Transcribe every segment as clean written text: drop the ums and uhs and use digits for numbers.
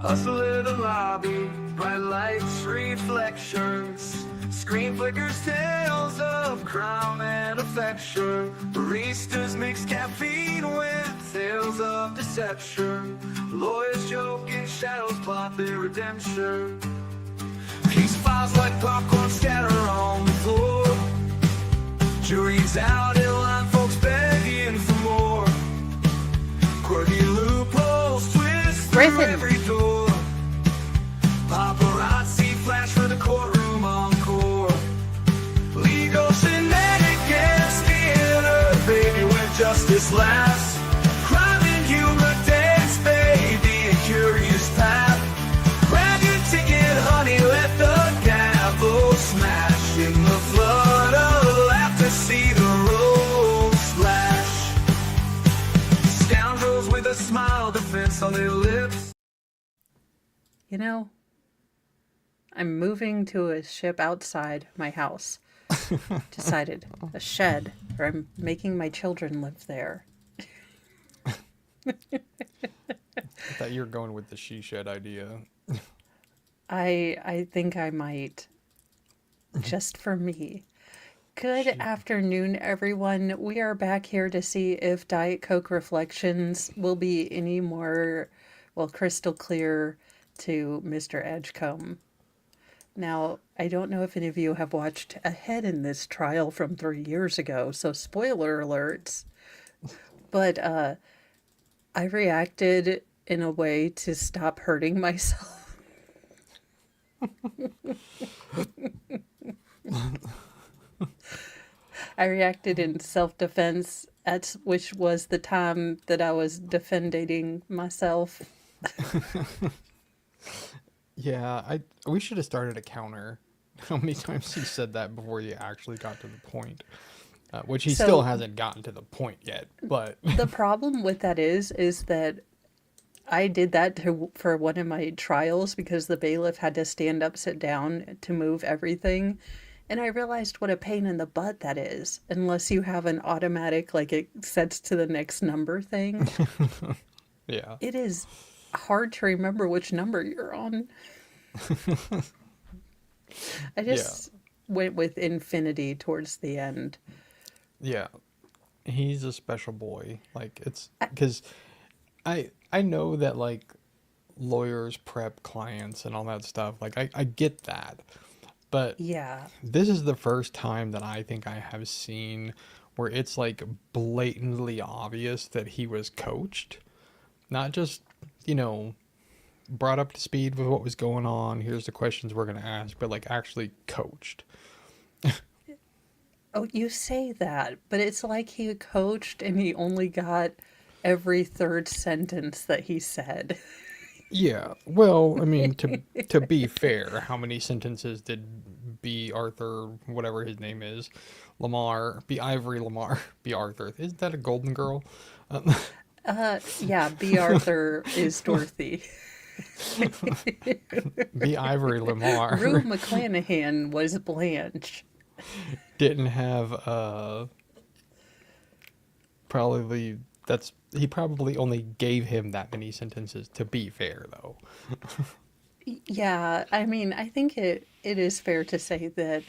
Hustle in the lobby, bright lights, reflections. Screen flickers, tales of crime and affection. Baristas mix caffeine with tales of deception. Lawyers joke and shadows plot their redemption. Case files like popcorn scatter on the floor. Jury's out in line, folks begging for more. Quirky loopholes twist through every door. Paparazzi flash for the courtroom encore. Legal Shenanigans Theater, baby, where justice laughs. Crime and humor dance, baby, a curious path. Grab your ticket, honey, let the gavel smash. In the flood of laughter, see the roll splash. Scoundrels with a smile, defense on their lips. You know, I'm moving to a ship outside my house. Decided. A shed, or I'm making my children live there. I thought you were going with the she shed idea. I think I might. Just for me. Good afternoon, everyone. We are back here to see if Diet Coke Reflections will be any more, well, crystal clear to Mr. Edgecome. Now, I don't know if any of you have watched ahead in this trial from 3 years ago, so spoiler alerts. But I reacted in a way to stop hurting myself. I reacted in self-defense, which was the time that I was defending myself. Yeah, we should have started a counter. How many times he said that before you actually got to the point? Which he still hasn't gotten to the point yet, but... The problem with that is that I did that for one of my trials because the bailiff had to stand up, sit down to move everything. And I realized what a pain in the butt that is, unless you have an automatic, like it sets to the next number thing. Yeah. It is hard to remember which number you're on. I just went with infinity towards the end. Yeah. He's a special boy. Like, it's because I know that, like, lawyers prep clients and all that stuff. Like, I get that. But yeah, this is the first time that I think I have seen where it's like blatantly obvious that he was coached, not just, you know, brought up to speed with what was going on. Here's the questions we're going to ask, but like actually coached. Oh, you say that, but it's like he coached and he only got every third sentence that he said. Yeah, well, I mean, to be fair, how many sentences did B. Arthur, whatever his name is, Lamar, B. Ivory Lamar, B. Arthur, isn't that a Golden Girl? Yeah, B. Arthur is Dorothy. B. Ivory Lamar. Rue McClanahan was Blanche. Didn't have, probably, he probably only gave him that many sentences, to be fair, though. Yeah, I mean, I think it is fair to say that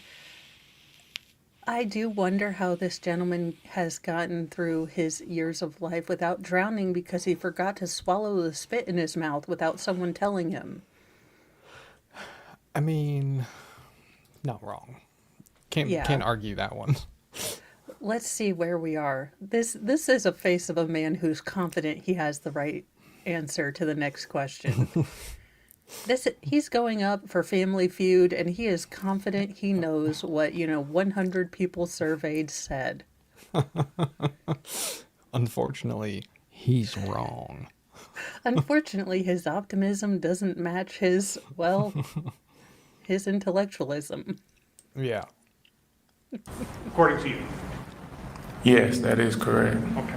I do wonder how this gentleman has gotten through his years of life without drowning because he forgot to swallow the spit in his mouth without someone telling him. I mean, not wrong. Can't argue that one. Let's see where we are. This is a face of a man who's confident he has the right answer to the next question. He's going up for Family Feud, and he is confident he knows what, 100 people surveyed said. Unfortunately, he's wrong. Unfortunately, his optimism doesn't match his intellectualism. Yeah. According to you. Yes, that is correct. Okay.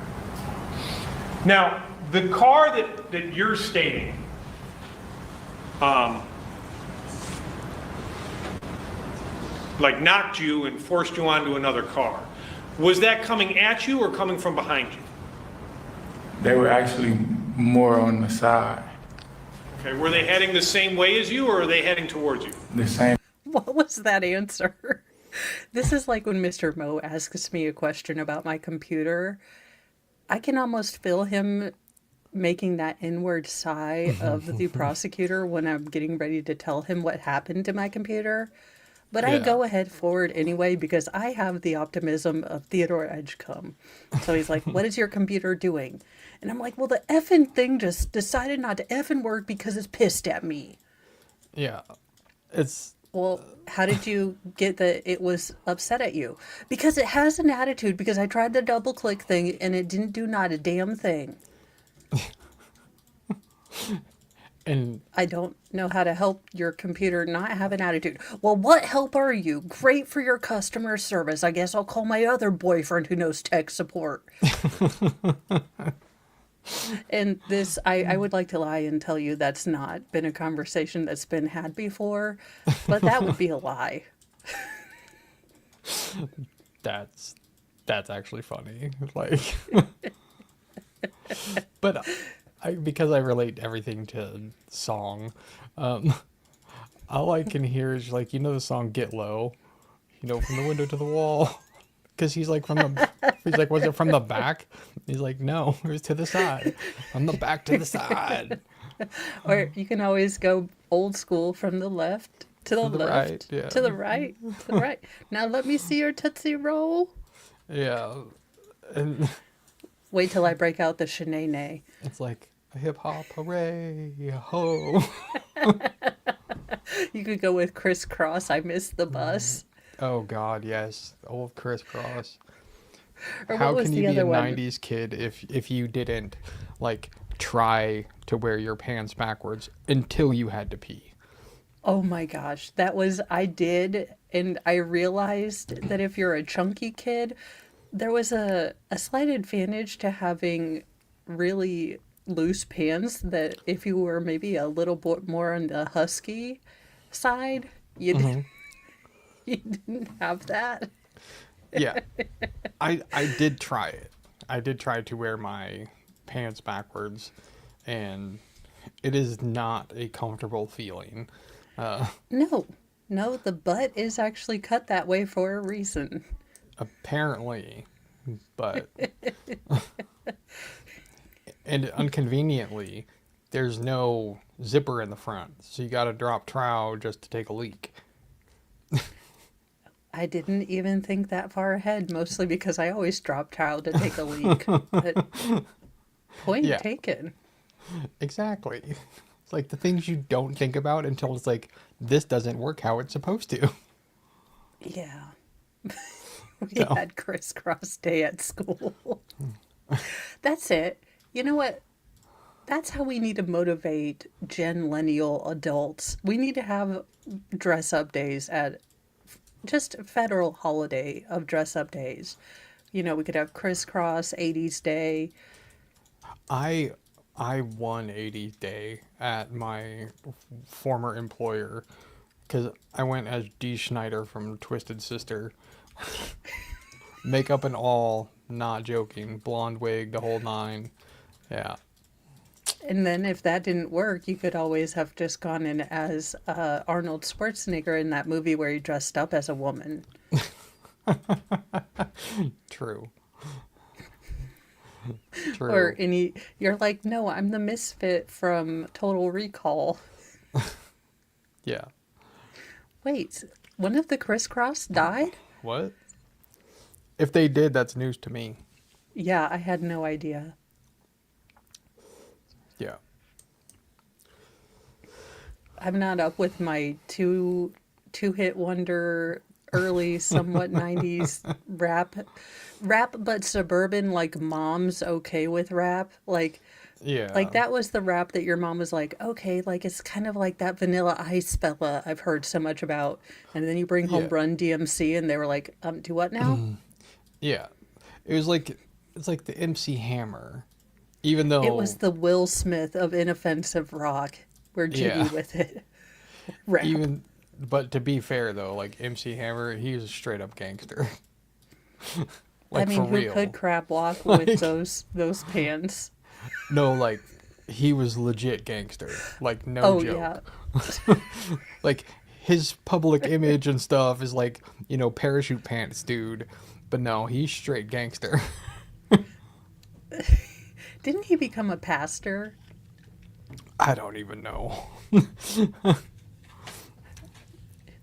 Now, the car that you're stating, like knocked you and forced you onto another car, was that coming at you or coming from behind you? They were actually more on the side. Okay, were they heading the same way as you, or are they heading towards you? The same. What was that answer? This is like when Mr. Mo asks me a question about my computer. I can almost feel him making that inward sigh of the prosecutor when I'm getting ready to tell him what happened to my computer. But I Yeah. go ahead forward anyway because I have the optimism of Theodore Edgecome. So he's like, what is your computer doing? And I'm like, well, the effing thing just decided not to effing work because it's pissed at me. Yeah. It's Well, how did you get that it was upset at you? Because it has an attitude, because I tried the double click thing and it didn't do not a damn thing. and I don't know how to help your computer not have an attitude. Well, what help are you? Great for your customer service. I guess I'll call my other boyfriend who knows tech support. And this, I would like to lie and tell you that's not been a conversation that's been had before, but that would be a lie. that's actually funny. Like, but because I relate everything to song, all I can hear is like, you know, the song "Get Low," you know, from the window to the wall. Because he's like, was it from the back? He's like, no, it was to the side. From the back to the side. Or you can always go old school from the left to the left, right, yeah. to the right, to the right. Now let me see your Tootsie Roll. Yeah. And Wait till I break out the shenanay. it's like, a hip hop hooray, ho. You could go with crisscross. I missed the bus. Oh, God, yes. Old crisscross. Or How what was can the you be other a one? 90s kid if you didn't, like, try to wear your pants backwards until you had to pee? Oh my gosh, that was, I did, and I realized that if you're a chunky kid, there was a slight advantage to having really loose pants, that if you were maybe a little bit more on the husky side, you, you didn't have that. Yeah. I did try it. I did try to wear my pants backwards, and it is not a comfortable feeling. No, the butt is actually cut that way for a reason. Apparently, but and inconveniently, there's no zipper in the front, so you got to drop trow just to take a leak. I didn't even think that far ahead, mostly because I always drop towel to take a leak. But point Yeah. taken. Exactly. It's like the things you don't think about until it's like, this doesn't work how it's supposed to. Yeah. We So. had crisscross day at school. That's it. You know what? That's how we need to motivate Gen-lennial adults. We need to have dress-up days at just federal holiday of dress-up days. You know, we could have crisscross 80s day. I won 80th day at my former employer because I went as Dee Schneider from Twisted Sister. Makeup and all, not joking. Blonde wig, the whole nine. Yeah. And then if that didn't work, you could always have just gone in as Arnold Schwarzenegger in that movie where he dressed up as a woman. True. True. Or you're like, no, I'm the misfit from Total Recall. Yeah. Wait, one of the crisscross died? What? If they did, that's news to me. Yeah, I had no idea. Yeah. I'm not up with my two-hit wonder early, somewhat 90s rap, but suburban, like mom's okay with rap. Like Yeah. that was the rap that your mom was like, okay, like it's kind of like that Vanilla Ice fella I've heard so much about. And then you bring home Yeah. Run DMC and they were like, do what now? Yeah. It's like the MC Hammer. Even though It was the Will Smith of inoffensive rock. We're jiggy Yeah. with it. Rap. But to be fair though, like MC Hammer, he was a straight up gangster. I mean, for who real. could crab walk with those pants? No, like he was legit gangster. Like, no Oh, joke. yeah. Like, his public image and stuff is like, parachute pants dude. But no, he's straight gangster. Didn't he become a pastor? I don't even know.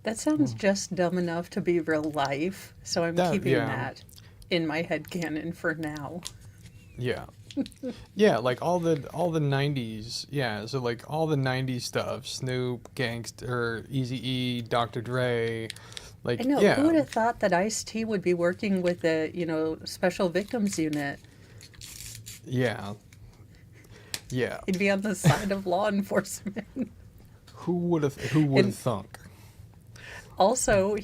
That sounds just dumb enough to be real life, so I'm keeping that in my headcanon for now. Yeah. Yeah, like all the 90s. Yeah, so like all the 90s stuff, Snoop, Gangster, Eazy-E, Dr. Dre, like I know, yeah. who would have thought that Ice-T would be working with the, Special Victims Unit? Yeah. Yeah. He'd be on the side of law enforcement. Who would have thunk? Also,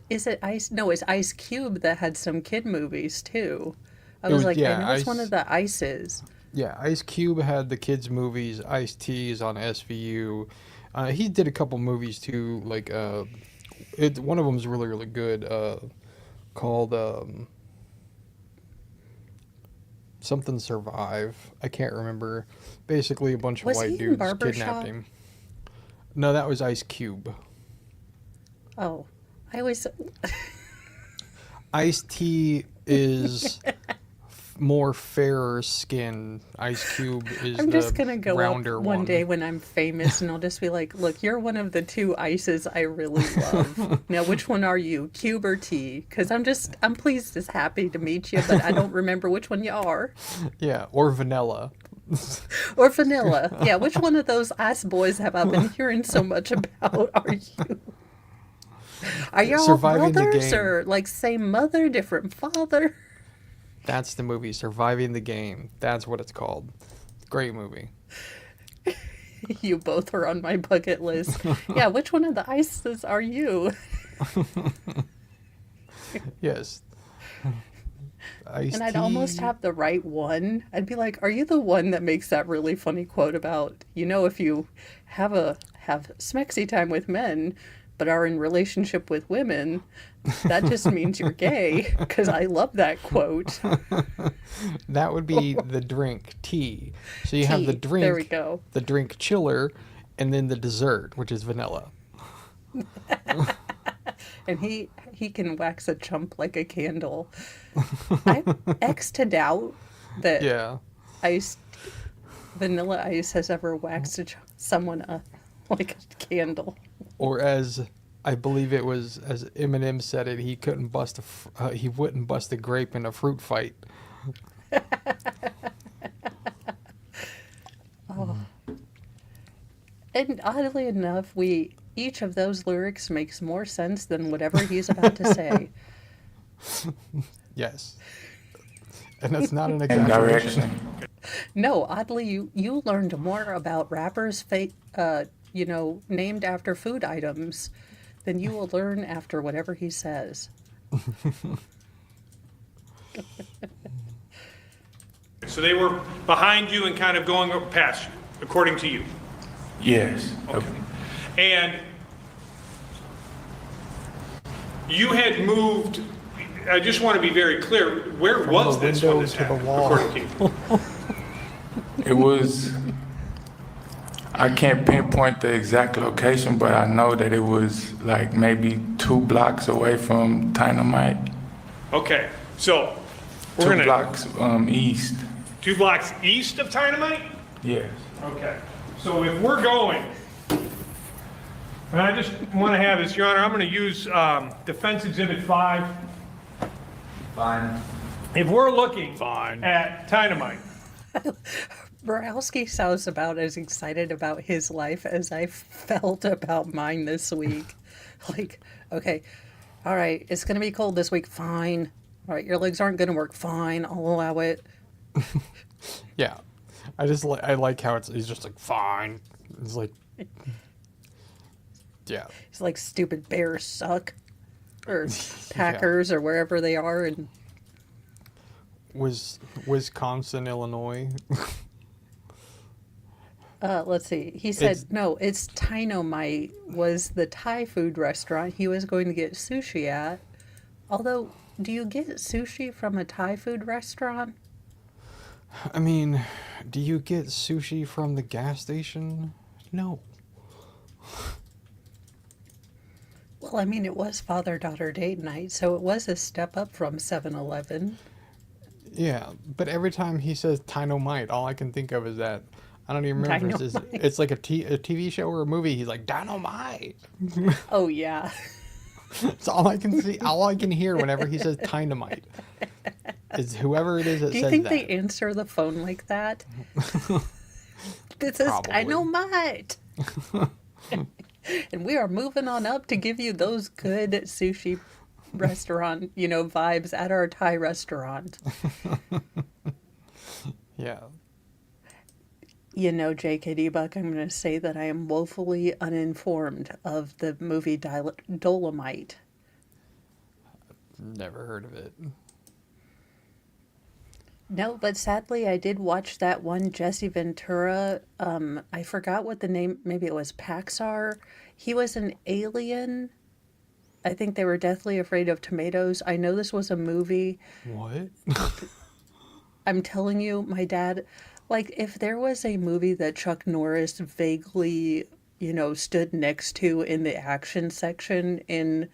is it Ice? No, it's Ice Cube that had some kid movies too. I was like, I know it's one of the Ices. Yeah, Ice Cube had the kids movies. Ice-T is on SVU. He did a couple movies too. Like one of them is really really good. Called something Survive. I can't remember. Basically, a bunch of Was white he in dudes Barbershop? kidnapped him. No, that was Ice Cube. Oh, I always. Ice-T is more fairer skin. Ice Cube is I'm just the gonna go rounder up one day when I'm famous, and I'll just be like, "Look, you're one of the two Ices I really love. Now, which one are you, Cube or T? Because I'm pleased, as happy to meet you, but I don't remember which one you are. Yeah, or Vanilla. Or Vanilla. Yeah, which one of those Ice boys have I been hearing so much about? Are you? Are y'all Surviving the brothers Game. or like same mother, different father? That's the movie, Surviving the Game. That's what it's called. Great movie. You both are on my bucket list. Yeah, which one of the Ices are you? Yes. Ice-T. And I'd almost have the right one. I'd be like, "Are you the one that makes that really funny quote about, if you have smexy time with men, but are in relationship with women, that just means you're gay," because I love that quote. That would be the drink, tea. So you have the Tea. drink, There we go. the drink chiller, and then the dessert, which is vanilla. And he can wax a chump like a candle. I'm X to doubt that Yeah. Vanilla Ice has ever waxed someone like a candle. Or as I believe it was, as Eminem said it, he wouldn't bust a grape in a fruit fight. Oh. And oddly enough, each of those lyrics makes more sense than whatever he's about to say. Yes. And that's not an And exaggeration. direction. No, oddly, you learned more about rappers, named after food items than you will learn after whatever he says. So they were behind you and kind of going past you, according to you. Yes. Okay. And you had moved, I just want to be very clear, where was the this when window this to the happened, wall. according to you? It was, I can't pinpoint the exact location, but I know that it was like maybe 2 blocks away from Dynamite. Okay, so we're 2 gonna, blocks east. 2 blocks east of Dynamite? Yes. Okay, so if we're going, and I just want to have this, Your Honor, I'm going to use Defense Exhibit 5. Fine. If we're looking at Dynamite, Borowski sounds about as excited about his life as I felt about mine this week. Like, okay, all right, it's going to be cold this week. Fine. All right, your legs aren't going to work. Fine, I'll allow it. Yeah. I like how he's just like, fine. It's like, yeah. It's like stupid Bears suck. Or Packers or wherever they are. And Wisconsin, Illinois. let's see. He said, no, it's Dynamite was the Thai food restaurant he was going to get sushi at. Although, do you get sushi from a Thai food restaurant? I mean, do you get sushi from the gas station? No. Well, I mean, it was father-daughter date night, so it was a step up from 7-Eleven. Yeah, but every time he says dynamite, all I can think of is that I don't even remember. Dynamite. It's like a TV show or a movie. He's like dynamite. Oh, yeah. It's all I can see. All I can hear whenever he says dynamite is whoever it is that Do you says think that. they answer the phone like that? This is Probably. dynamite. And we are moving on up to give you those good sushi restaurant, vibes at our Thai restaurant. Yeah. J.K.D. Buck, I'm going to say that I am woefully uninformed of the movie Dolomite. Never heard of it. No, but sadly, I did watch that one Jesse Ventura. I forgot what the name, maybe it was Paxar. He was an alien. I think they were deathly afraid of tomatoes. I know this was a movie. What? I'm telling you, my dad, like, if there was a movie that Chuck Norris vaguely, stood next to in the action section in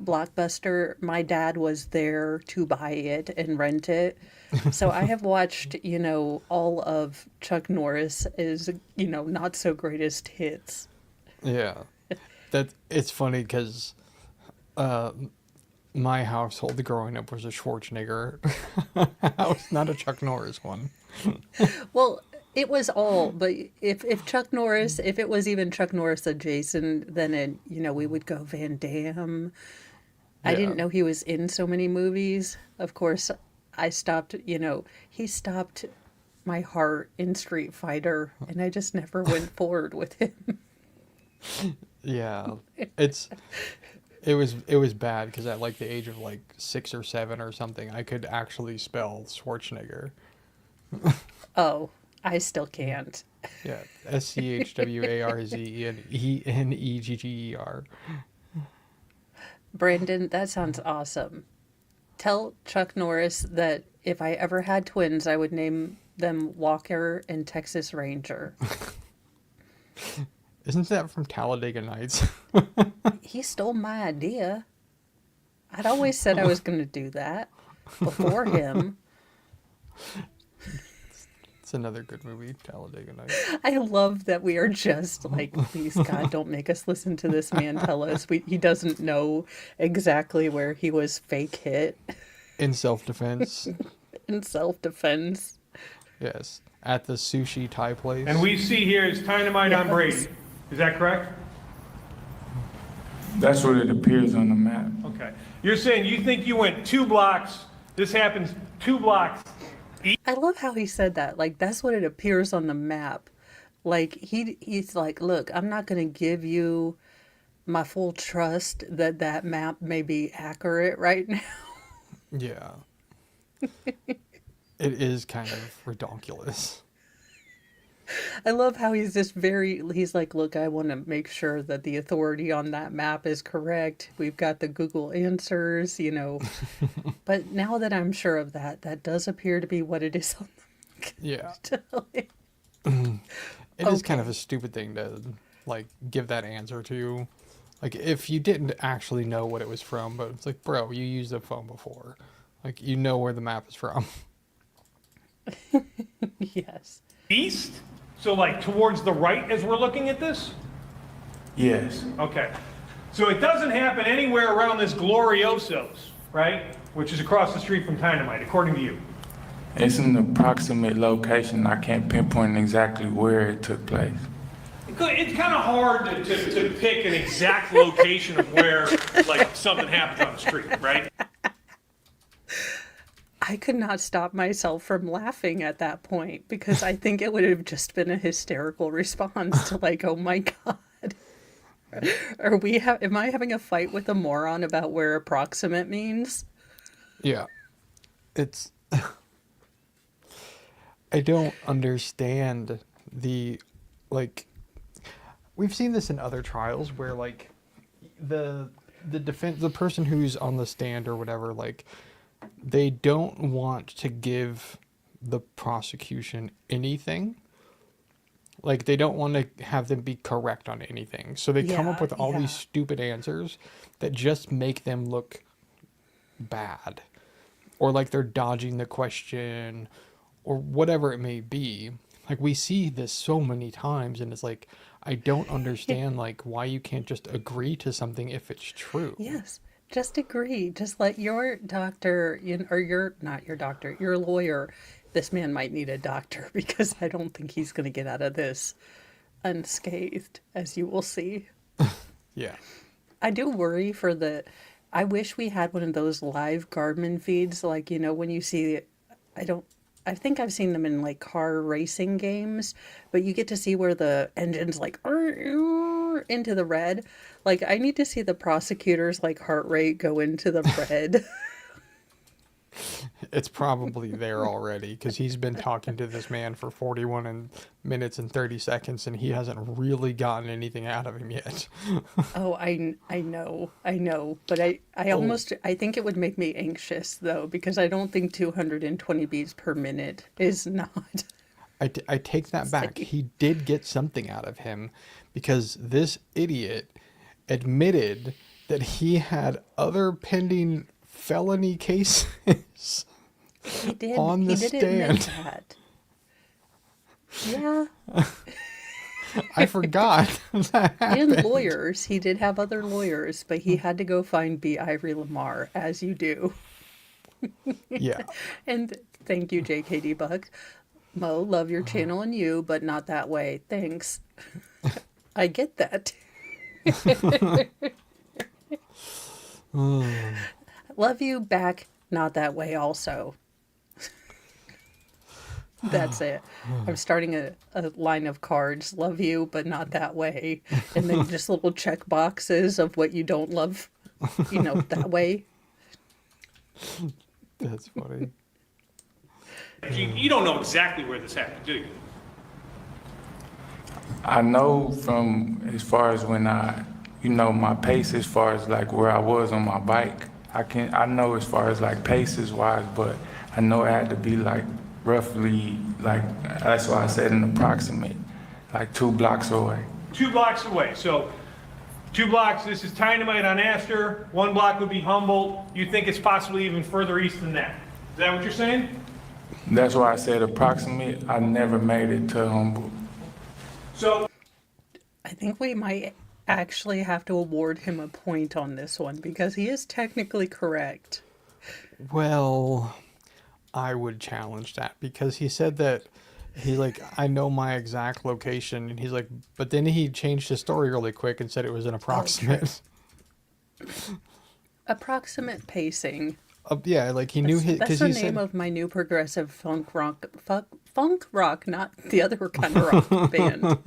Blockbuster, my dad was there to buy it and rent it. So I have watched, all of Chuck Norris's, not so greatest hits. Yeah. It's funny because my household growing up was a Schwarzenegger house, not a Chuck Norris one. Well, it was all, but if Chuck Norris, if it was even Chuck Norris adjacent, then we would go Van Damme. I Yeah. didn't know he was in so many movies. Of course, I stopped, he stopped my heart in Street Fighter, and I just never went forward with him. Yeah. It was bad because at like the age of like 6 or 7 or something, I could actually spell Schwarzenegger. Oh, I still can't. Yeah, SCHWARZENEGGER. Brandon, that sounds awesome. Tell Chuck Norris that if I ever had twins, I would name them Walker and Texas Ranger. Isn't that from Talladega Nights? He stole my idea. I'd always said I was going to do that before him. It's another good movie, Talladega Nights. I love that we are just like, please, God, don't make us listen to this man tell us he doesn't know exactly where he was fake hit In self-defense. in self-defense. Yes. At the sushi Thai place. And we see here is dynamite on Brady. Is that correct? That's what it appears on the map. Okay. You're saying you think you went 2 blocks, this happens 2 blocks. I love how he said that. Like, that's what it appears on the map. Like, he's like, look, I'm not going to give you my full trust that map may be accurate right now. Yeah. It is kind of ridiculous. I love how he's he's like, look, I want to make sure that the authority on that map is correct. We've got the Google answers, But now that I'm sure of that does appear to be what it is on Yeah. the It is kind of a stupid thing to, like, give that answer to. Like, if you didn't actually know what it was from, but it's like, bro, you used a phone before. Like, you know where the map is from. Yes. East? So like towards the right as we're looking at this? Yes. Okay. So it doesn't happen anywhere around this Glorioso's, right? Which is across the street from Dynamite, according to you. It's an approximate location. I can't pinpoint exactly where it took place. It's kind of hard to pick an exact location of where like something happens on the street, right? I could not stop myself from laughing at that point because I think it would have just been a hysterical response to like, oh my God. Am I having a fight with a moron about where approximate means? Yeah. It's... I don't understand the, like... We've seen this in other trials where, like, the person who's on the stand or whatever, like, they don't want to give the prosecution anything. Like, they don't want to have them be correct on anything. So they come up with all these stupid answers that just make them look bad. Or like they're dodging the question or whatever it may be. Like, we see this so many times, and it's like, I don't understand like why you can't just agree to something if it's true. Yes. Just agree. Just let your doctor, or not your doctor, your lawyer. This man might need a doctor because I don't think he's going to get out of this unscathed, as you will see. Yeah. I do worry I wish we had one of those live Garmin feeds, like, when you see, I think I've seen them in like car racing games, but you get to see where the engine's like into the red. Like, I need to see the prosecutor's like heart rate go into the red. It's probably there already because he's been talking to this man for 41 minutes and 30 seconds, and he hasn't really gotten anything out of him yet. Oh, I know. But I think it would make me anxious, though, because I don't think 220 beats per minute is not. I take that back. He did get something out of him because this idiot admitted that he had other pending felony cases. He did. On the he did stand. Admit that. Yeah. I forgot that happened. And lawyers. He did have other lawyers, but he had to go find B. Ivory Lamar, as you do. Yeah. And thank you, JKD Buck. Mo, love your channel and you, but not that way. Thanks. I get that. Love you back, not that way also. That's it. I'm starting a line of cards. Love you, but not that way. And then just little check boxes of what you don't love, that way. That's funny. You don't know exactly where this happened, do you? I know from as far as when my pace as far as like where I was on my bike. I know as far as like paces wise, but I know it had to be like roughly like, that's why I said an approximate, like 2 blocks away. 2 blocks away. So 2 blocks, this is Dynamite on Astor. 1 block would be Humboldt. You think it's possibly even further east than that. Is that what you're saying? That's why I said approximate. I never made it to Humboldt. So I think we might actually have to award him a point on this one because he is technically correct. Well, I would challenge that because he said that he's like, I know my exact location, and he's like, but then he changed his story really quick and said it was an approximate. Approximate pacing. Yeah, like he knew his. That's the name of my new progressive funk rock, not the other kind of rock band.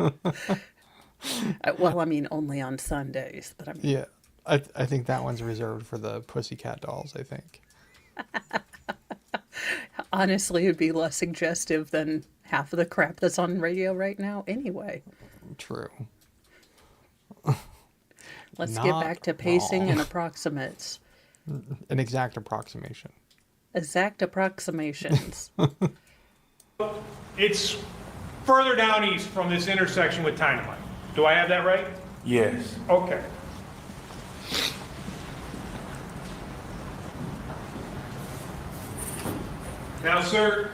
Well, I mean, only on Sundays, but I mean. Yeah, I think that one's reserved for the Pussycat Dolls, I think. Honestly, it would be less suggestive than half of the crap that's on radio right now anyway. True. Let's get back to pacing and approximates. An exact approximation. Exact approximations. it's further down east from this intersection with Dynamite. Do I have that right? Yes. Okay. Now, sir,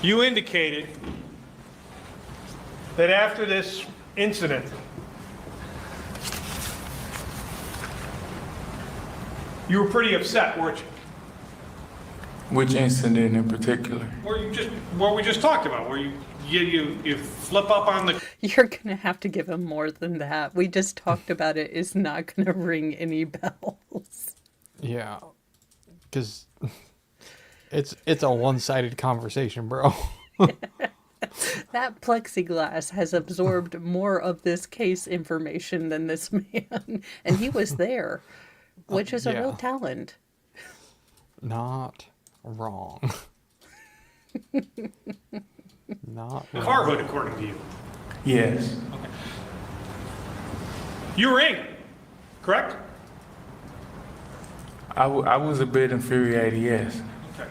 you indicated that after this incident, you were pretty upset, weren't you? Which incident in particular? What we just talked about, where you flip up on the... You're going to have to give him more than that. We just talked about it is not going to ring any bells. Yeah, because it's a one-sided conversation, bro. That plexiglass has absorbed more of this case information than this man. And he was there, which is a real talent. Not wrong. Not The wrong. car hood, according to you. Yes. Okay. You were angry, correct? I was a bit infuriated, yes. Okay.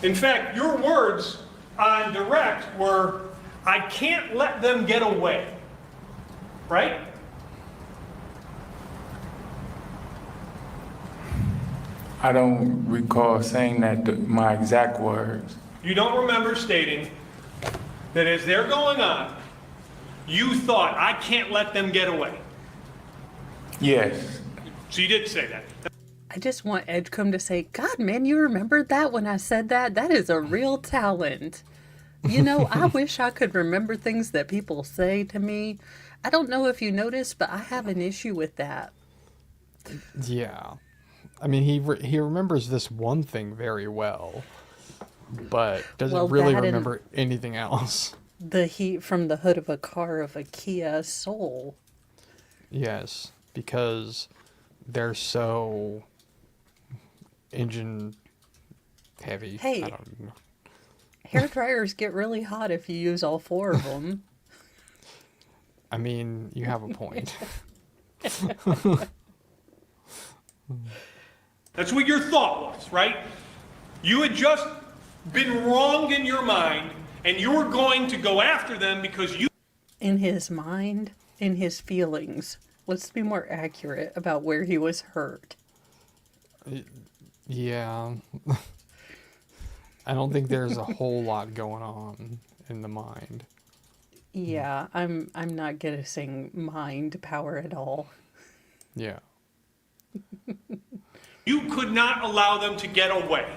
In fact, your words on direct were, I can't let them get away. Right? I don't recall saying that my exact words. You don't remember stating that as they're going on, you thought, I can't let them get away. Yes. So you did say that. I just want Edgecome to say, God, man, you remembered that when I said that? That is a real talent. You know, I wish I could remember things that people say to me. I don't know if you noticed, but I have an issue with that. Yeah. I mean, he remembers this one thing very well, but doesn't really remember anything else. The heat from the hood of a car of a Kia Soul. Yes, because they're so engine heavy. Hey. I don't know. Hair dryers get really hot if you use all four of them. I mean, you have a point. That's what your thought was, right? You had just been wronged in your mind, and you were going to go after them because you... In his mind, in his feelings. Let's be more accurate about where he was hurt. Yeah. I don't think there's a whole lot going on in the mind. Yeah, I'm not guessing mind power at all. Yeah. You could not allow them to get away,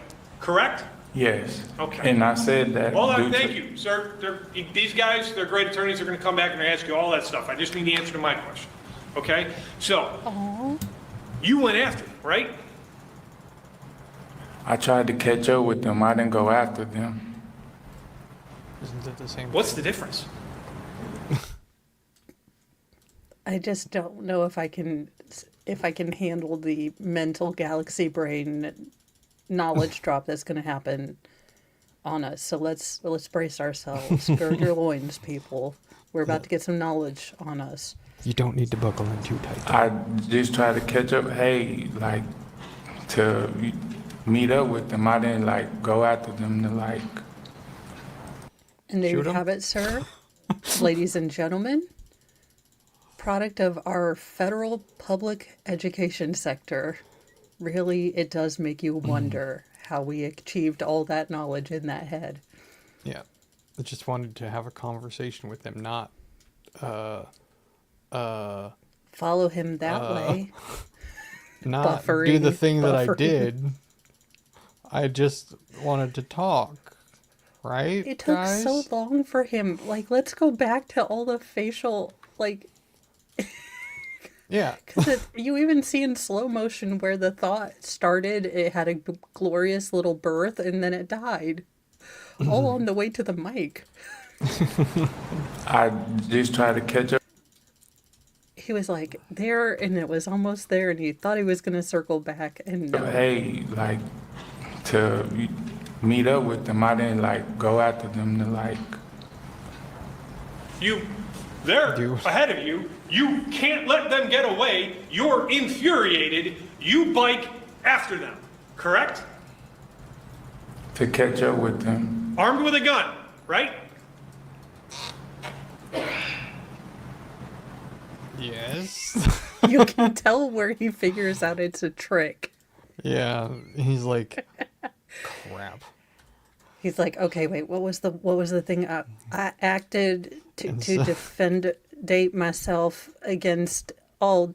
correct? Yes. Okay. And I said that. Hold on, thank you, sir. These guys, they're great attorneys. They're going to come back and ask you all that stuff. I just need the answer to my question. Okay? So, you went after them, right? I tried to catch up with them. I didn't go after them. Isn't it the same? What's the difference? I just don't know if I can handle the mental galaxy brain knowledge drop that's going to happen on us. So let's brace ourselves. Gird your loins, people. We're about to get some knowledge on us. You don't need to buckle in too tight. I just tried to catch up. Hey, like, to meet up with them. I didn't, like, go after them to, like... And there Shoot you 'em. have it, sir. Ladies and gentlemen. Product of our federal public education sector. Really, it does make you wonder how we achieved all that knowledge in that head. Yeah. I just wanted to have a conversation with him, not Follow him that way. not do the thing that I did. I just wanted to talk, right? It took guys? so long for him. Like, let's go back to all the facial, like, Yeah. because you even see in slow motion where the thought started, it had a glorious little birth, and then it died. All on the way to the mic. I just tried to catch up. He was like there, and it was almost there, and he thought he was going to circle back, and no. Hey, like, to meet up with them. I didn't, like, go after them to, like... They're ahead of you. You can't let them get away. You're infuriated. You bike after them, correct? To catch up with them. Armed with a gun, right? Yes. You can tell where he figures out it's a trick. Yeah. He's like, crap. He's like, okay, wait, what was the thing? I acted to defend myself against all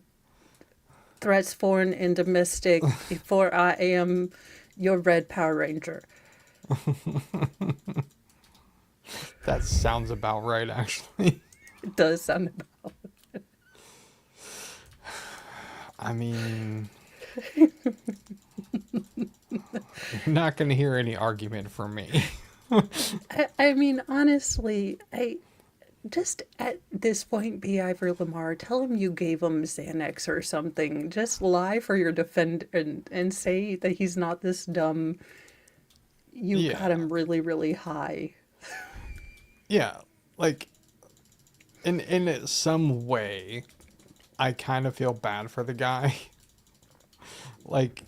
threats, foreign and domestic, before I am your Red Power Ranger. That sounds about right, actually. It does sound about. I mean, you're not going to hear any argument from me. I mean, honestly, I just at this point, be Ivor Lamar, tell him you gave him Xanax or something. Just lie for your defend and say that he's not this dumb. You got him really, really high. Yeah, like in some way, I kind of feel bad for the guy. Like,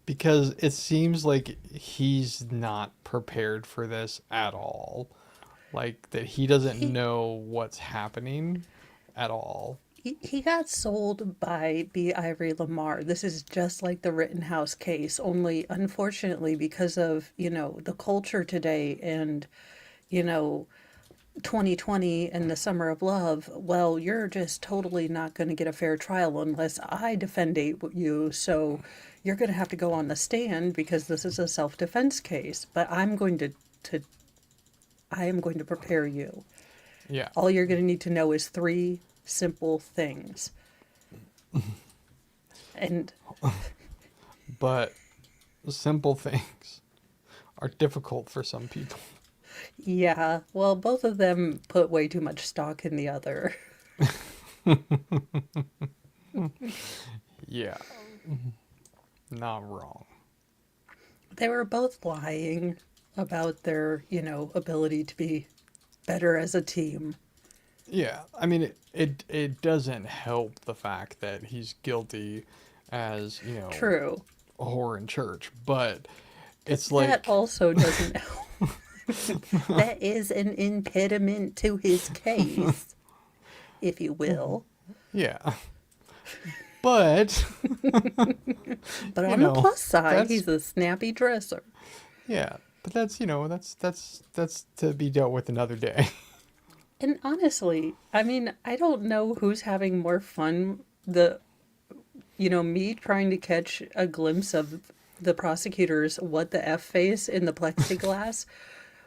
because it seems like he's not prepared for this at all. Like that he doesn't know what's happening at all. He got sold by B. Ivory Lamar. This is just like the Rittenhouse case, only unfortunately because of, the culture today and, 2020 and the summer of love, well, you're just totally not going to get a fair trial unless I defend you. So you're going to have to go on the stand because this is a self-defense case. But I am going to prepare you. Yeah. All you're going to need to know is 3 simple things. And But simple things are difficult for some people. yeah, well, both of them put way too much stock in the other. Yeah. Not wrong. They were both lying about their, ability to be better as a team. Yeah. I mean, it doesn't help the fact that he's guilty as, True. a whore in church, but it's like That also doesn't help. That is an impediment to his case, if you will. yeah. But But on know, the plus side, that's- he's a snappy dresser. yeah, but that's that's to be dealt with another day. And honestly, I mean, I don't know who's having more fun. Me trying to catch a glimpse of the prosecutor's what the F face in the plexiglass,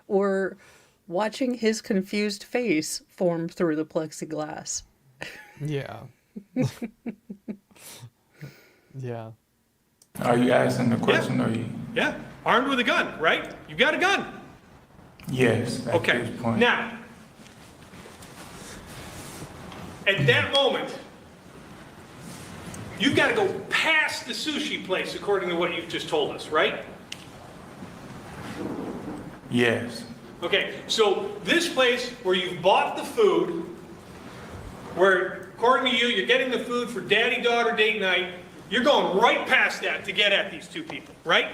or watching his confused face form through the plexiglass. Yeah. Yeah. Are you asking the question or you? Yeah, armed with a gun, right? You got a gun. Yes, at Okay, this point. now, at that moment, you've got to go past the sushi place, according to what you've just told us, right? Yes, Okay, so this place where you've bought the food, where according to you, you're getting the food for daddy-daughter date night, you're going right past that to get at these 2 people, right?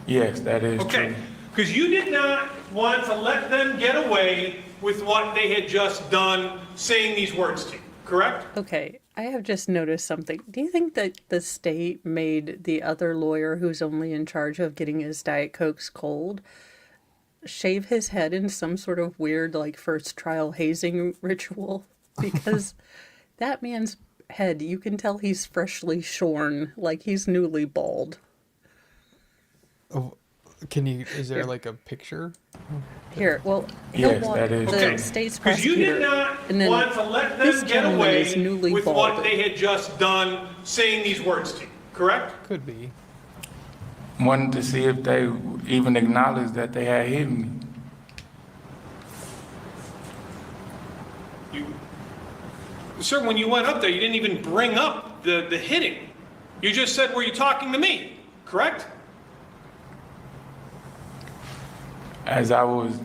yes, that is Okay, true. because you did not want to let them get away with what they had just done, saying these words to you, correct? Okay, I have just noticed something. Do you think that the state made the other lawyer who's only in charge of getting his Diet Cokes cold shave his head in some sort of weird, like, first trial hazing ritual? Because that man's head, you can tell he's freshly shorn, like he's newly bald. Oh, is there like a picture? Here, well, Yes, he'll that is the true. state's Because you prosecutor, did not and then want to let this them get gentleman is away newly with what balding. they had just done, saying these words to you, correct? Could be. Wanted to see if they even acknowledged that they had hit me. Sir, when you went up there, you didn't even bring up the hitting. You just said, were you talking to me, correct? As I was.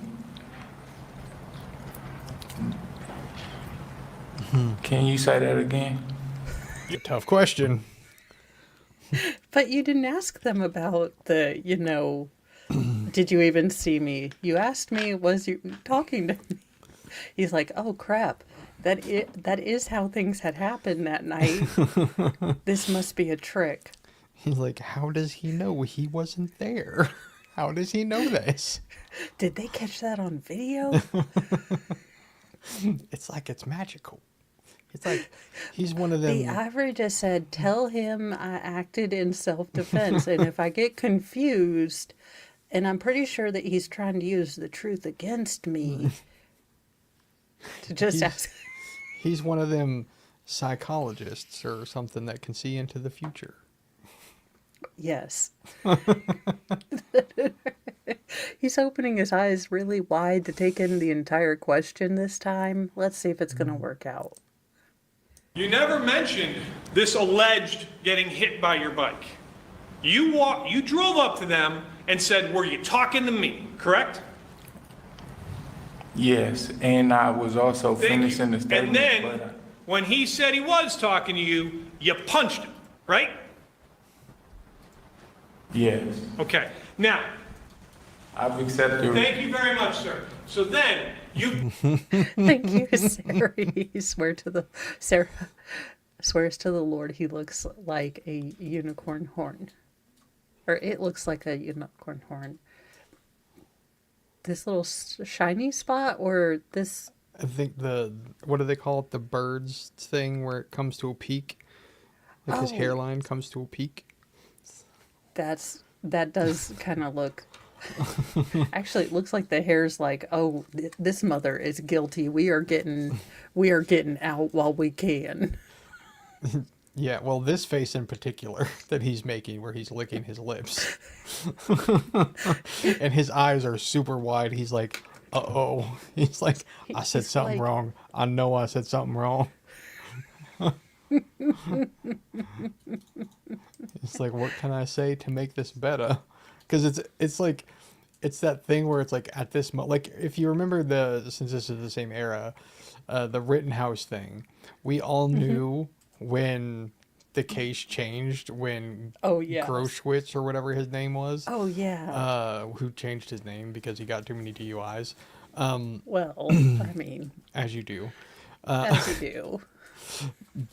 Can you say that again? Tough question. But you didn't ask them about the, did you even see me? You asked me, was you talking to me? He's like, oh crap, that is how things had happened that night. This must be a trick. He's like, how does he know he wasn't there? How does he know this? Did they catch that on video? It's like it's magical. It's like he's one of them. The Ivory just said, tell him I acted in self-defense, and if I get confused, and I'm pretty sure that he's trying to use the truth against me, to just ask. He's one of them psychologists or something that can see into the future. Yes. He's opening his eyes really wide to take in the entire question this time. Let's see if it's going to work out. You never mentioned this alleged getting hit by your bike. You drove up to them and said, were you talking to me, correct? Yes, and I was also Thank you. finishing the statement. And then but when he said he was talking to you, you punched him, right? Yes. Okay. Now, I've accepted. thank you very much, sir. So then, you... Thank you, Sarah. Sarah swears to the Lord he looks like a unicorn horn. Or it looks like a unicorn horn. This little shiny spot, or this... I think what do they call it? The birds thing where it comes to a peak? Like his hairline comes to a peak? That does kind of look... Actually, it looks like the hair's like, oh, this mother is guilty. We are getting out while we can. Yeah, well, this face in particular that he's making where he's licking his lips. And his eyes are super wide. He's like, uh-oh. He's like, I said He's something like- wrong. I know I said something wrong. It's like, what can I say to make this better? Because it's like, it's that thing where it's like at this moment, like if you remember since this is the same era, the Rittenhouse thing, we all knew when the case changed, when Groschwitz or whatever his name was, who changed his name because he got too many DUIs. Well, I mean, as you do. as you do.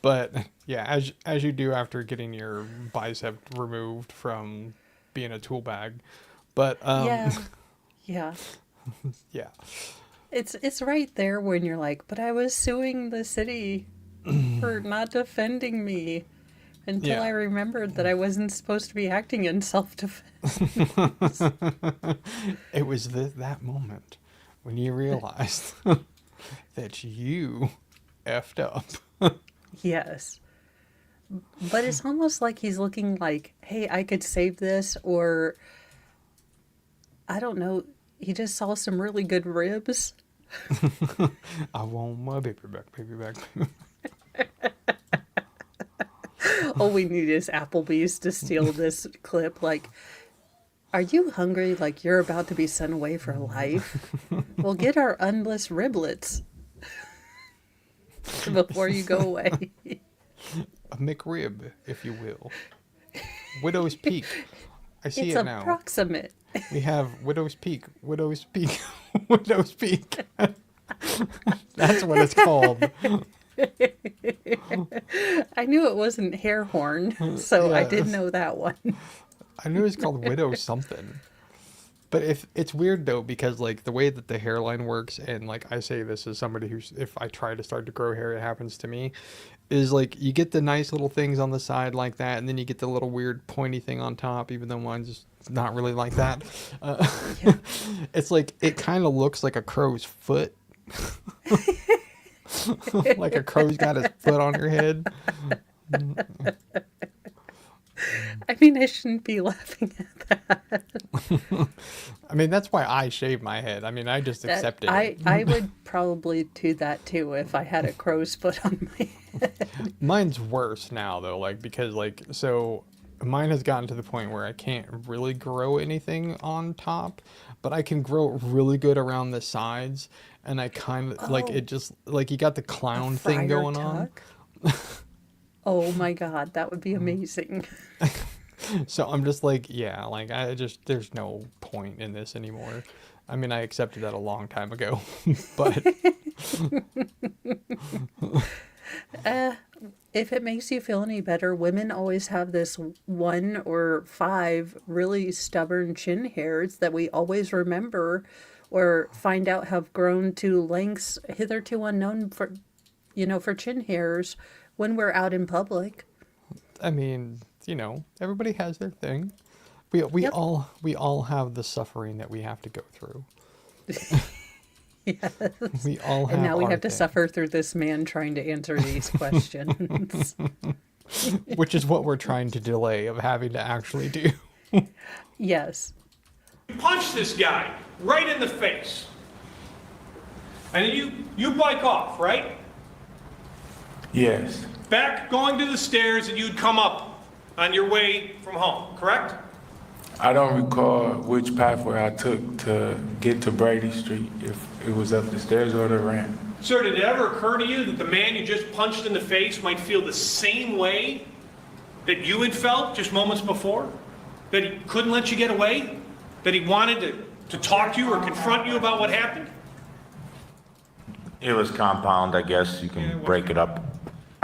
But yeah, as you do after getting your bicep removed from being a tool bag. But Yeah. yeah. It's right there when you're like, but I was suing the city for not defending me until I remembered that I wasn't supposed to be acting in self-defense. It was that moment when you realized that you effed up. Yes. But it's almost like he's looking like, hey, I could save this, or I don't know, he just saw some really good ribs. I want my baby back. All we need is Applebee's to steal this clip. Like, are you hungry like you're about to be sent away for life? Well, get our unless riblets before you go away. A McRib, if you will. Widow's Peak. I see It's it now. approximate. We have Widow's Peak. Widow's Peak. Widow's Peak. That's what it's called. I knew it wasn't hair horn, so I Yeah. did know that one. I knew it was called Widow something. But if it's weird though, because like the way that the hairline works, and like I say this as somebody who's, if I try to start to grow hair, it happens to me, is like you get the nice little things on the side like that, and then you get the little weird pointy thing on top, even though mine's just not really like that. It's like, it kind of looks like a crow's foot. Like a crow's got his foot on your head. I mean, I shouldn't be laughing at that. I mean, that's why I shave my head. I mean, I just accept it. I would probably do that too if I had a crow's foot on my head. Mine's worse now though, like, because like, so mine has gotten to the point where I can't really grow anything on top, but I can grow really good around the sides, and I kind of like it, just like you got the clown thing Friar going on. tuck? Oh my god, that would be amazing. So I'm just like, yeah, like there's no point in this anymore. I mean, I accepted that a long time ago, but If it makes you feel any better, women always have this 1 or 5 really stubborn chin hairs that we always remember or find out have grown to lengths hitherto unknown for, for chin hairs when we're out in public. I mean, everybody has their thing. We Yep. all have the suffering that we have to go through. Yes. We all have And now we our have to thing, suffer through this man trying to answer these questions. which is what we're trying to delay of having to actually do. Yes. You punch this guy right in the face. And then you bike off, right? Yes. Back going to the stairs, and you'd come up on your way from home, correct? I don't recall which pathway I took to get to Brady Street, if it was up the stairs or the ramp. Sir, did it ever occur to you that the man you just punched in the face might feel the same way that you had felt just moments before? That he couldn't let you get away? That he wanted to talk to you or confront you about what happened? It was compound, I guess. You can break it up.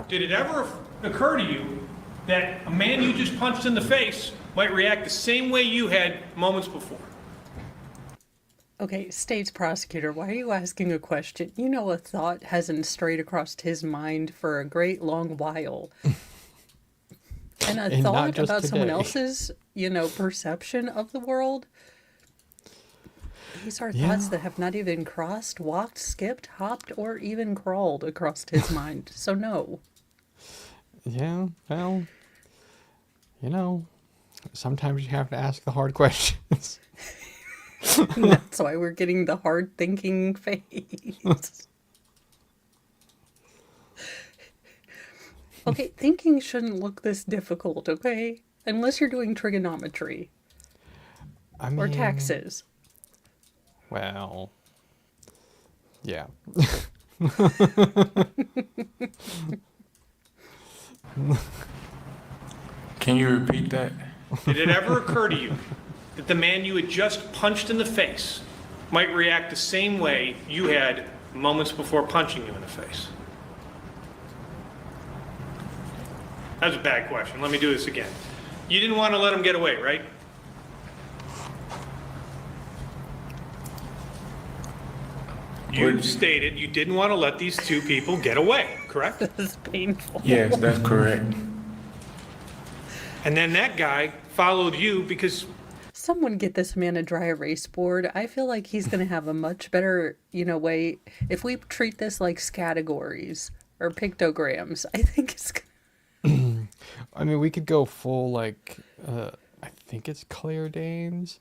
Did it ever occur to you that a man you just punched in the face might react the same way you had moments before? Okay, state's prosecutor, why are you asking a question? You know, a thought hasn't strayed across his mind for a great long while. And a And not thought just about someone today. else's, perception of the world. These are Yeah. thoughts that have not even crossed, walked, skipped, hopped, or even crawled across his mind. So no. Yeah, well, sometimes you have to ask the hard questions. That's why we're getting the hard thinking phase. Okay, thinking shouldn't look this difficult, okay? Unless you're doing trigonometry I or mean, taxes. Well, yeah. Can you repeat that? Did it ever occur to you that the man you had just punched in the face might react the same way you had moments before punching you in the face? That was a bad question. Let me do this again. You didn't want to let him get away, right? You What- stated you didn't want to let these two people get away, correct? This is painful. Yes, that's correct. And then that guy followed you because Someone get this man a dry erase board. I feel like he's going to have a much better, way. If we treat this like categories or pictograms, I think it's going I mean, we could go full, I think it's Claire Danes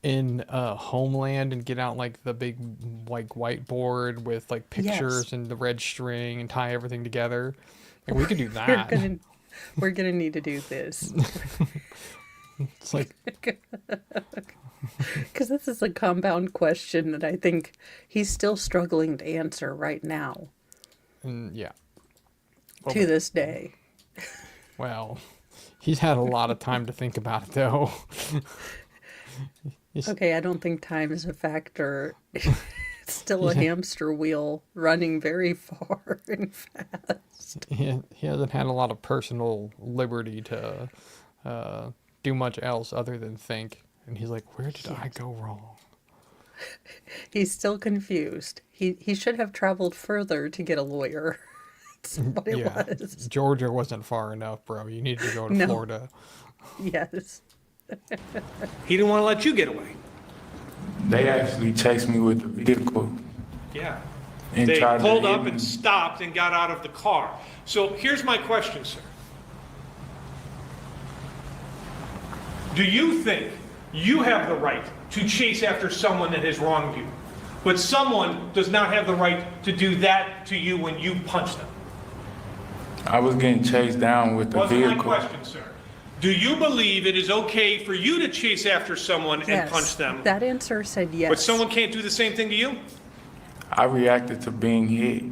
in Homeland and get out, the big, whiteboard with, pictures Yes. and the red string and tie everything together. And we could do we're that. we're gonna need to do this It's like, because this is a compound question that I think he's still struggling to answer right now yeah. to this day. Well, he's had a lot of time to think about it, though. Okay, I don't think time is a factor. It's still a hamster wheel running very far and fast. He hasn't had a lot of personal liberty to do much else other than think. And he's like, where did I go wrong? He's still confused. He should have traveled further to get a lawyer. That's what it was. Georgia wasn't far enough, bro. You need to go to No. Florida. Yes. he didn't want to let you get away. They actually chased me with the vehicle Yeah. and They tried pulled to hit up me. and stopped and got out of the car. So here's my question, sir. Do you think you have the right to chase after someone that has wronged you, but someone does not have the right to do that to you when you punch them? I was getting chased down with the Wasn't my vehicle. question, sir. Do you believe it is okay for you to chase after someone and Yes. punch them, That answer said yes. but someone can't do the same thing to you? I reacted to being hit.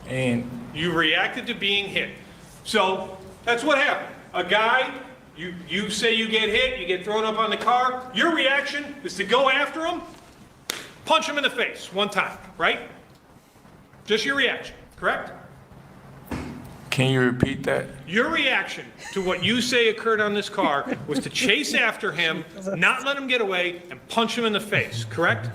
And You reacted to being hit. So that's what happened. A guy, you say you get hit, you get thrown up on the car. Your reaction is to go after him, punch him in the face one time, right? Just your reaction, correct? can you repeat that? Your reaction to what you say occurred on this car was to chase after him, not let him get away, and punch him in the face, correct?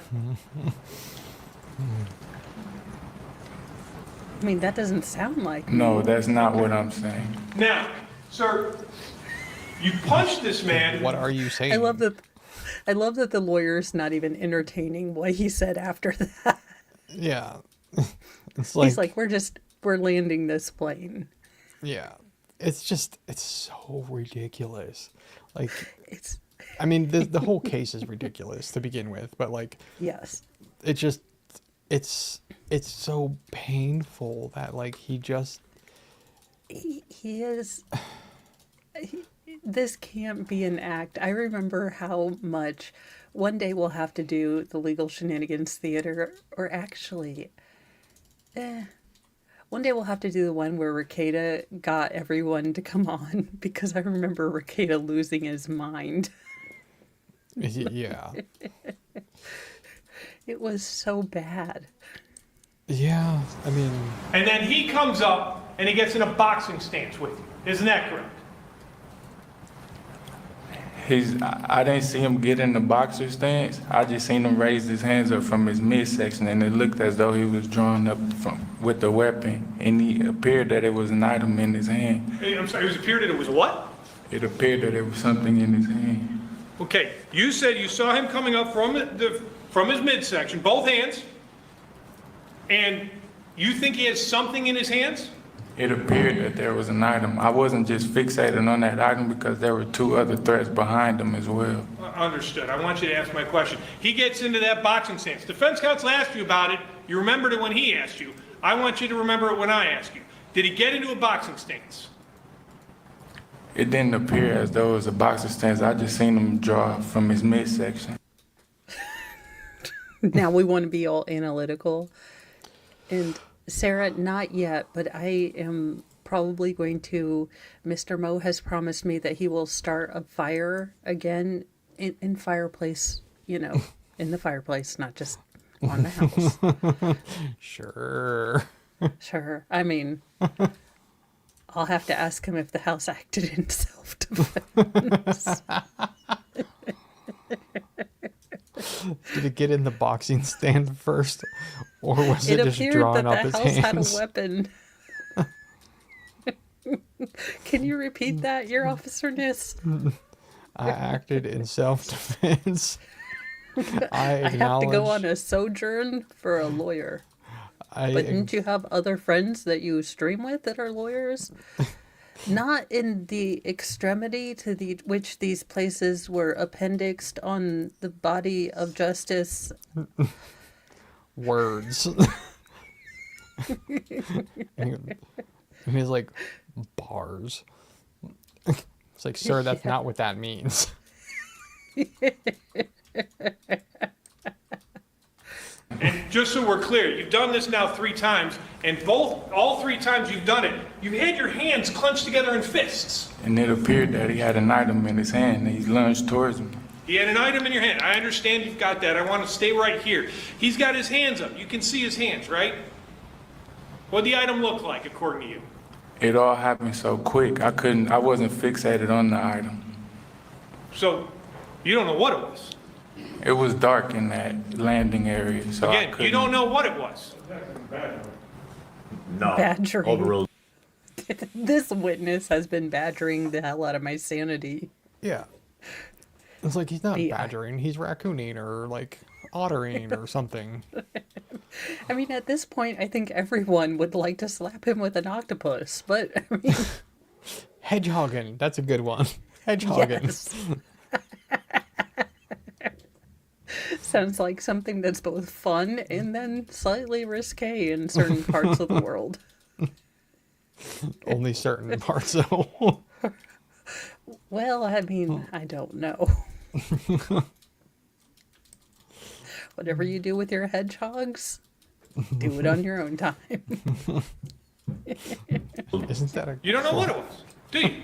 I mean, that doesn't sound like No, that's not what I'm saying. Now, sir, you punched this man. What are you saying? I love that the lawyer's not even entertaining what he said after that. Yeah. It's He's like, we're landing this plane. yeah. It's so ridiculous. It's I mean, the whole case is ridiculous to begin with, but yes. it's so painful that he He is This can't be an act. I remember how much one day we'll have to do the Legal Shenanigans Theater, or actually, one day we'll have to do the one where Ricada got everyone to come on because I remember Ricada losing his mind. Yeah. It was so bad. Yeah, I mean, And then he comes up and he gets in a boxing stance with you. Isn't that correct? I didn't see him get in the boxer stance. I just seen him raise his hands up from his midsection, and it looked as though he was drawn up with the weapon, and he appeared that it was an item in his hand. Hey, I'm sorry, it appeared that it was what? It appeared that it was something in his hand. Okay, you said you saw him coming up from his midsection, both hands, and you think he has something in his hands? It appeared that there was an item. I wasn't just fixated on that item because there were 2 other threats behind him as well. Understood. I want you to ask my question. He gets into that boxing stance. Defense counsel asked you about it. You remembered it when he asked you. I want you to remember it when I ask you. Did he get into a boxing stance? It didn't appear as though it was a boxer stance. I just seen him draw from his midsection. Now we want to be all analytical. And Sarah, not yet, but I am probably going to. Mr. Mo has promised me that he will start a fire again in fireplace, in the fireplace, not just on the house. sure. Sure. I mean, I'll have to ask him if the house acted in self-defense. Did it get in the boxing stand first, or was it just appeared drawing that up the his house hands? had a weapon. Can you repeat that, your officerness? I acted in self-defense. I have to go acknowledge. on a sojourn for a lawyer. I But didn't you have other friends that you stream with that are lawyers? Not in the extremity to which these places were appendixed on the body of justice. words. and he's like, bars. It's like, sir, that's not what that means. And just so we're clear, you've done this now 3 times, and all 3 times you've done it, you've had your hands clenched together in fists. And it appeared that he had an item in his hand, and he lunged towards me. He had an item in your hand. I understand you've got that. I want to stay right here. He's got his hands up. You can see his hands, right? What'd the item look like, according to you? It all happened so quick. I wasn't fixated on the item. So, you don't know what it was. It was dark in that landing area, so I Again, you couldn't. don't know what it was. No. Badgering. Overruled. This witness has been badgering the hell out of my sanity. Yeah. It's like he's not The- badgering, he's raccooning or like ottering or something. I mean, at this point, I think everyone would like to slap him with an octopus, but I mean, Hedgehogging, that's a good one. Hedgehogging. yes. Sounds like something that's both fun and then slightly risque in certain parts of the world. Only certain parts though. Well, I mean, I don't know. Whatever you do with your hedgehogs, do it on your own time. Isn't that a You don't know what it was, do you?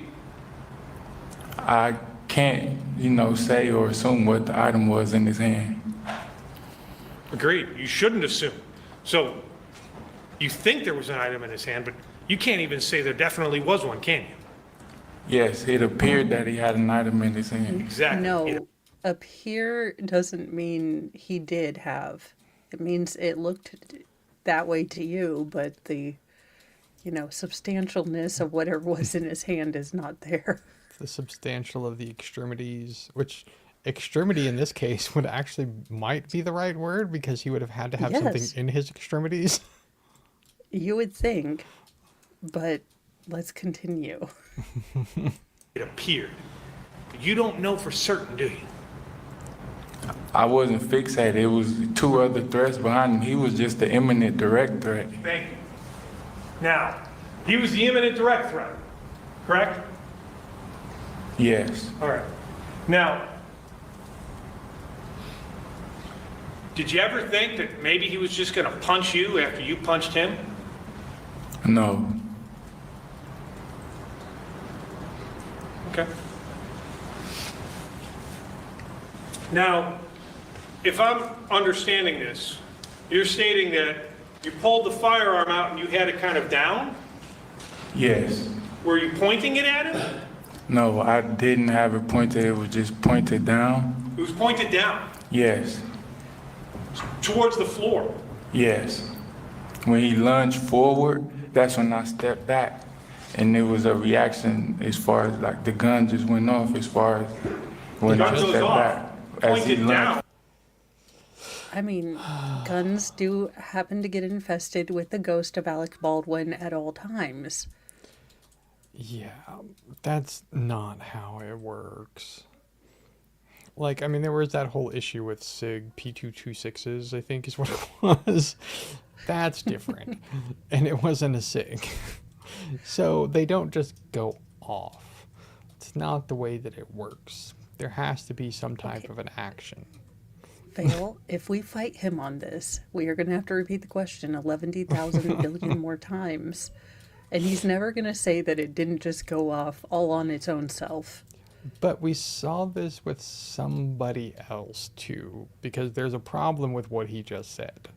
I can't, say or assume what the item was in his hand. Agreed. You shouldn't assume. So, you think there was an item in his hand, but you can't even say there definitely was one, can you? Yes, it appeared that he had an item in his hand. Exactly. No, appear doesn't mean he did have. It means it looked that way to you, but the, substantialness of whatever was in his hand is not there. the substantial of the extremities, which extremity in this case would actually might be the right word because he would have had to have something Yes. in his extremities. You would think, but let's continue. It appeared. But you don't know for certain, do you? I wasn't fixated. It was 2 other threats behind him. He was just the imminent direct threat. Thank you. Now, he was the imminent direct threat, correct? Yes. All right. Now, did you ever think that maybe he was just going to punch you after you punched him? No. Okay. Now, if I'm understanding this, you're stating that you pulled the firearm out and you had it kind of down? Yes. Were you pointing it at him? No, I didn't have it pointed. It was just pointed down. It was pointed down Yes. towards the floor. Yes. When he lunged forward, that's when I stepped back. And it was a reaction as far as like the gun just went off as far as when The I gun goes stepped off, back. As he pointed lunged. down. I mean, guns do happen to get infested with the ghost of Alec Baldwin at all times. Yeah, that's not how it works. Like, I mean, there was that whole issue with SIG P226s, I think is what it was. That's different. And it wasn't a SIG. So they don't just go off. It's not the way that it works. There has to be some type of an action. Vale, if we fight him on this, we are going to have to repeat the question 11,000 billion more times. And he's never going to say that it didn't just go off all on its own self. But we saw this with somebody else too, because there's a problem with what he just said.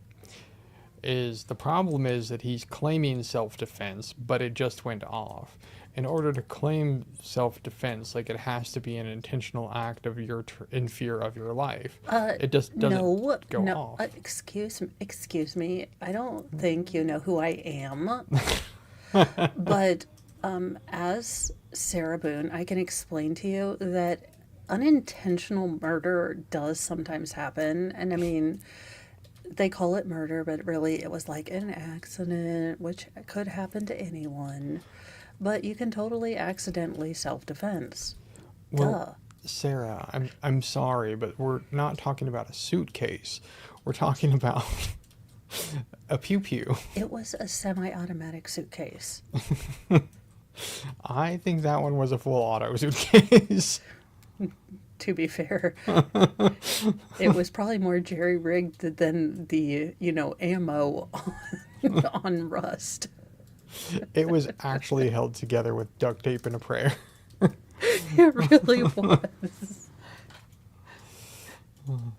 The problem is that he's claiming self-defense, but it just went off. In order to claim self-defense, like, it has to be an intentional act of in fear of your life. It just doesn't go off. Excuse me. I don't think you know who I am. But as Sarah Boone, I can explain to you that unintentional murder does sometimes happen. And I mean, they call it murder, but really it was like an accident, which could happen to anyone. But you can totally accidentally self-defense. Well, Sarah, I'm sorry, but we're not talking about a suitcase. We're talking about a pew-pew. It was a semi-automatic suitcase. I think that one was a full auto suitcase. To be fair, it was probably more jerry-rigged than the, ammo on Rust. It was actually held together with duct tape and a prayer. It really was.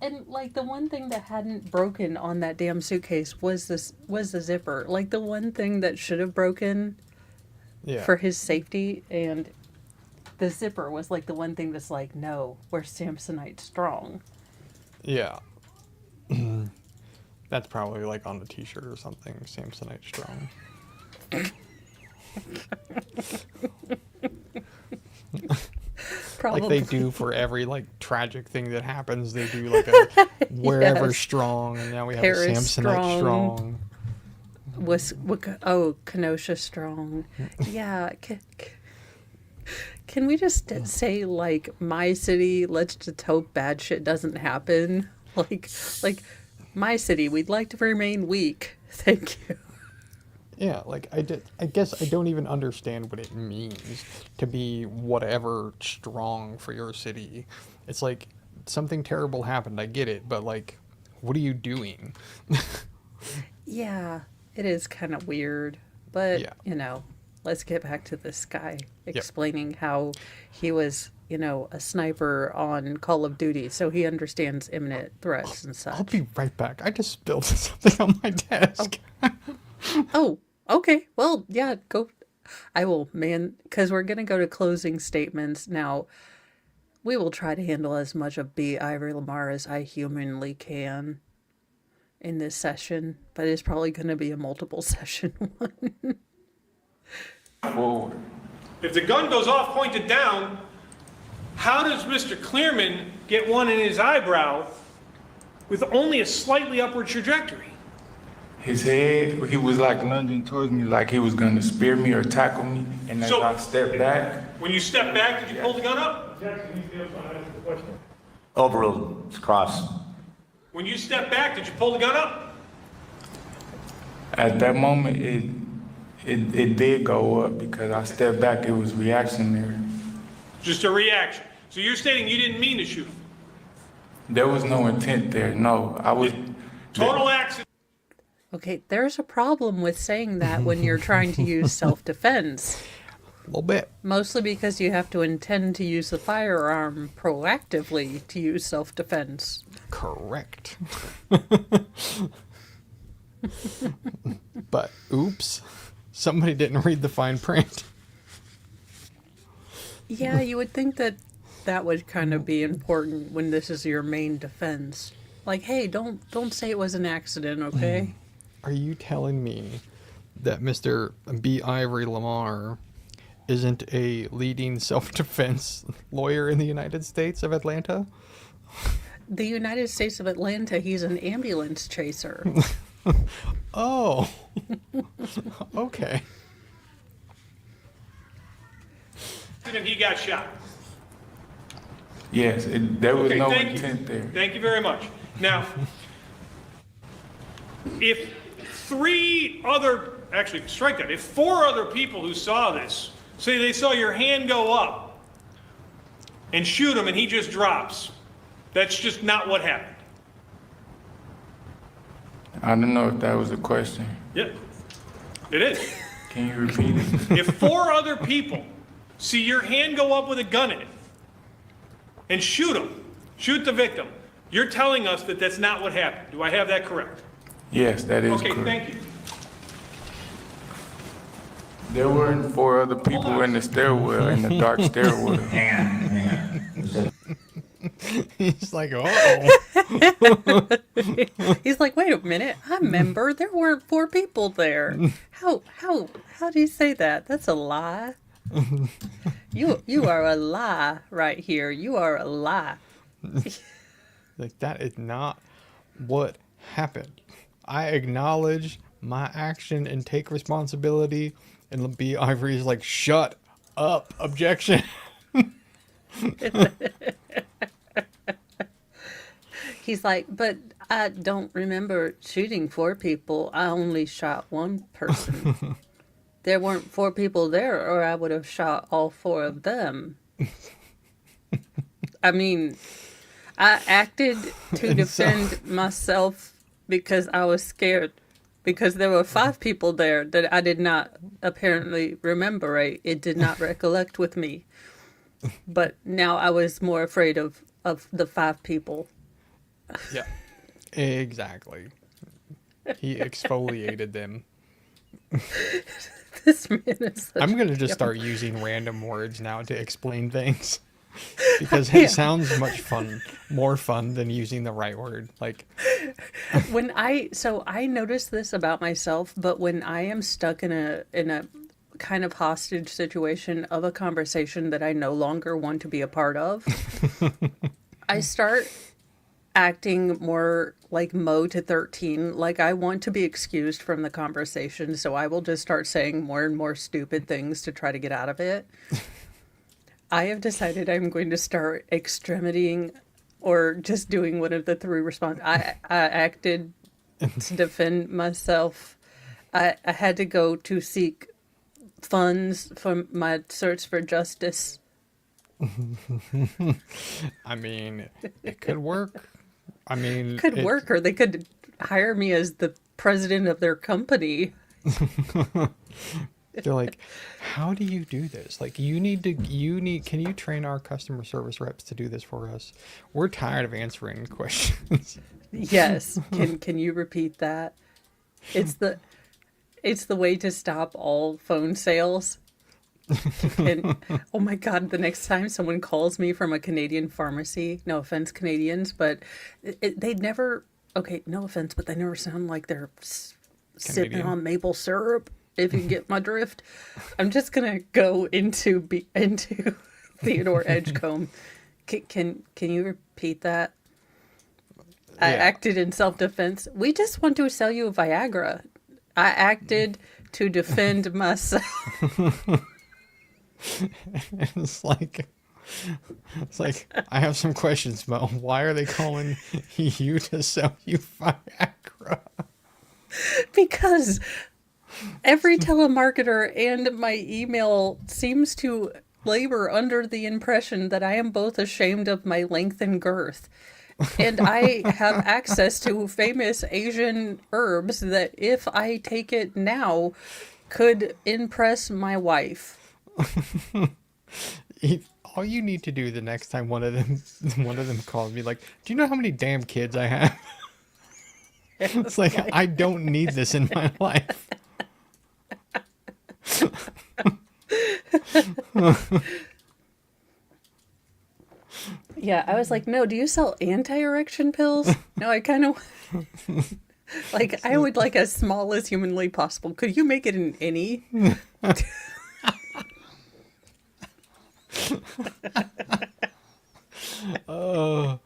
And like the one thing that hadn't broken on that damn suitcase was the zipper. Like the one thing that should have broken for his safety, and the zipper was like the one thing that's like, no, we're Samsonite strong. Yeah. That's probably like on the t-shirt or something, Samsonite strong. Probably. Like they do for every like tragic thing that happens, they do like a wherever Yes. strong, and now we have Paris a Samsonite strong. Kenosha strong. Yeah. Can we just say like my city? Let's just hope bad shit doesn't happen. Like my city. We'd like to remain weak. Thank you. Yeah, like I guess I don't even understand what it means to be whatever strong for your city. It's like something terrible happened, I get it, but like, what are you doing? Yeah, it is kind of weird, but Yeah. Let's get back to this guy explaining how he was, a sniper on Call of Duty, so he understands imminent threats and such. I'll be right back. I just spilled something on my desk. Oh, okay. Well, yeah, go. I will, man, because we're going to go to closing statements. Now, we will try to handle as much of B. Ivory Lamar as I humanly can in this session, but it's probably going to be a multiple session one. Forward. If the gun goes off pointed down, how does Mr. Clearman get one in his eyebrow with only a slightly upward trajectory? His head, he was like lunging towards me like he was gonna spear me or tackle me, and as So- I stepped back, When you step back, did you pull the gun up? Overruled, it's cross. When you step back, did you pull the gun up? at that moment it did go up because I stepped back, it was reactionary. Just a reaction. So you're stating you didn't mean to shoot him? There was no intent there. No, I was. Total accident. Okay, there's a problem with saying that when you're trying to use self-defense. A little bit. Mostly because you have to intend to use the firearm proactively to use self-defense. Correct. But oops, somebody didn't read the fine print. Yeah, you would think that that would kind of be important when this is your main defense. Like, hey, don't say it was an accident, okay? Are you telling me that Mr. B. Ivory Lamar isn't a leading self-defense lawyer in the United States of Atlanta? The United States of Atlanta, he's an ambulance chaser. Oh, okay. And he got shot. Yes, there was Okay, no thank intent you. there. Thank you very much. Now, if if 4 other people who saw this, say they saw your hand go up and shoot him and he just drops, that's just not what happened. I don't know if that was a question. Yeah, it is. Can you repeat it? If 4 other people see your hand go up with a gun in it and shoot the victim, you're telling us that that's not what happened. Do I have that correct? Yes, that is Okay, correct. thank you. There weren't 4 other people in the stairwell, in the dark stairwell. He's like, oh. He's like, wait a minute, I remember there weren't 4 people there. How do you say that? That's a lie. You are a lie right here. You are a lie. Like, that is not what happened. I acknowledge my action and take responsibility. And B. Ivory is like, shut up, objection. He's like, but I don't remember shooting 4 people. I only shot 1 person. There weren't 4 people there, or I would have shot all 4 of them. I mean, I acted to defend myself because I was scared. Because there were 5 people there that I did not apparently remember. It did not recollect with me. But now I was more afraid of the 5 people. Yeah, exactly. He exfoliated them. This man is such I'm going to just start using random words now to explain things. Because it sounds more fun than using the right word. Like, I noticed this about myself, but when I am stuck in a kind of hostage situation of a conversation that I no longer want to be a part of, I start acting more like Mo to 13, like I want to be excused from the conversation, so I will just start saying more and more stupid things to try to get out of it. I have decided I'm going to start extremitying or just doing one of the 3 responses. I acted to defend myself. I had to go to seek funds for my search for justice. I mean, it could work. I mean, It could work, or they could hire me as the president of their company. They're like, how do you do this? Like, can you train our customer service reps to do this for us? We're tired of answering questions. Yes. Can you repeat that? It's the way to stop all phone sales. Oh my God, the next time someone calls me from a Canadian pharmacy, no offense, Canadians, but they'd never, okay, no offense, but they never sound like they're sipping Canadian. on maple syrup, if you get my drift. I'm just going to go into Theodore Edgecome. Can you repeat that? I acted in self-defense. We just want to sell you Viagra. I acted to defend myself. It's like, I have some questions, Mo. Why are they calling you to sell you Viagra? Because every telemarketer and my email seems to labor under the impression that I am both ashamed of my length and girth. And I have access to famous Asian herbs that if I take it now could impress my wife. All you need to do the next time one of them calls me like, do you know how many damn kids I have? It's like, I don't need this in my life. Yeah, I was like, no, do you sell anti-erection pills? No, I kind of like, I would like as small as humanly possible. Could you make it an any? Oh.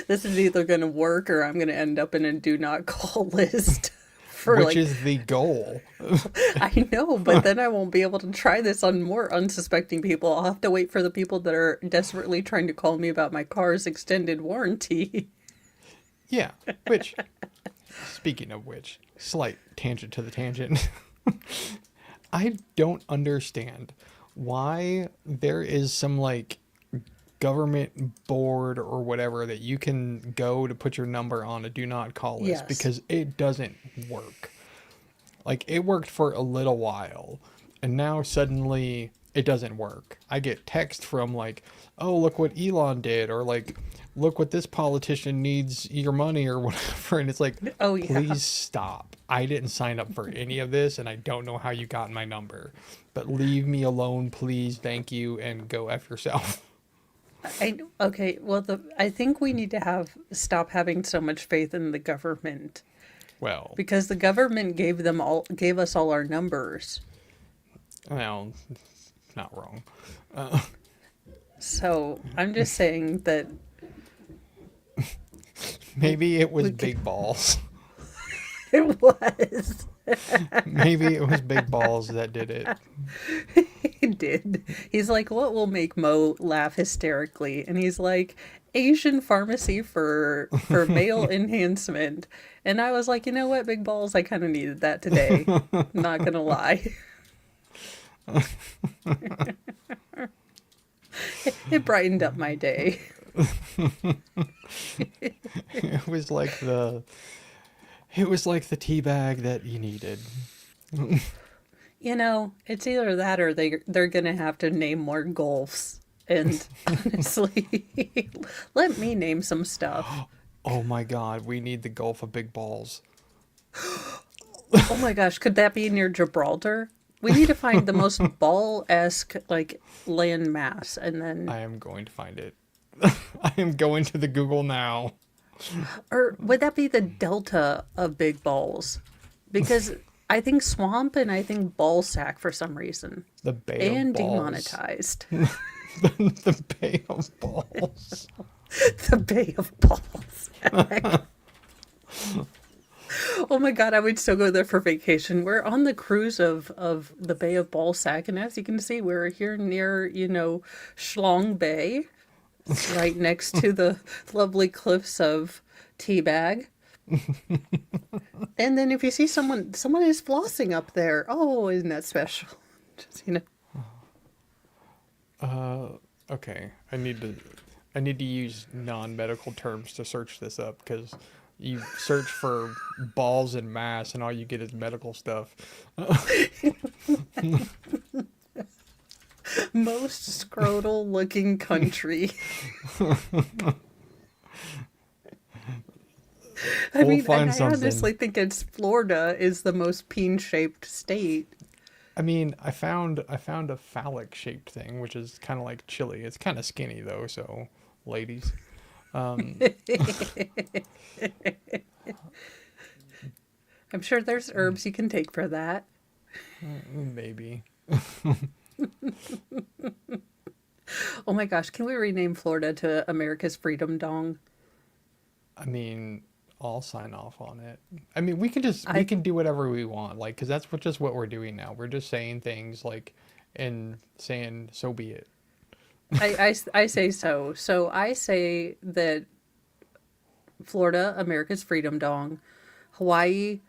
This is either going to work or I'm going to end up in a do not call list. Which is the goal. I know, but then I won't be able to try this on more unsuspecting people. I'll have to wait for the people that are desperately trying to call me about my car's extended warranty. Yeah, which, speaking of which, slight tangent to the tangent. I don't understand why there is some like government board or whatever that you can go to put your number on a do not call list. Yes. Because it doesn't work. Like, it worked for a little while and now suddenly it doesn't work. I get text from like, oh, look what Elon did, or like, look what this politician needs your money or whatever. And it's like, Oh, yeah. please stop. I didn't sign up for any of this and I don't know how you got my number, but leave me alone, please. Thank you. And go F yourself. Okay, well, I think we need to stop having so much faith in the government, Well, because the government gave us all our numbers. well, not wrong. So I'm just saying that Maybe it was big balls. it was. Maybe it was big balls that did it. He did. He's like, what will make Mo laugh hysterically? And he's like, Asian pharmacy for male enhancement. And I was like, you know what, big balls, I kind of needed that today. Not gonna lie. It brightened up my day. It was like the tea bag that you needed. You know, it's either that or they're gonna have to name more golfs. And honestly, let me name some stuff. Oh my God, we need the Gulf of Big Balls. Oh my gosh, could that be near Gibraltar? We need to find the most ball-esque, like, land mass, and then... I am going to find it. I am going to the Google now. Or would that be the delta of big balls? Because I think swamp and I think ball sack for some reason. The Bay And of Balls. demonetized. The Bay of Balls. The Bay of Balls. Oh my God, I would still go there for vacation. We're on the cruise of the Bay of Ballsack, and as you can see, we're here near, Schlong Bay. It's right next to the lovely cliffs of Teabag. And then if you see someone is flossing up there. Oh, isn't that special? Just, Okay, I need to use non-medical terms to search this up, because you search for balls and mass and all you get is medical stuff. Most scrotal looking country. I honestly think it's Florida is the most peen-shaped state. I mean, I found a phallic shaped thing, which is kind of like chili. It's kind of skinny though, so ladies. I'm sure there's herbs you can take for that. Maybe. Oh my gosh, can we rename Florida to America's Freedom Dong? I mean, I'll sign off on it. I mean, we can do whatever we want, like, because that's just what we're doing now. We're just saying things like, and saying, so be it. I say so. So I say that Florida, America's Freedom Dong. Hawaii,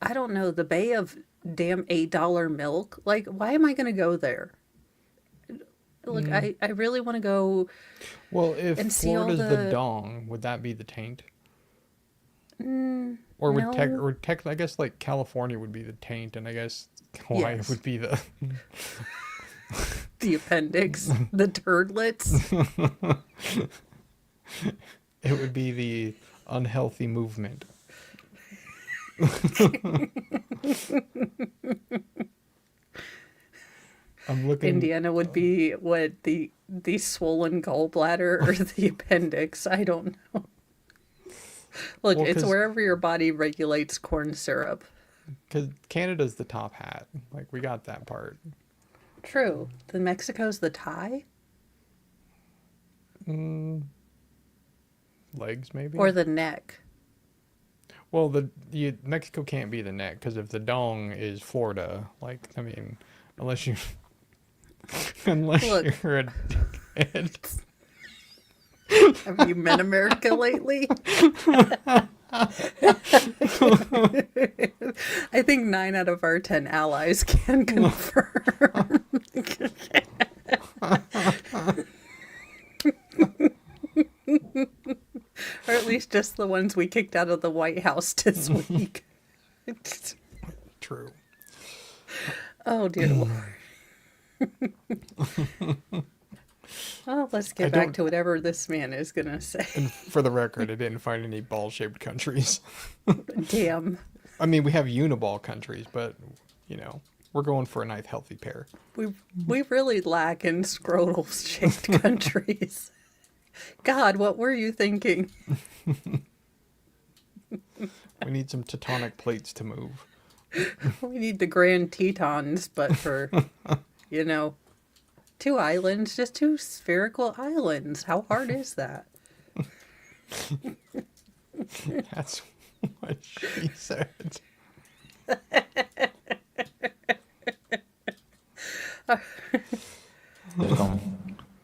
I don't know, the Bay of damn $8 milk. Like, why am I going to go there? Look, I really want to go Well, if and see all Florida's the the... dong, would that be the taint? Or would no. I guess like California would be the taint, and I guess Hawaii Yes. would be the. The appendix, the turdlets. It would be the unhealthy movement. I'm looking. Indiana would be what, the swollen gallbladder or the appendix? I don't know. Look, Well, it's 'cause- wherever your body regulates corn syrup. Because Canada's the top hat. Like, we got that part. True. The Mexico's the tie? Legs, maybe? Or the neck? Well, Mexico can't be the neck, because if the dong is Florida, like, I mean, unless you... unless Look. you're a dickhead. Have you met America lately? I think 9 out of our 10 allies can confirm. Or at least just the ones we kicked out of the White House this week. True. Oh, dear Lord. Well, let's get back to whatever this man is going to say. And for the record, I didn't find any ball-shaped countries. Damn. I mean, we have uniball countries, but, you know, we're going for a nice, healthy pair. We really lack in scrotal-shaped countries. God, what were you thinking? We need some tectonic plates to move. We need the Grand Tetons, but for, 2 islands, just 2 spherical islands. How hard is that? That's what she said.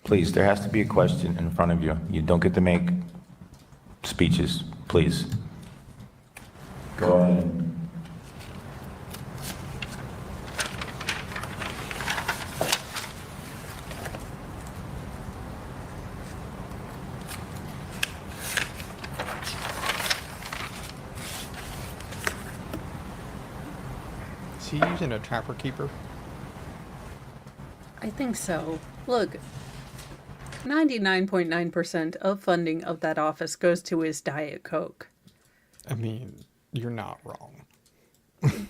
Please, there has to be a question in front of you. You don't get to make speeches, please. Go ahead. Is he using a trapper keeper? I think so. Look, 99.9% of funding of that office goes to his Diet Coke. I mean, you're not wrong.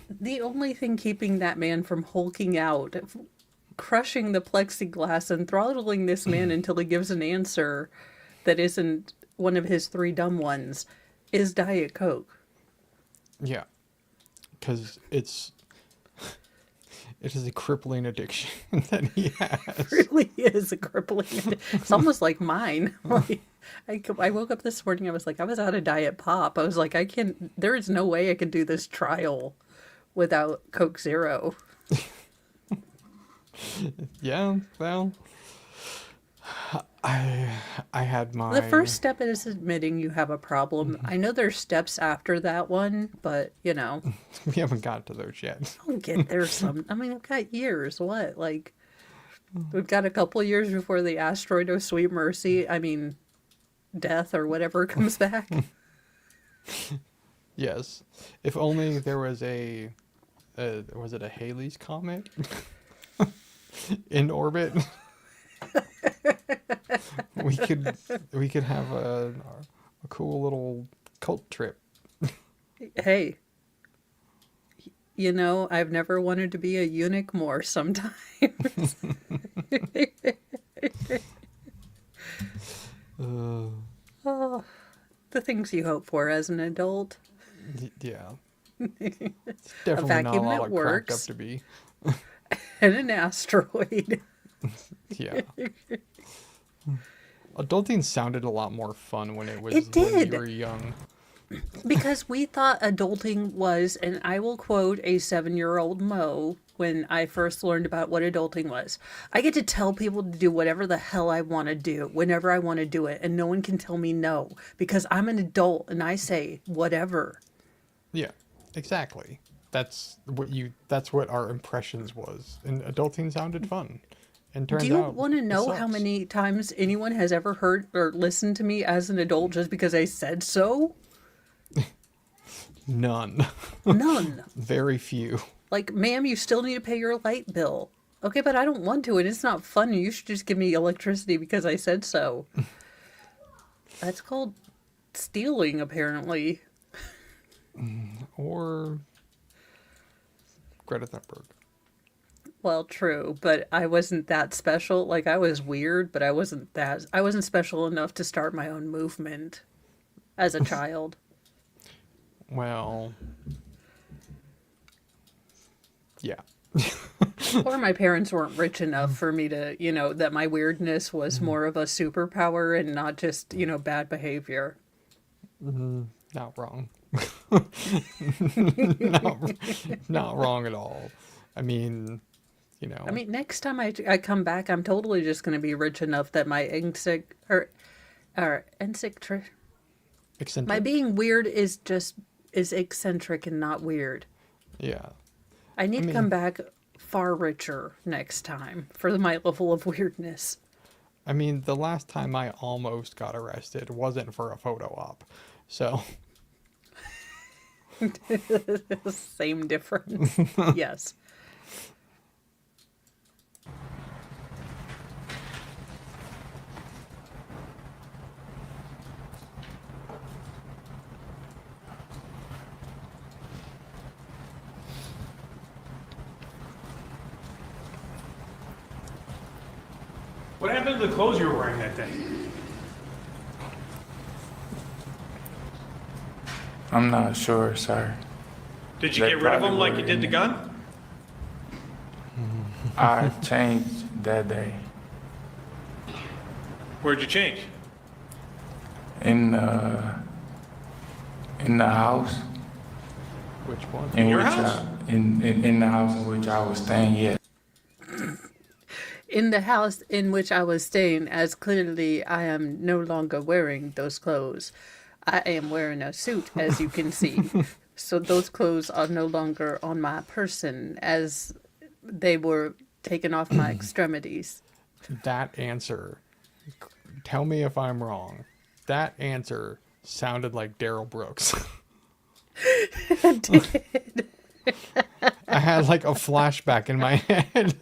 The only thing keeping that man from hulking out, crushing the plexiglass and throttling this man until he gives an answer that isn't one of his 3 dumb ones, is Diet Coke. Yeah. Because it is a crippling addiction that he has. Really is a crippling. It's almost like mine. Like, I woke up this morning. I was like, I was out of Diet Pop. I was like, there is no way I could do this trial without Coke Zero. Yeah, well, I had my... The first step is admitting you have a problem. I know there's steps after that one, but We haven't got to those yet. I'll get there some. I mean, I've got years. What? Like, we've got a couple of years before the asteroid of Sweet Mercy. I mean, death or whatever comes back. Yes. If only there was was it a Halley's Comet? In orbit? we could have a cool little cult trip. Hey, I've never wanted to be a eunuch more sometimes. Oh, the things you hope for as an adult. Yeah. It's definitely not a vacuum lot that of cracked up works. to be. And an asteroid. Yeah. Adulting sounded a lot more fun when It when did. you were young. Because we thought adulting was, and I will quote a 7-year-old Mo when I first learned about what adulting was. I get to tell people to do whatever the hell I want to do, whenever I want to do it, and no one can tell me no, because I'm an adult and I say whatever. Yeah, exactly. that's what our impressions was. And adulting sounded fun. And turns Do you out want to it know how sucks. many times anyone has ever heard or listened to me as an adult just because I said so? None. None. Very few. Like, ma'am, you still need to pay your light bill. Okay, but I don't want to, and it's not fun. You should just give me electricity because I said so. That's called stealing, apparently. Or Greta Thunberg. Well, true, but I wasn't that special. Like, I was weird, but I wasn't special enough to start my own movement as a child. Well, yeah. Or my parents weren't rich enough for me to, that my weirdness was more of a superpower and not just, bad behavior. Not wrong. not wrong at all. I mean, Next time I come back, I'm totally just going to be rich enough that my eccentric. my being weird is eccentric and not weird. Yeah. I need to come back far richer next time for my level of weirdness. I mean, the last time I almost got arrested wasn't for a photo op. So, Same difference. Yes. What happened to the clothes you were wearing that day? I'm not sure, sir. Did you They get rid of probably them like were you did the in gun? I changed that day Where'd you change? in the house which one? in your which house? in the house in which I was staying. Yes. In the house in which I was staying, as clearly I am no longer wearing those clothes. I am wearing a suit, as you can see. So those clothes are no longer on my person, as they were taken off my extremities. That answer, tell me if I'm wrong. That answer sounded like Daryl Brooks. It did. I had like a flashback in my head.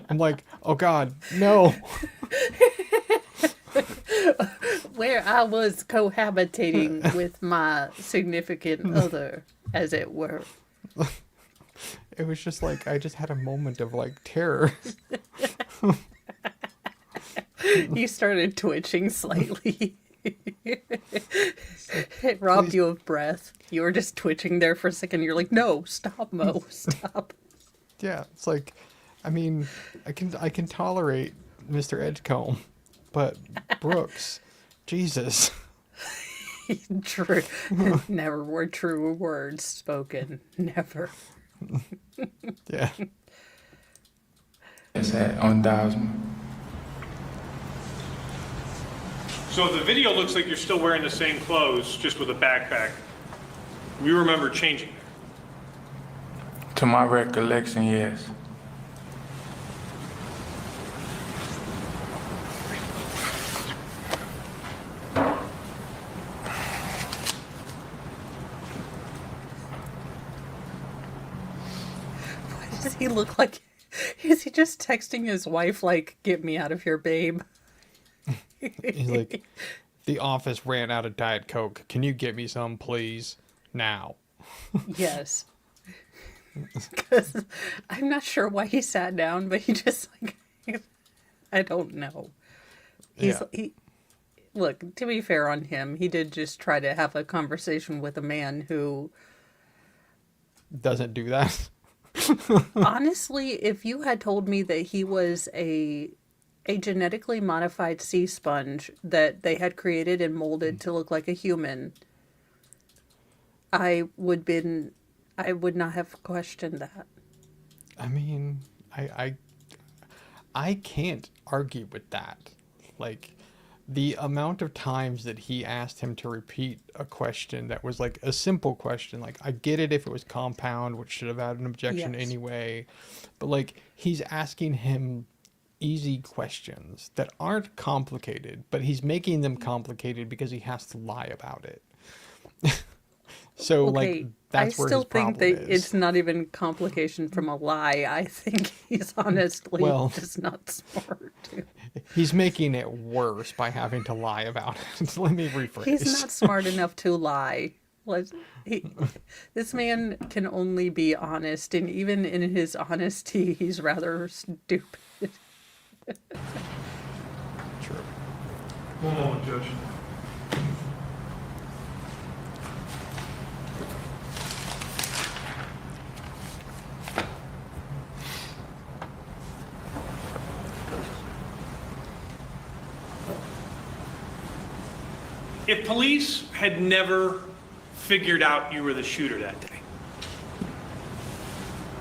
I'm like, oh God, no. Where I was cohabitating with my significant other, as it were. It was just like, I just had a moment of like terror. You started twitching slightly. It robbed you of breath. You were just twitching there for a second. You're like, no, stop, Mo, stop. Yeah, it's like, I mean, I can tolerate Mr. Edgecombe, but Brooks, Jesus. True. Never were truer words spoken. Never. Yeah. It's on Dosman. So the video looks like you're still wearing the same clothes, just with a backpack. We remember changing there. To my recollection, yes. What does he look like? Is he just texting his wife like, get me out of here, babe? He's like, the office ran out of Diet Coke. Can you get me some, please? Now. Yes. Because I'm not sure why he sat down, but he just like, I don't know. Look, to be fair on him, he did just try to have a conversation with a man who, Doesn't do that. honestly, if you had told me that he was a genetically modified sea sponge that they had created and molded to look like a human, I would not have questioned that. I mean, I can't argue with that. Like, the amount of times that he asked him to repeat a question that was like a simple question, like I get it if it was compound, which should have had an objection Yes. anyway, but like he's asking him easy questions that aren't complicated, but he's making them complicated because he has to lie about it. So Okay, like that's I where still his think problem that is. it's not even complication from a lie. I think he's honestly Well- just not smart. He's making it worse by having to lie about it. Let me rephrase. He's not smart enough to lie. This man can only be honest, and even in his honesty, he's rather stupid. True. One moment, Judge. If police had never figured out you were the shooter that day,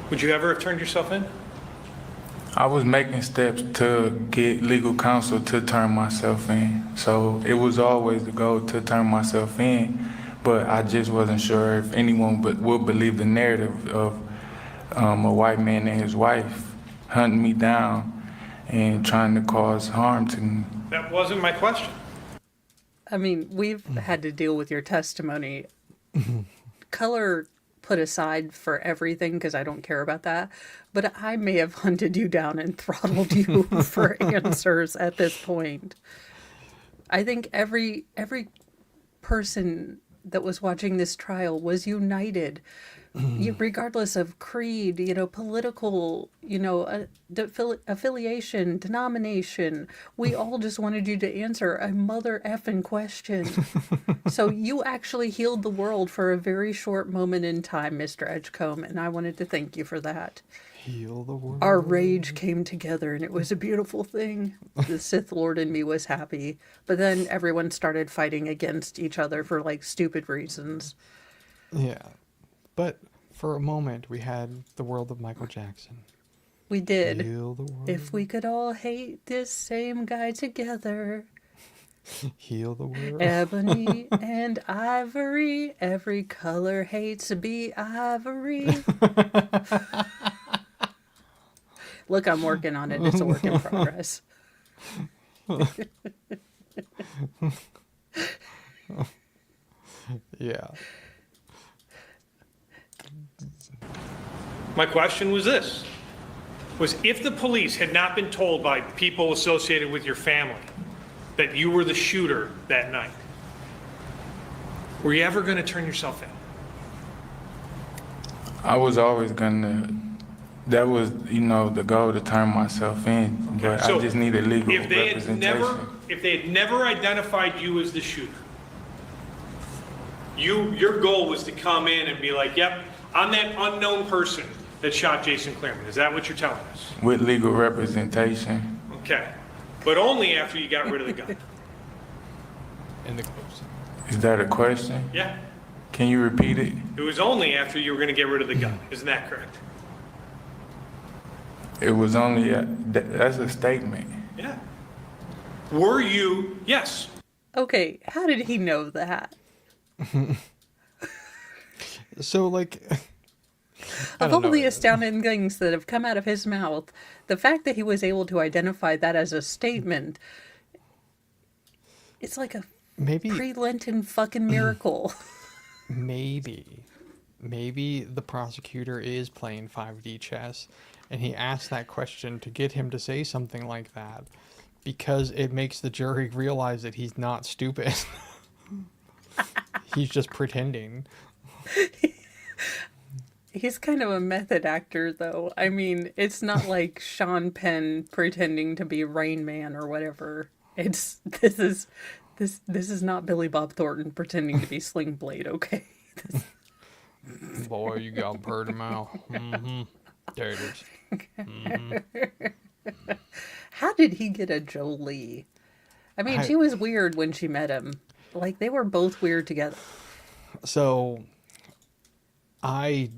would you ever have turned yourself in? I was making steps to get legal counsel to turn myself in. So it was always the goal to turn myself in, but I just wasn't sure if anyone would believe the narrative of a white man and his wife hunting me down and trying to cause harm to me. That wasn't my question. I mean, we've had to deal with your testimony. Color put aside for everything, because I don't care about that. But I may have hunted you down and throttled you for answers at this point. I think every person that was watching this trial was united, regardless of creed, political, affiliation, denomination. We all just wanted you to answer a mother effing question. So you actually healed the world for a very short moment in time, Mr. Edgecombe, and I wanted to thank you for that. Heal the world. Our rage came together, and it was a beautiful thing. The Sith Lord in me was happy, but then everyone started fighting against each other for like stupid reasons. Yeah. But for a moment, we had the world of Michael Jackson. We did. Heal the world. If we could all hate this same guy together, Heal the world. ebony and ivory, every color hates to be ivory. Look, I'm working on it. It's a work in progress. Yeah. My question was this, was if the police had not been told by people associated with your family that you were the shooter that night, were you ever going to turn yourself in? I was always that was, the goal to turn myself in, but So I just needed legal If they had never identified you as the shooter, your goal was to come in and be like, yep, I'm that unknown person that shot Jason Clearman. Is that what you're telling us? With legal representation. Okay. But only after you got rid of the gun. In the clips. Is that a question? Yeah. Can you repeat it? It was only after you were going to get rid of the gun. Isn't that correct? It was only, that's a statement. Yeah. Were you? Yes. Okay, how did he know that? So, like, Of all the astounding things that have come out of his mouth, the fact that he was able to identify that as a statement, it's like a maybe pre-Lenten fucking miracle. maybe the prosecutor is playing 5D chess, and he asked that question to get him to say something like that, because it makes the jury realize that he's not stupid. He's just pretending. He's kind of a method actor, though. I mean, it's not like Sean Penn pretending to be Rain Man or whatever. This is not Billy Bob Thornton pretending to be Sling Blade, okay? Boy, you got pretty mouth. Mm-hmm. There it is. Mm-hmm. How did he get a Jolie? I mean, she was weird when she met him. Like, they were both weird together. So, I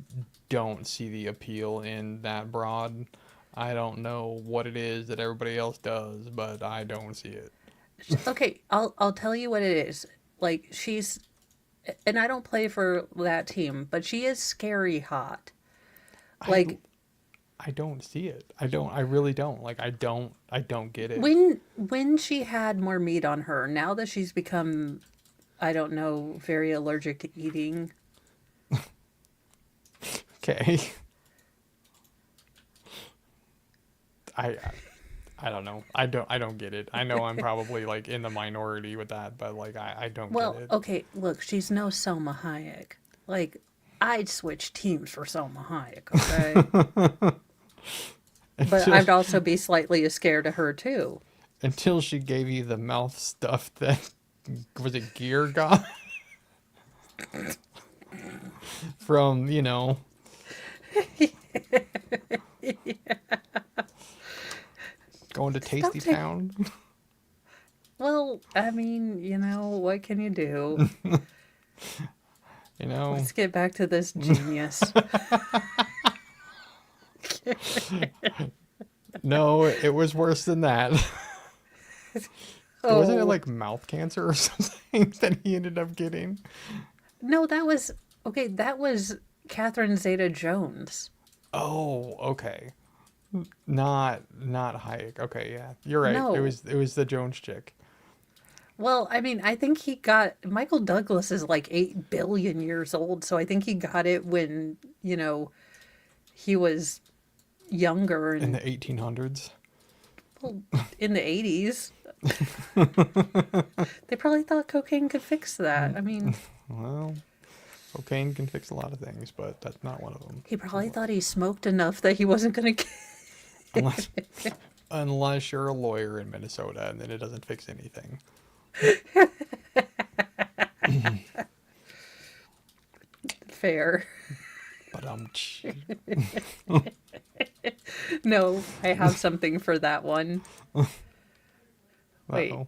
don't see the appeal in that broad. I don't know what it is that everybody else does, but I don't see it. Okay, I'll tell you what it is. Like she's, and I don't play for that team, but she is scary hot. I Like I don't see it. I really don't. Like I don't get it. when she had more meat on her, now that she's become, I don't know, very allergic to eating. Okay. I I don't know. I don't get it. I know I'm probably like in the minority with that, but like I don't Well, get it. okay, look, she's no Selma Hayek. Like, I'd switch teams for Selma Hayek, okay? But Until, I'd also be slightly scared of her too. until she gave you the mouth stuff that was it gear got from, going to Tasty take- Town. Well, I mean, what can you do? Let's get back to this genius. No, it was worse than that. Wasn't it Oh. like mouth cancer or something that he ended up getting? No, that was okay. That was Catherine Zeta-Jones. Oh, okay. Not Hayek. Okay, yeah, you're right. No. It was the Jones chick. Well, I mean, I think he got Michael Douglas is like 8 billion years old, so I think he got it when he was younger In and the 1800s. well, in the 80s. They probably thought cocaine could fix that. I mean, Well, cocaine can fix a lot of things, but that's not one of them. he probably thought he smoked enough that he wasn't going to Unless, unless you're a lawyer in Minnesota, and then it doesn't fix anything. fair. But No, I have something for that one. Wait. uh-oh.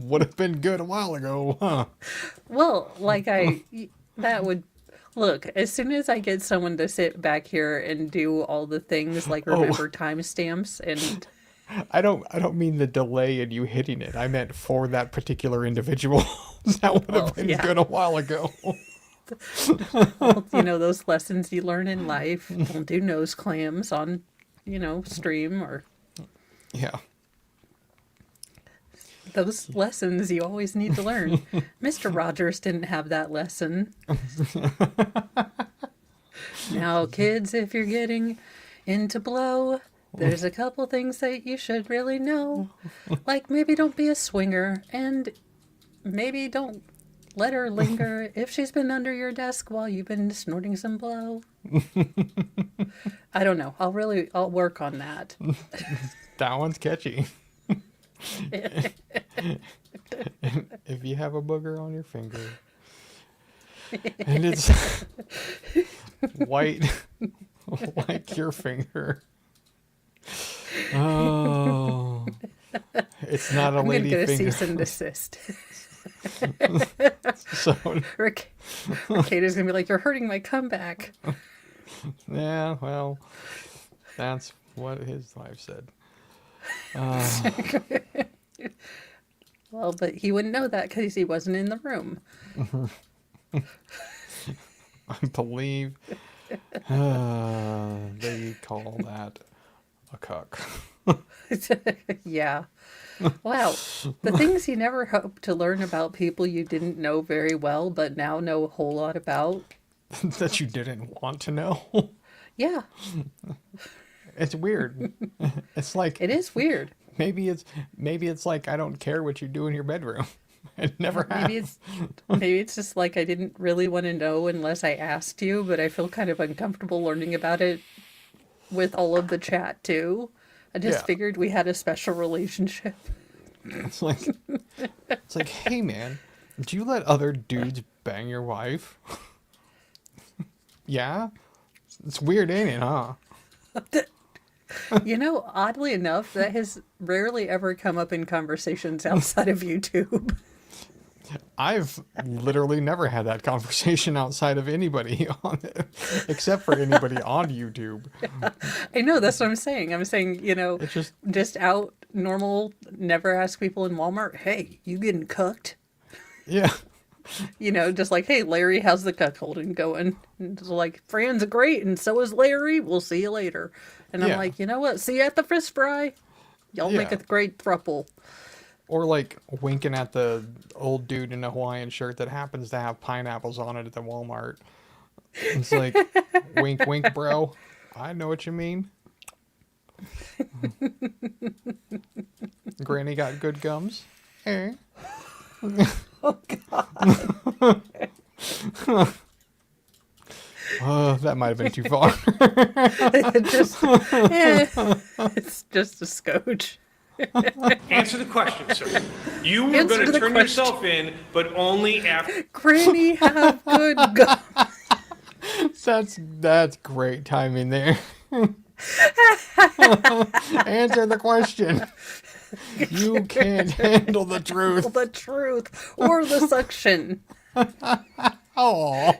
Would have been good a while ago, huh? Well, that would look, as soon as I get someone to sit back here and do all the things like remember timestamps and I don't mean the delay in you hitting it. I meant for that particular individual. That would have been yeah. good a while ago. those lessons you learn in life. Don't do nose clams on, stream or Yeah. those lessons you always need to learn. Mr. Rogers didn't have that lesson. Now, kids, if you're getting into blow, there's a couple things that you should really know. Like maybe don't be a swinger and maybe don't let her linger if she's been under your desk while you've been snorting some blow. I don't know. I'll work on that. That one's catchy. If you have a booger on your finger and it's white like your finger. Oh, it's not a I'm lady gonna get a finger. cease and desist. So Rickata's gonna be like, "You're hurting my comeback." yeah, well, that's what his wife said. Well, but he wouldn't know that because he wasn't in the room. I believe they call that a cuck. Yeah. Wow. The things you never hoped to learn about people you didn't know very well, but now know a whole lot about. That you didn't want to know. Yeah, It's weird. It's like it is weird. maybe it's like I don't care what you do in your bedroom. It never has. Maybe it's just like I didn't really want to know unless I asked you, but I feel kind of uncomfortable learning about it with all of the chat too. I just Yeah. figured we had a special relationship. It's like, hey man, do you let other dudes bang your wife? Yeah? It's weird, ain't it, huh? Oddly enough, that has rarely ever come up in conversations outside of YouTube. I've literally never had that conversation outside of anybody on it, except for anybody on YouTube. I know, that's what I'm saying. I'm saying, It's just, just out normal, never ask people in Walmart, hey, you getting cooked? yeah. Just like, hey, Larry, how's the cuckolding going? And it's like, Fran's great, and so is Larry. We'll see you later. And I'm Yeah. like, you know what? See you at the fish fry. Y'all make Yeah. a great throuple. Or like winking at the old dude in a Hawaiian shirt that happens to have pineapples on it at the Walmart. It's like, wink, wink, bro. I know what you mean. Granny got good gums. Eh? Oh, God. Oh, that might have been too far. It's just a scotch. Answer the question, sir. You were Answer going the to turn question. yourself in, but only after. Granny have good gum. That's great timing there. Answer the question. You can't handle the truth. The truth or the suction. Oh.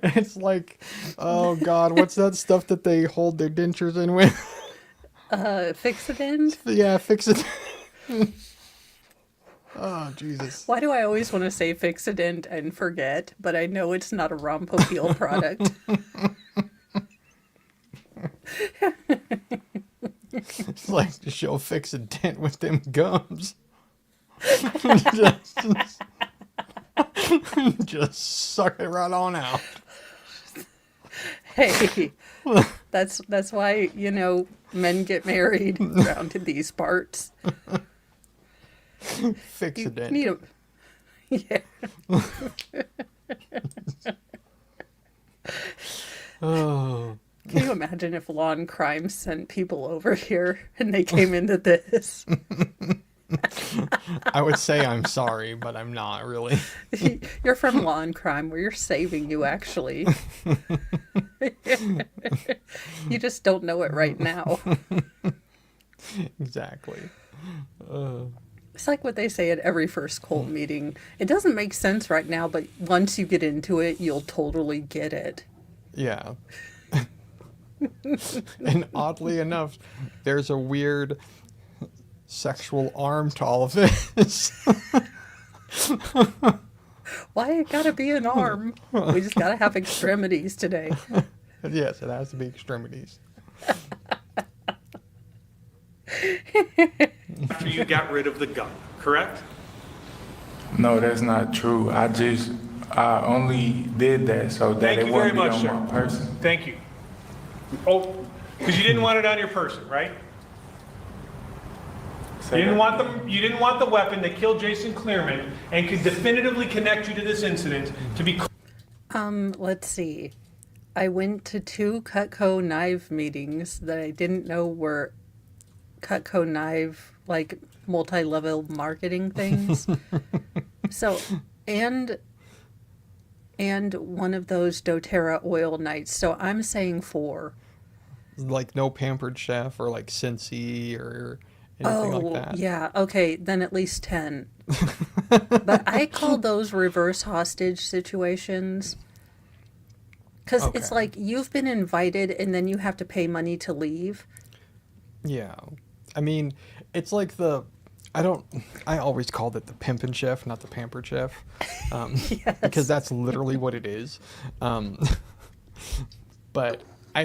It's like, oh God, what's that stuff that they hold their dentures in with? Fixidend? Yeah, fix it. Oh, Jesus. Why do I always want to say Fixident and forget, but I know it's not a Rompopeel product? It's like to show fix a dent with them gums. Just suck it right on out. Hey, that's why, men get married around to these parts. Fix a dent. Need a, yeah. Oh. Can you imagine if Law and Crime sent people over here and they came into this? I would say I'm sorry, but I'm not really. You're from Law and Crime, where you're saving you, actually. You just don't know it right now. Exactly. It's like what they say at every first cult meeting. It doesn't make sense right now, but once you get into it, you'll totally get it. Yeah. And oddly enough, there's a weird sexual arm to all of this. Why it gotta be an arm? We just gotta have extremities today. Yes, it has to be extremities. After you got rid of the gun, correct? No, that's not true. I only did that so that Thank it you very wouldn't be much, on sir. my person. Thank you. Oh, because you didn't want it on your person, right? Say You didn't that want again. you didn't want the weapon that killed Jason Clearman and could definitively connect you to this incident to be. Let's see. I went to 2 Cutco knife meetings that I didn't know were Cutco knife, like, multi-level marketing things. So, and one of those doTERRA oil nights. So I'm saying 4. Like no Pampered Chef or like Cincy or anything like that. Yeah. Okay, then at least 10. But I call those reverse hostage situations. Because it's Okay. like you've been invited and then you have to pay money to leave. Yeah. I mean, it's like I always called it the Pimpin' Chef, not the Pampered Chef. Because that's literally what it is. But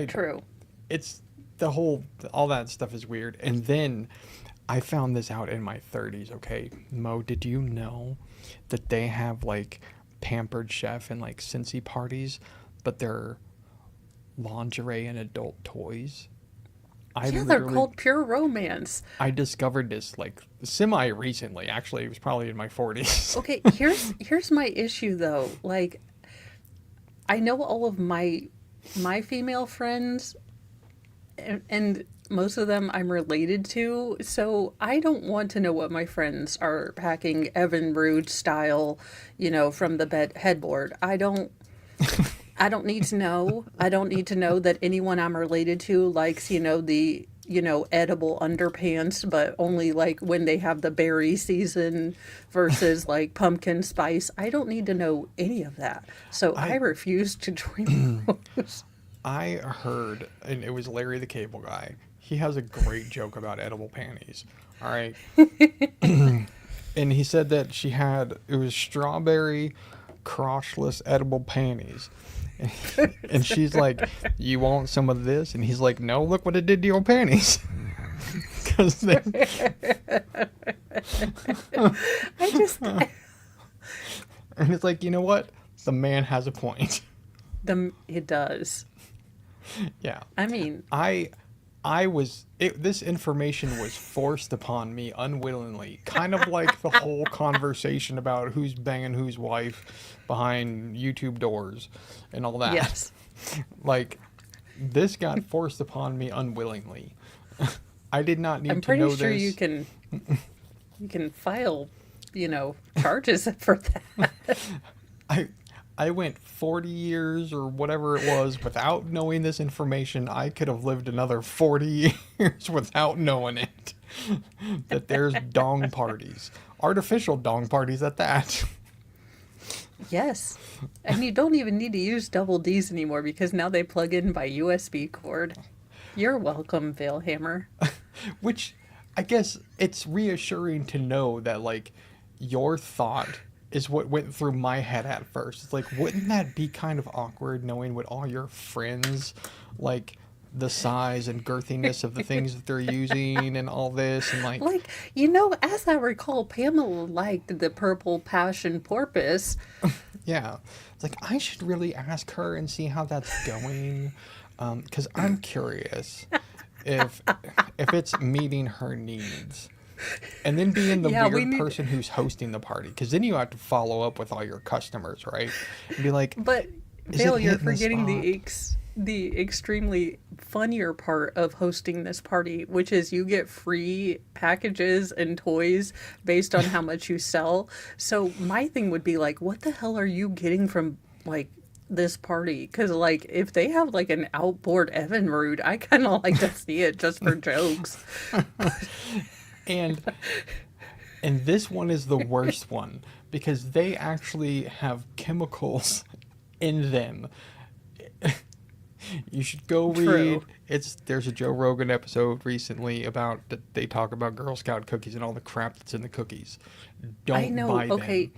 True. it's all that stuff is weird. And then I found this out in my 30s, okay? Mo, did you know that they have like Pampered Chef and like Cincy parties, but they're lingerie and adult toys? Yeah, they're called Pure Romance. I discovered this like semi recently. Actually, it was probably in my 40s. Okay, here's my issue though. Like, I know all of my female friends, and most of them I'm related to, so I don't want to know what my friends are packing Evan Rude style, from the headboard. I don't need to know. I don't need to know that anyone I'm related to likes, the edible underpants, but only like when they have the berry season versus like pumpkin spice. I don't need to know any of that. So I refuse to join those. I heard, and it was Larry the Cable Guy. He has a great joke about edible panties. All right. And he said that it was strawberry crotchless edible panties. And she's like, "You want some of this?" And he's like, "No, look what it did to your panties." Because I just and it's like, you know what? The man has a point. it does. Yeah. I mean, this information was forced upon me unwillingly, kind of like the whole conversation about who's banging whose wife behind YouTube doors and all that. yes. Like, this got forced upon me unwillingly. I did not need I'm to know pretty sure this. you can file, charges for that. I went 40 years or whatever it was without knowing this information. I could have lived another 40 years without knowing it. That there's dong parties. Artificial dong parties at that. Yes. And you don't even need to use double D's anymore because now they plug in by USB cord. You're welcome, Veilhammer. Which, I guess, it's reassuring to know that, like, your thought is what went through my head at first. It's like, wouldn't that be kind of awkward knowing what all your friends, like, the size and girthiness of the things that they're using and all this, and like, as I recall, Pamela liked the purple passion porpoise. yeah, it's like, I should really ask her and see how that's going, because I'm curious if it's meeting her needs. And then being the weird person who's hosting the party, because then you have to follow up with all your customers, right? And be like, but is Vale, it you're hitting the forgetting spot? the extremely funnier part of hosting this party, which is you get free packages and toys based on how much you sell. So my thing would be like, what the hell are you getting from like this party? Because like if they have like an outboard Evinrude, I kind of like to see it just for jokes. And this one is the worst one because they actually have chemicals in them. You should go read. True. There's a Joe Rogan episode recently about that they talk about Girl Scout cookies and all the crap that's in the cookies. Don't buy them.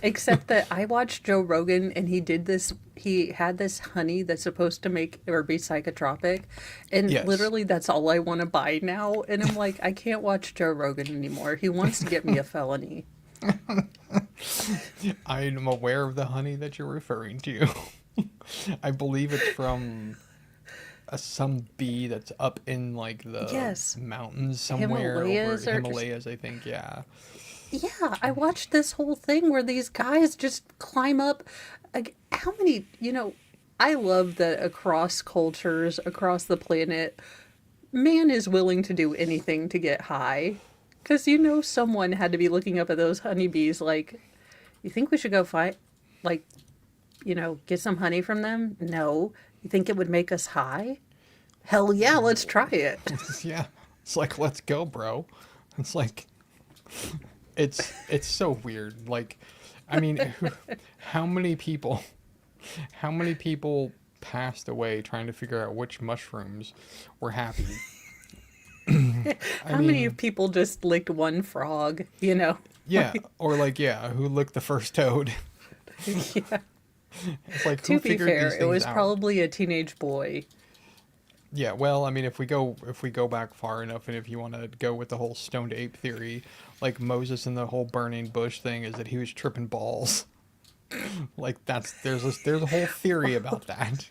Except that I watched Joe Rogan and he had this honey that's supposed to make or be psychotropic, and Yes. literally that's all I want to buy now. And I'm like, I can't watch Joe Rogan anymore. He wants to get me a felony. I'm aware of the honey that you're referring to. I believe it's from some bee that's up in like the mountains somewhere. Himalayas, I think. Yeah. Yeah, I watched this whole thing where these guys just climb up. Like, how many, I love that across cultures, across the planet, man is willing to do anything to get high. Because someone had to be looking up at those honeybees like, you think we should go fight, like, get some honey from them? No. You think it would make us high? Hell yeah, let's try it. Yeah. It's like, let's go, bro. It's like, it's so weird. Like, I mean, how many people passed away trying to figure out which mushrooms were happy? How many people just licked one frog, Yeah. Or like, who licked the first toad? Yeah. It's like, To who be figured fair, these it things was out? probably a teenage boy. Yeah, well, I mean, if we go back far enough, and if you want to go with the whole stoned ape theory, like Moses and the whole burning bush thing, is that he was tripping balls. Like there's a whole theory about that.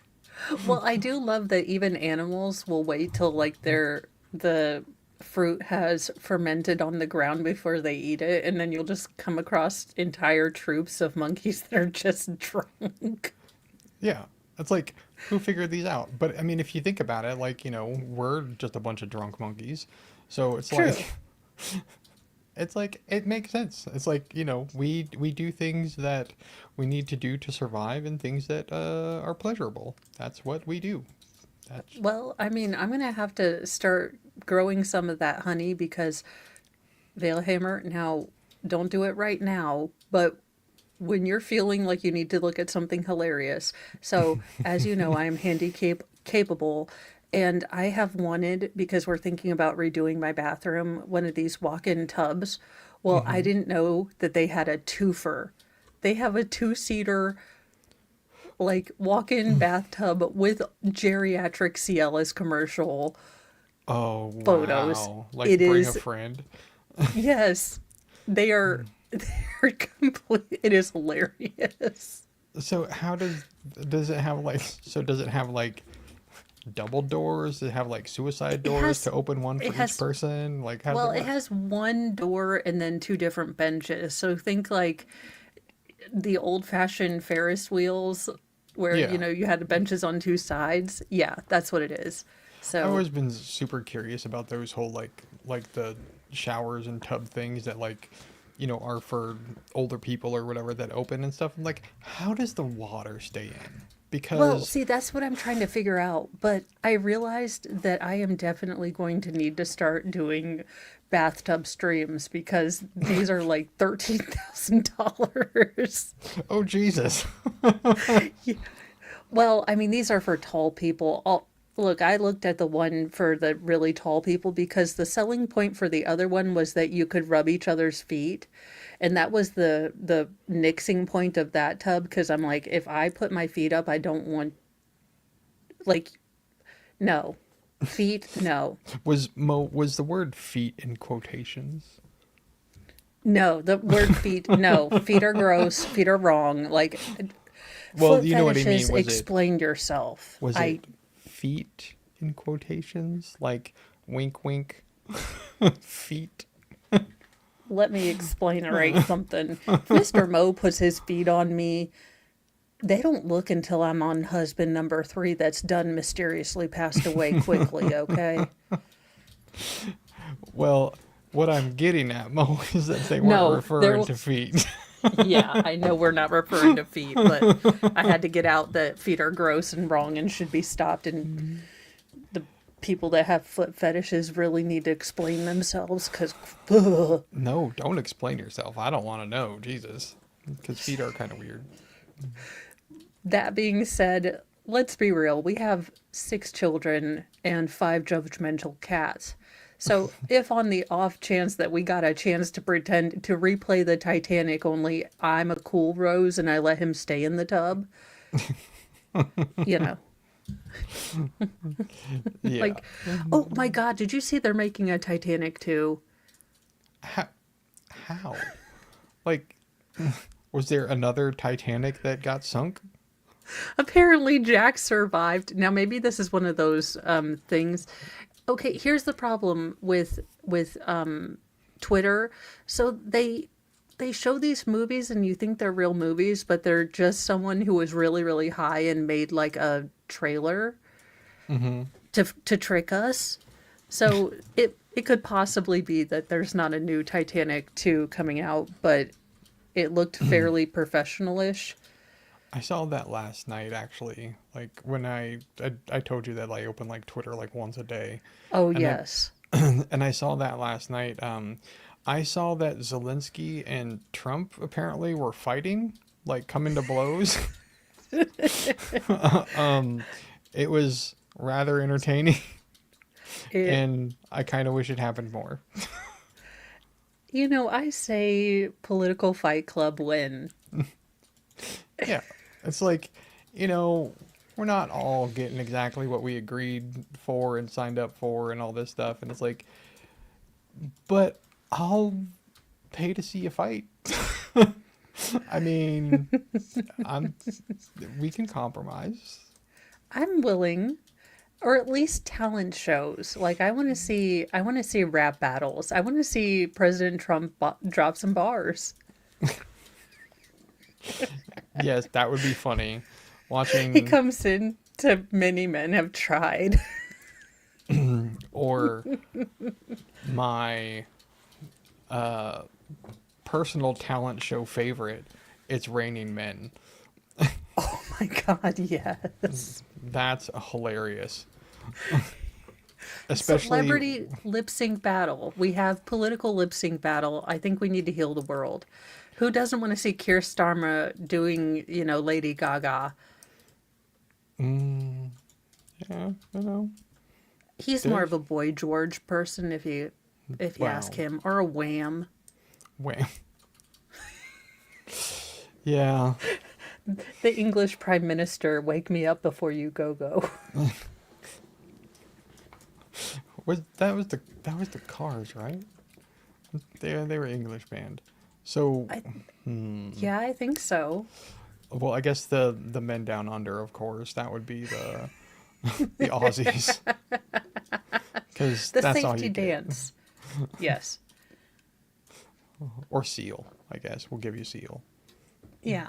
Well, I do love that even animals will wait till like the fruit has fermented on the ground before they eat it, and then you'll just come across entire troops of monkeys that are just drunk. Yeah, it's like, who figured these out? But I mean, if you think about it, like, we're just a bunch of drunk monkeys, so it's True. like, it's like, it makes sense. It's like, we do things that we need to do to survive, and things that are pleasurable. That's what we do. Well, I mean, I'm going to have to start growing some of that honey because Veilhammer, now, don't do it right now, but when you're feeling like you need to look at something hilarious. So, as you know, I am handicap capable, and I have wanted, because we're thinking about redoing my bathroom, one of these walk-in tubs. Well, I didn't know that they had a twofer. They have a two-seater, like, walk-in bathtub with geriatric Cialis commercial Oh, wow. photos. Like It bring is, a friend. yes, they are, they're complete. It is hilarious. So how does it have like, so does it have like double doors? Does it have like suicide doors has- to open one for it has- each person? Like how does Well, it it work? has one door and then two different benches. So think like the old-fashioned Ferris wheels where, Yeah. you know, you had the benches on two sides. Yeah, that's what it is. I've So, always been super curious about those whole like the showers and tub things that like, you know, are for older people or whatever that open and stuff. I'm like, how does the water stay in? Because well, see, that's what I'm trying to figure out. But I realized that I am definitely going to need to start doing bathtub streams because these are like $13,000. oh Jesus. Well, I mean, these are for tall people. Look, I looked at the one for the really tall people because the selling point for the other one was that you could rub each other's feet. And that was the nixing point of that tub because I'm like, if I put my feet up, I don't want, like, no. Feet, no. Was the word feet in quotations? No, the word feet, no. Feet are gross. Feet are wrong. Like, Well, foot you know what I mean. fetishes, Was explain yourself. it feet in quotations? Like wink wink feet. Let me explain or write something. If Mr. Mo puts his feet on me, they don't look until I'm on husband number 3 that's done mysteriously passed away quickly, okay? Well, what I'm getting at, Mo, is that they weren't No, referring to feet. Yeah, I know we're not referring to feet, but I had to get out that feet are gross and wrong and should be stopped. And the people that have foot fetishes really need to explain themselves because, No, don't explain yourself. I don't want to know. Jesus. Because feet are kind of weird. that being said, let's be real. We have 6 children and 5 judgmental cats. So if on the off chance that we got a chance to pretend to replay the Titanic, only I'm a cool Rose and I let him stay in the tub, you know. Yeah. Like, oh my God, did you see they're making a Titanic 2? How? Like, was there another Titanic that got sunk? Apparently Jack survived. Now maybe this is one of those things. Okay, here's the problem with Twitter. So they show these movies and you think they're real movies, but they're just someone who was really, really high and made like a trailer to trick us. So it could possibly be that there's not a new Titanic 2 coming out, but it looked fairly professional-ish. I saw that last night, actually. Like, when I told you that I open, like, Twitter, like, once a day. Oh, And yes. And I saw that last night. I saw that Zelensky and Trump apparently were fighting, like, coming to blows. It was rather entertaining. And I kind of wish it happened more. You know, I say political fight club win. Yeah. It's like, you know, we're not all getting exactly what we agreed for and signed up for and all this stuff. And it's like, but I'll pay to see you fight. I mean, we can compromise. I'm willing, or at least talent shows. Like I want to see rap battles. I want to see President Trump drop some bars. Yes, that would be funny. Watching He comes in to Many Men Have Tried. or my personal talent show favorite, It's Raining Men. Oh my God, yes. That's hilarious. Especially Celebrity lip sync battle. We have political lip sync battle. I think we need to heal the world. Who doesn't want to see Keir Starmer doing, Lady Gaga? yeah, He's more of a Boy George person if you ask Wow. him, or a Wham. Wham. Yeah. The English Prime Minister, wake me up before you go. That was the Cars, right? They were English band. So Yeah, I think so. well, I guess the Men Down Under, of course, that would be the the Aussies. Cuz The that's all safety you get. dance. Yes. Or Seal, I guess. We'll give you Seal. Yeah.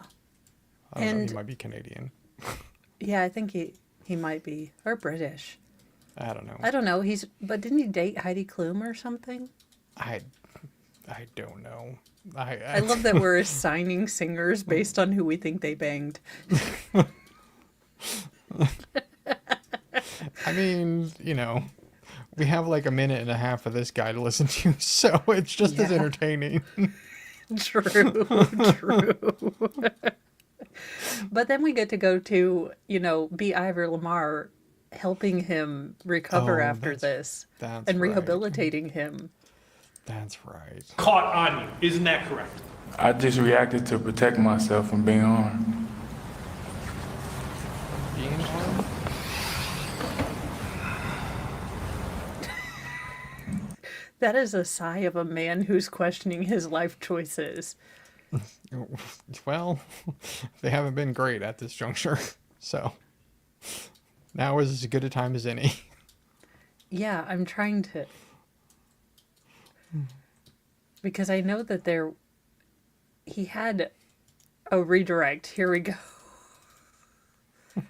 I don't know, And- he might be Canadian. Yeah, I think he might be, or British. I don't know. I don't know. But didn't he date Heidi Klum or something? I don't know. I love that we're assigning singers based on who we think they banged. I mean, we have like a minute and a half of this guy to listen to, so it's just as Yeah. entertaining. True, true. But then we get to go to, B. Ivor Lamar helping him recover Oh, after this that's and right. rehabilitating him. That's right. Caught on you, isn't that correct? I just reacted to protect myself from being harmed. Being harmed? That is a sigh of a man who's questioning his life choices. Well, they haven't been great at this juncture, so now is as good a time as any. Yeah, I'm trying to. Because I know that he had a redirect. Here we go. I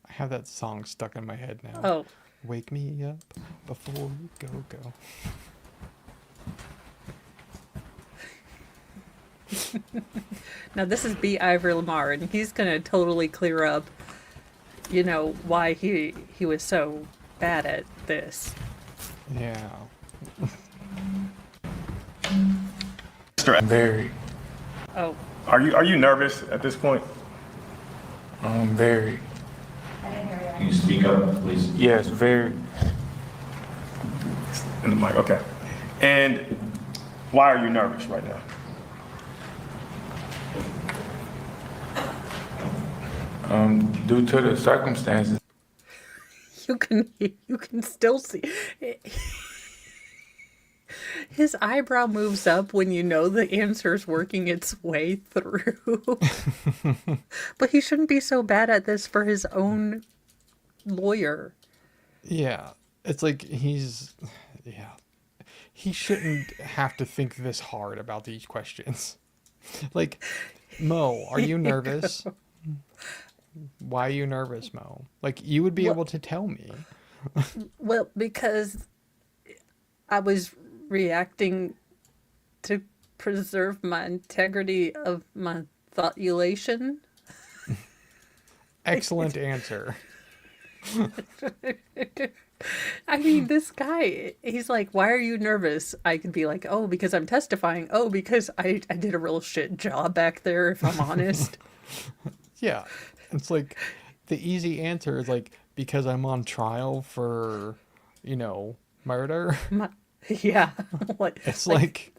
have that song stuck in my head now. Oh, Wake me up before you go. now this is B. Ivor Lamar, and he's going to totally clear up, why he was so bad at this. Yeah. Very, Oh, Are you nervous at this point? very, Can you speak up, please? yes, very. In the mic, okay. And why are you nervous right now? Due to the circumstances. you can still see. His eyebrow moves up when you know the answer's working its way through. But he shouldn't be so bad at this for his own lawyer. Yeah. It's like he shouldn't have to think this hard about these questions. Like, Mo, are you nervous? Why are you nervous, Mo? Like, you would be able to tell me. Well, because I was reacting to preserve my integrity of my thoughtulation. Excellent answer. I mean, this guy, he's like, why are you nervous? I could be like, oh, because I'm testifying. Oh, because I did a real shit job back there, if I'm honest. Yeah. It's like the easy answer is like, because I'm on trial for, murder. Yeah. What? It's like,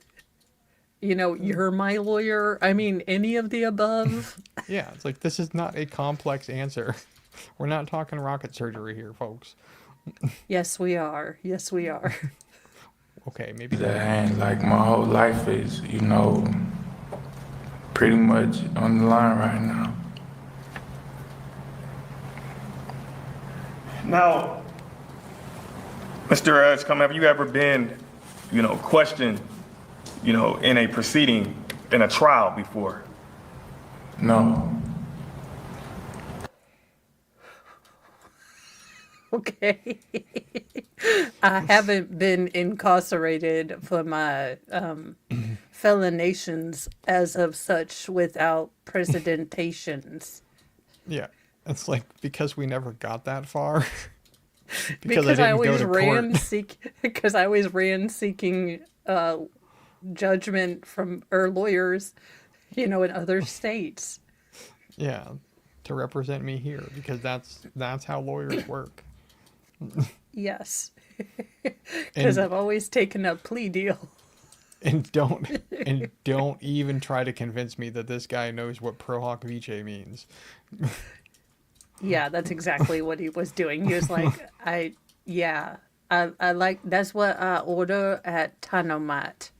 You're my lawyer. I mean, any of the above. yeah, it's like, this is not a complex answer. We're not talking rocket surgery here, folks. Yes, we are. Yes, we are. Okay, maybe That ain't like my whole life is, pretty much on the line right now. Now, Mr. Edgecome, have you ever been, questioned, in a proceeding, in a trial before? No. Okay. I haven't been incarcerated for my felinations as of such without presidentations. Yeah. It's like, because we never got that far, Because I didn't go always to ran court. because I always ran seeking judgment from or lawyers, in other states. Yeah, to represent me here because that's how lawyers work. Yes. And Because I've always taken a plea deal. and don't even try to convince me that this guy knows what pro hoc vice means. Yeah, that's exactly what he was doing. He was like, I like, that's what I order at Tanomat.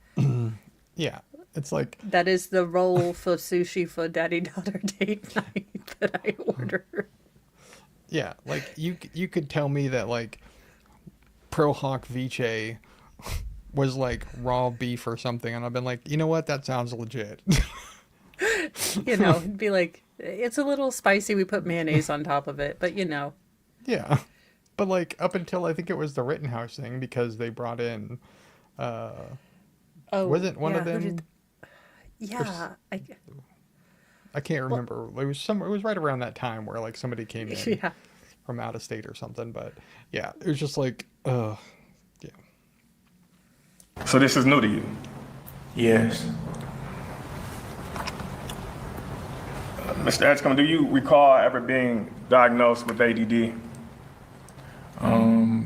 Yeah, it's like That is the roll for sushi for daddy daughter date night that I order. yeah, like you could tell me that like pro hoc vice was like raw beef or something, and I've been like, you know what, that sounds legit. It'd be like, it's a little spicy. We put mayonnaise on top of it, but Yeah, but like up until I think it was the Rittenhouse thing because they brought in oh, wasn't one of yeah, them. yeah, I can't remember. It was right around that time where like somebody came in yeah. from out of state or something. But yeah, it was just like, yeah. So this is new to you. Yes. Mr. Edgecome, do you recall ever being diagnosed with ADD?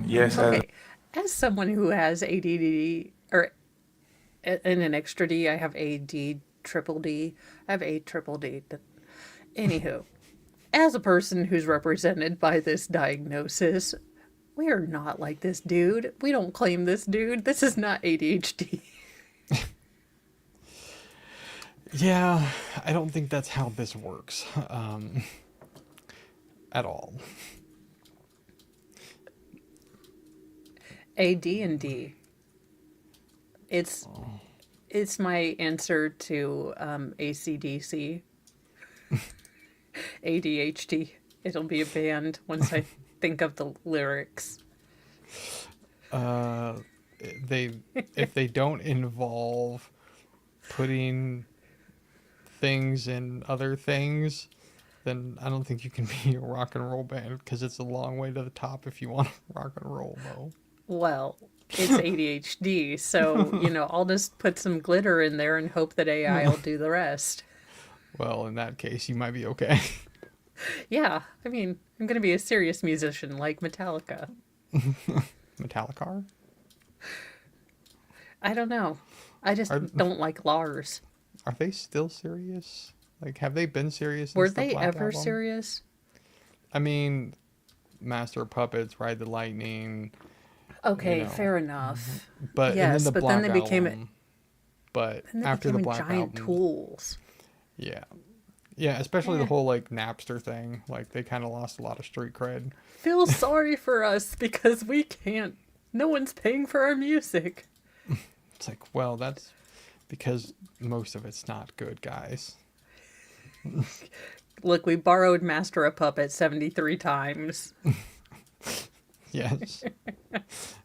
Yes. Okay, as someone who has ADD or and an extra D, I have AD triple D. I have A triple D. Anywho, as a person who's represented by this diagnosis, we are not like this dude. We don't claim this dude. This is not ADHD. Yeah, I don't think that's how this works at all. AD and D. It's my answer to ACDC. ADHD. It'll be a band once I think of the lyrics. If they don't involve putting things in other things, then I don't think you can be a rock and roll band because it's a long way to the top if you want to rock and roll, though. Well, it's ADHD, so, I'll just put some glitter in there and hope that AI will do the rest. Well, in that case, you might be okay. Yeah, I mean, I'm going to be a serious musician like Metallica. Metallica? I don't know. I just don't like Lars. Are they still serious? Like, have they been serious? Were since the they Black ever Album? serious? I mean, Master of Puppets, Ride the Lightning. Okay, fair enough. But Yes, and then the but Black then they became Album, but and they after the became Black giant Album, tools. yeah, especially the whole like Napster thing. Like they kind of lost a lot of street cred. Feel sorry for us because we can't. No one's paying for our music. It's like, well, that's because most of it's not good, guys. Look, we borrowed Master of Puppets 73 times. Yes.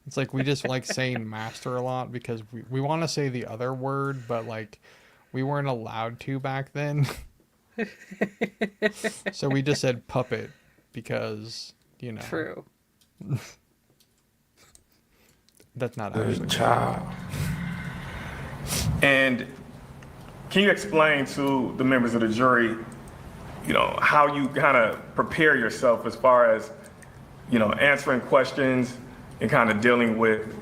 It's like we just like saying master a lot because we want to say the other word, but like we weren't allowed to back then. So we just said puppet because, True. that's not The actually. child. And can you explain to the members of the jury, how you kind of prepare yourself as far as, answering questions and kind of dealing with,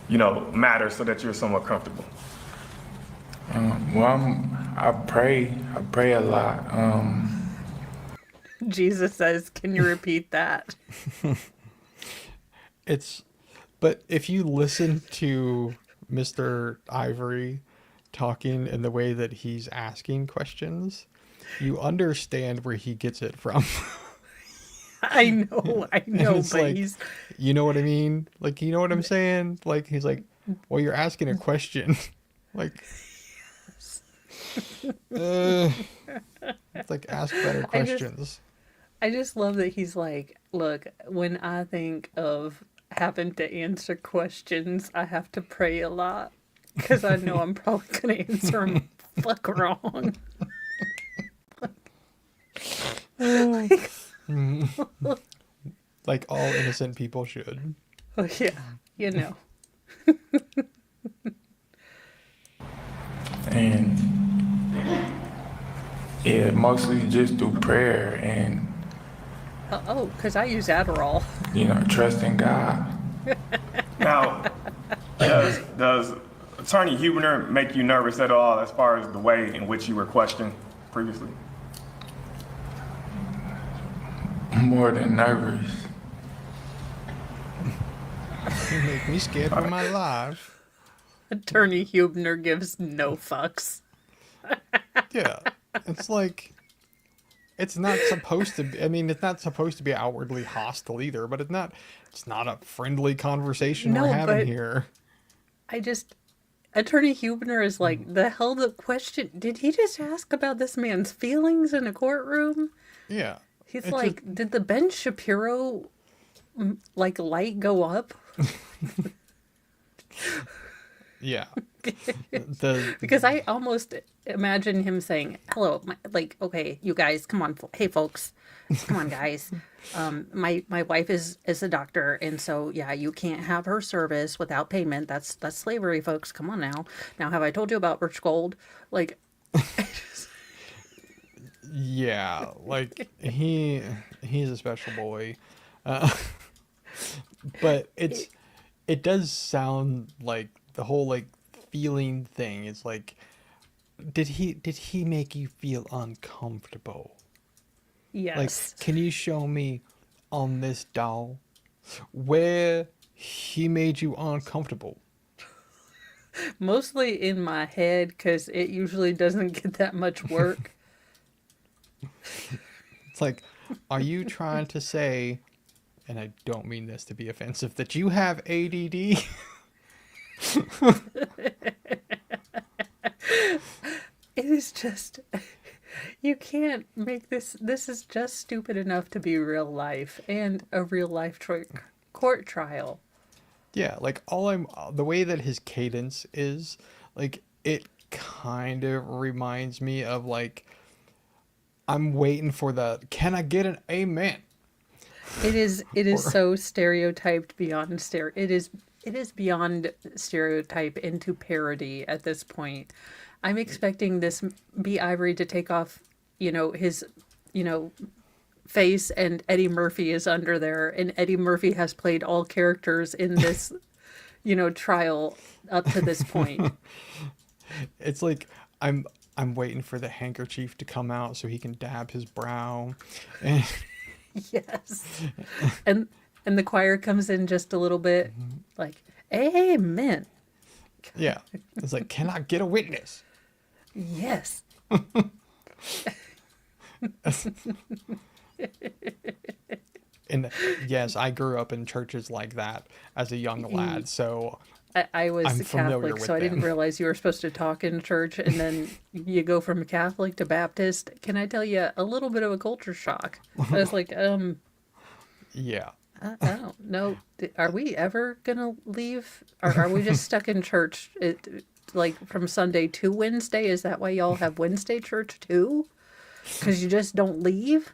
matters so that you're somewhat comfortable? Well, I pray a lot. Jesus says, can you repeat that? But if you listen to Mr. Ivory talking in the way that he's asking questions, you understand where he gets it from. I know, It's but like, he's... you know what I mean? Like, you know what I'm saying? Like, he's like, well, you're asking a question. Like, it's like, ask better questions. I just love that he's like, look, when I think of having to answer questions, I have to pray a lot because I know I'm probably going to answer them fuck wrong. Like all innocent people should. Oh yeah, you know. And yeah, mostly just through prayer and, Oh, because I use Adderall. trusting God. Now, does Attorney Huebner make you nervous at all as far as the way in which you were questioned previously? More than nervous. You make me scared for my life. Attorney Huebner gives no fucks. Yeah. It's like, it's not supposed to be, I mean, it's not supposed to be outwardly hostile either, but it's not a friendly conversation No, we're having but- here. Attorney Huebner is like, the hell the question, did he just ask about this man's feelings in a courtroom? Yeah. He's It's like, did the Ben Shapiro, light go up? Yeah. Because I almost imagine him saying, hello, okay, you guys, come on, hey folks, come on guys. My wife is a doctor, and so yeah, you can't have her service without payment. That's slavery, folks. Come on now. Now, have I told you about Birch Gold? Like, Yeah, like he's a special boy, but it does sound like the whole like feeling thing. It's like, did he make you feel uncomfortable? yes. Like, can you show me on this doll where he made you uncomfortable? Mostly in my head, because it usually doesn't get that much work. It's like, are you trying to say, and I don't mean this to be offensive, that you have ADD? It is just, you can't make this is just stupid enough to be real life and a real life court trial. Yeah, like the way that his cadence is, like, it kind of reminds me of like, I'm waiting for can I get an amen? It is so stereotyped beyond it is beyond stereotype into parody at this point. I'm expecting this B. Ivory to take off, his, face, and Eddie Murphy is under there, and Eddie Murphy has played all characters in this, trial up to this point. It's like I'm waiting for the handkerchief to come out so he can dab his brow. And Yes. And the choir comes in just a little bit, like, amen. yeah, it's like, can I get a witness? Yes. And yes, I grew up in churches like that as a young lad, so I was I'm familiar Catholic, with so I didn't them. realize you were supposed to talk in church, and then you go from Catholic to Baptist. Can I tell you a little bit of a culture shock? I was like, yeah. I don't know. Are we ever gonna leave? Or are we just stuck in church? Like from Sunday to Wednesday? Is that why y'all have Wednesday church too? Because you just don't leave?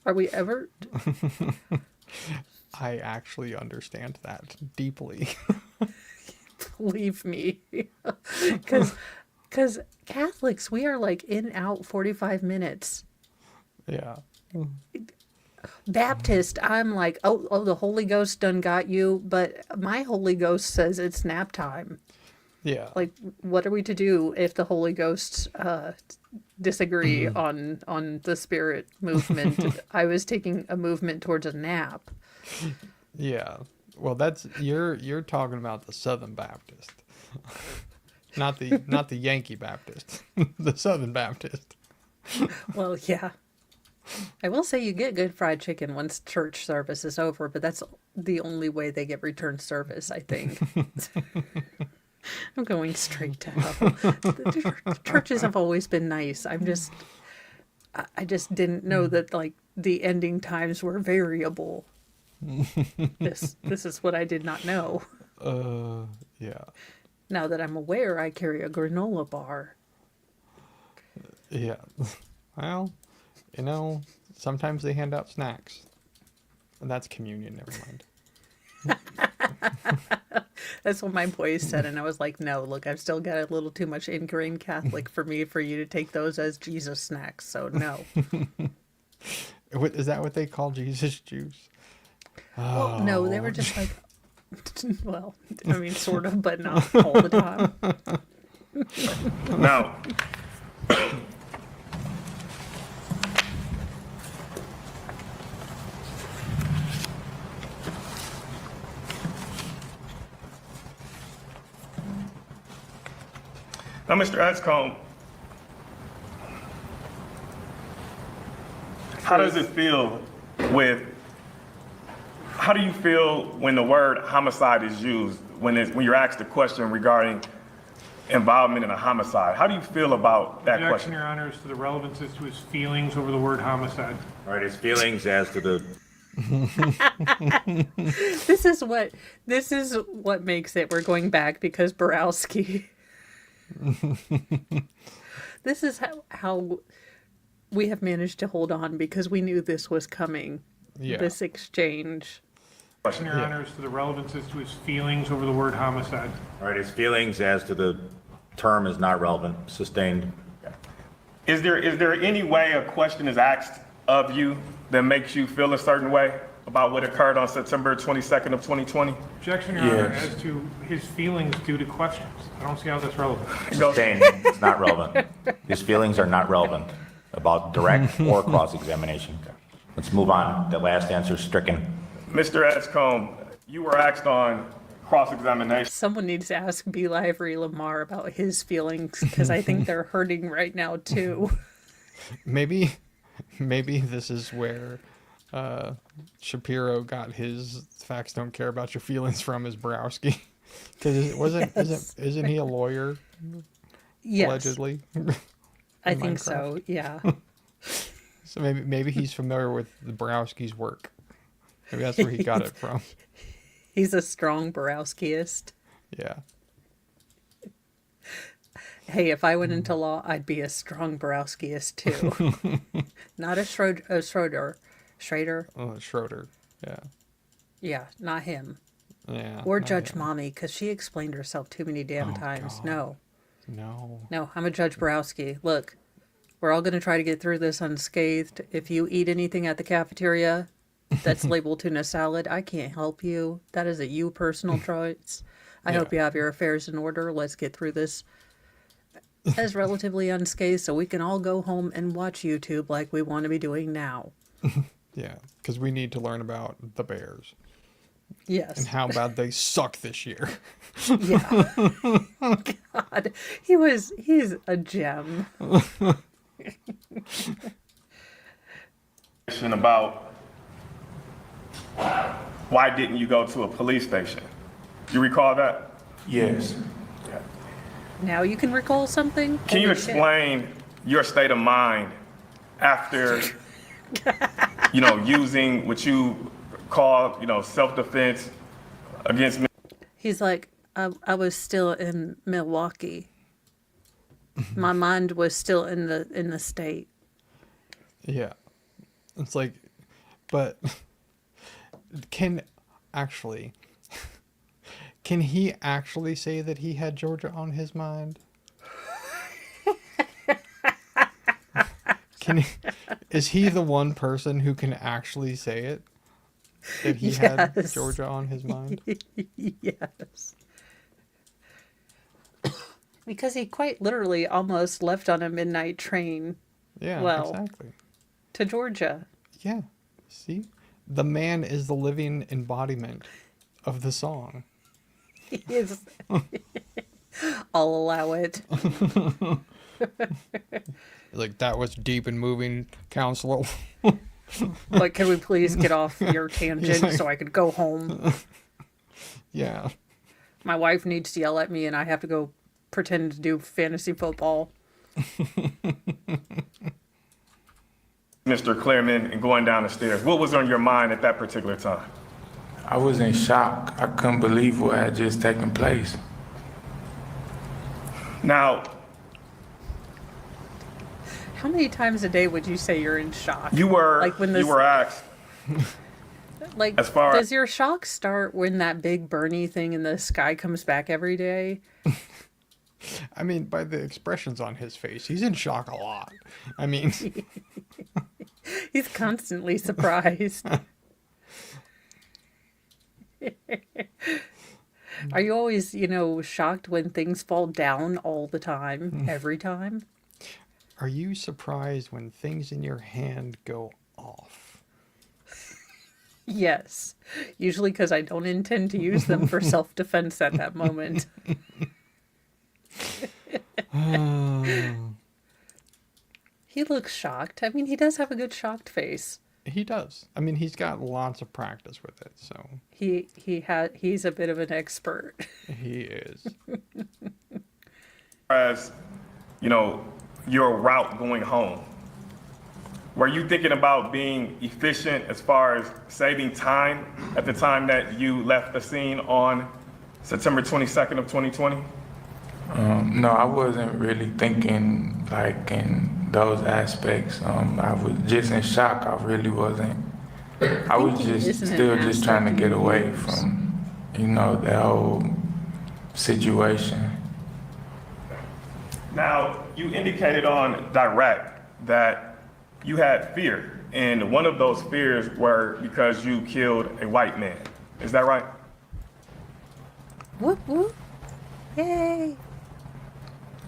Are we ever? I actually understand that deeply. Believe me. Because Catholics, we are like in out 45 minutes. Yeah. Baptist, I'm like, oh, the Holy Ghost done got you, but my Holy Ghost says it's nap time. Yeah. Like, what are we to do if the Holy Ghosts disagree on the spirit movement? I was taking a movement towards a nap. Yeah. Well, that's you're talking about the Southern Baptist. Not the Yankee Baptist. The Southern Baptist. Well, yeah. I will say you get good fried chicken once church service is over, but that's the only way they get return service, I think. I'm going straight to hell. The churches have always been nice. I just didn't know that like the ending times were variable. This is what I did not know. Yeah. Now that I'm aware, I carry a granola bar. Yeah. Well, sometimes they hand out snacks. That's communion. Never mind. That's what my boys said, and I was like, no, look, I've still got a little too much ingrained Catholic for me for you to take those as Jesus snacks, so no. Is that what they call Jesus juice? Well, no, they were just like, well, I mean, sort of, but not all the time. Now, Mr. Edgecome, how do you feel when the word homicide is used, when you're asked a question regarding involvement in a homicide? How do you feel about that Objection, question? Your Honor, is to the relevance as to his feelings over the word homicide. All right, his feelings as to the... This is what makes it. We're going back because Borowski. This is how we have managed to hold on because we knew this was coming. Yeah. This exchange. Objection, Your Honor, is to the relevance as to his feelings over the word homicide. All right, his feelings as to the term is not relevant. Sustained. Is there any way a question is asked of you that makes you feel a certain way about what occurred on September 22nd of 2020? Objection, Your Honor, Yes. as to his feelings due to questions. I don't see how that's relevant. Sustained. It's not relevant. His feelings are not relevant about direct or cross-examination. Let's move on. The last answer is stricken. Mr. Edgecome, you were asked on cross-examination. Someone needs to ask B. Livery Lamar about his feelings because I think they're hurting right now too. Maybe this is where Shapiro got his facts don't care about your feelings from his Borowski. Because isn't he a lawyer? Yes, Allegedly. I think so. Yeah. So maybe he's familiar with the Borowski's work. Maybe that's where he got it from. He's a strong Borowskiist. Yeah. Hey, if I went into law, I'd be a strong Borowskiist too. Not a Schroeder. Oh, Schroeder. Yeah. Yeah, not him. Yeah. Or not Judge him. Mommy, because she explained herself too many damn times. God. No, No. I'm a Judge Borowski. Look, we're all going to try to get through this unscathed. If you eat anything at the cafeteria that's labeled tuna salad, I can't help you. That is a you personal choice. I hope you have your affairs in order. Let's get through this as relatively unscathed so we can all go home and watch YouTube like we want to be doing now. Yeah. Because we need to learn about the Bears Yes. and how bad they suck this year. Yeah. God, he's a gem. About why didn't you go to a police station? You recall that? Yes. Now you can recall something? Can you Holy shit. explain your state of mind after, using what you call, self-defense against me? He's like, I was still in Milwaukee. My mind was still in the state. Yeah. It's like, but can he actually say that he had Georgia on his mind? Is he the one person who can actually say it? That he had Yes. Georgia on his mind? Yes. Because he quite literally almost left on a midnight train Yeah, Well. exactly. to Georgia. Yeah. See? The man is the living embodiment of the song. He is. I'll allow it. Like, that was deep and moving, counselor. But can we please get off your tangent so I could go home? Yeah. My wife needs to yell at me and I have to go pretend to do fantasy football. Mr. Clearman and going down the stairs. What was on your mind at that particular time? I was in shock. I couldn't believe what had just taken place. Now, How many times a day would you say you're in shock? you were Like when this- asked Like, As far does your shock start when that big Bernie thing in the sky comes back every day? I mean, by the expressions on his face, he's in shock a lot. I mean, He's constantly surprised. Are you always, shocked when things fall down all the time, every time? are you surprised when things in your hand go off? Yes. Usually because I don't intend to use them for self-defense at that moment. He looks shocked. I mean, he does have a good shocked face. He does. I mean, he's got lots of practice with it, so He's a bit of an expert. he is. as, your route going home, were you thinking about being efficient as far as saving time at the time that you left the scene on September 22nd of 2020? No, I wasn't really thinking like in those aspects. I was just in shock. I really wasn't. I was Thinking just isn't an still just trying to aspect get you away use. from, the whole situation. Now, you indicated on direct that you had fear, and one of those fears were because you killed a white man. Is that right? Whoop whoop. Yay.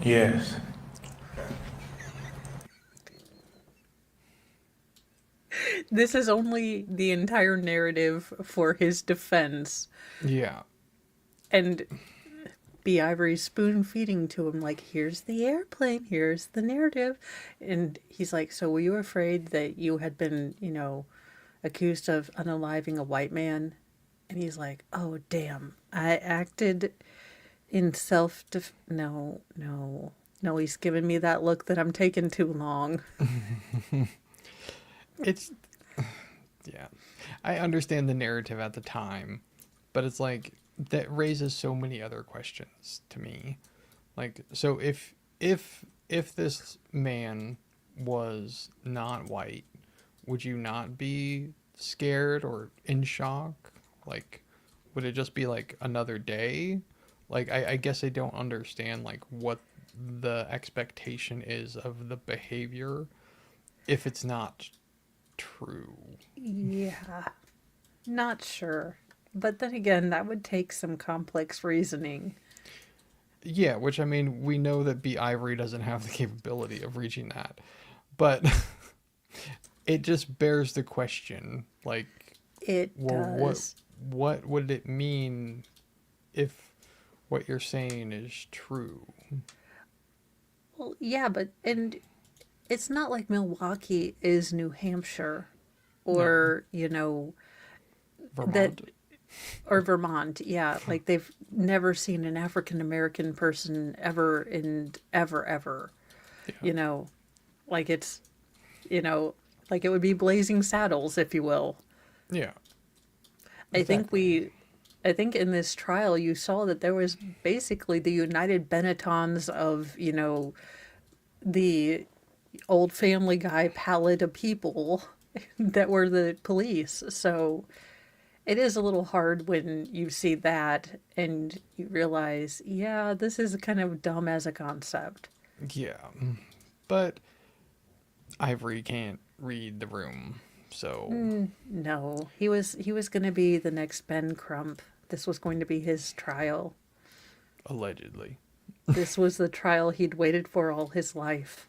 Yes. This is only the entire narrative for his defense. Yeah. And B. Ivory's spoon feeding to him, like, here's the airplane, here's the narrative. And he's like, so were you afraid that you had been, accused of unaliving a white man? And he's like, oh, damn, I acted in no, he's giving me that look that I'm taking too long. It's, yeah. I understand the narrative at the time, but it's like, that raises so many other questions to me. Like, so if this man was not white, would you not be scared or in shock? Like, would it just be like another day? Like, I guess I don't understand like what the expectation is of the behavior if it's not true. Yeah, not sure. But then again, that would take some complex reasoning. Yeah, which I mean, we know that B. Ivory doesn't have the capability of reaching that. But it just bears the question, like, It well, does. what would it mean if what you're saying is true? Well, yeah, and it's not like Milwaukee is New Hampshire or, Vermont? that or Vermont. Yeah, like they've never seen an African American person ever and ever. Yeah. Like it's, like it would be Blazing Saddles, if you will. Yeah. I think in this trial you saw that there was basically the United Benettons of, the old Family Guy palette of people that were the police. So it is a little hard when you see that and you realize, yeah, this is kind of dumb as a concept. Yeah. But Ivory can't read the room, so No, he was going to be the next Ben Crump. This was going to be his trial. allegedly. This was the trial he'd waited for all his life.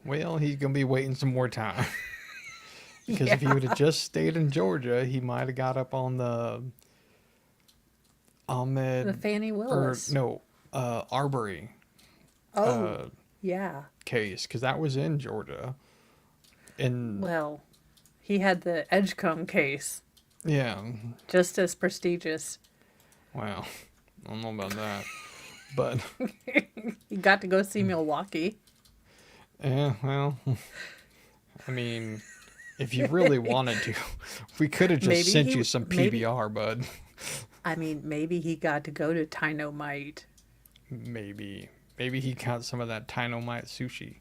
Well, he's gonna be waiting some more time. Because if he would have just stayed in Georgia, he might have got up on the Ahmed The Fannie Willis. Arbery Yeah. case, because that was in Georgia. And Well, he had the Edgecome case, yeah, just as prestigious. well, I don't know about that, but He got to go see Milwaukee. yeah, well, I mean, if you really wanted to, we could have just Maybe sent he- you some maybe- PBR, bud. I mean, maybe he got to go to Dynamite. Maybe he got some of that Dynamite sushi.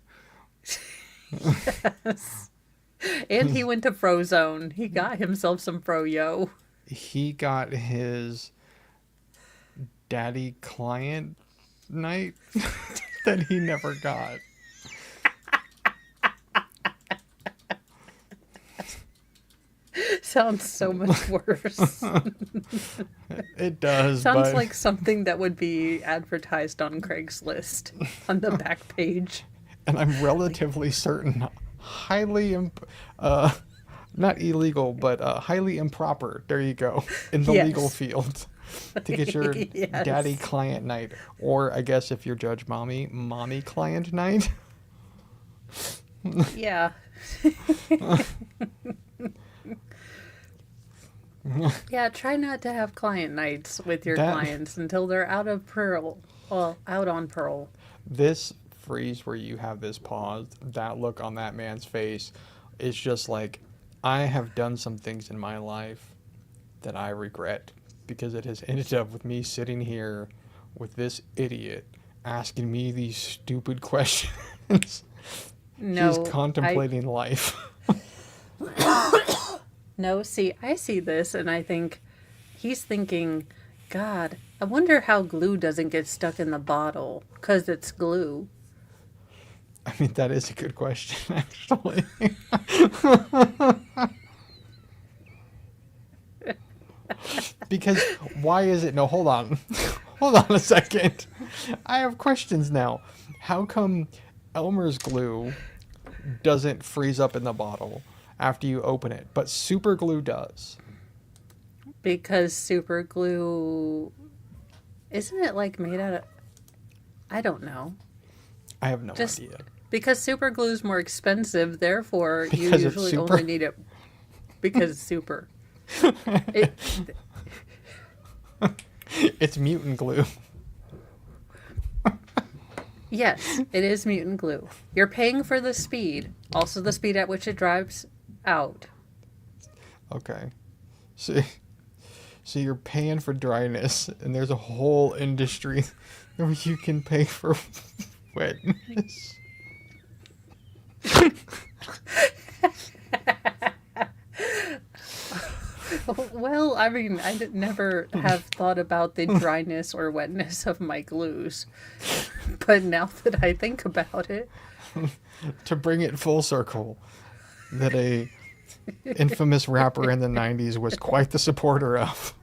And he went to Frozone. He got himself some Froyo. He got his daddy client night that he never got. Sounds so much worse. It does. Sounds but... like something that would be advertised on Craigslist on the back page. And I'm relatively certain, not illegal, but highly improper. There you go, in the Yes. legal field, to get your Yes. daddy client night, or I guess if you're Judge mommy client night. Yeah. Yeah, try not to have client nights with your clients until they're out of parole. Well, out on parole. This freeze where you have this pause, that look on that man's face, is just like, I have done some things in my life that I regret because it has ended up with me sitting here with this idiot asking me these stupid questions. No, He's contemplating life. No, see, I see this and I think he's thinking, God, I wonder how glue doesn't get stuck in the bottle because it's glue. I mean, that is a good question, actually. Because why is it? No, hold on. Hold on a second. I have questions now. How come Elmer's glue doesn't freeze up in the bottle after you open it, but super glue does? Because super glue, isn't it like made out of, I don't know. I have no Just idea. because super glue is more expensive, therefore you Because it's usually super? only need it because it's super. It, It's mutant glue. yes, it is mutant glue. You're paying for the speed, also the speed at which it drives out. Okay. So you're paying for dryness, and there's a whole industry where you can pay for wetness. Well, I mean, never have thought about the dryness or wetness of my glues. But now that I think about it, To bring it full circle, that a infamous rapper in the 90s was quite the supporter of.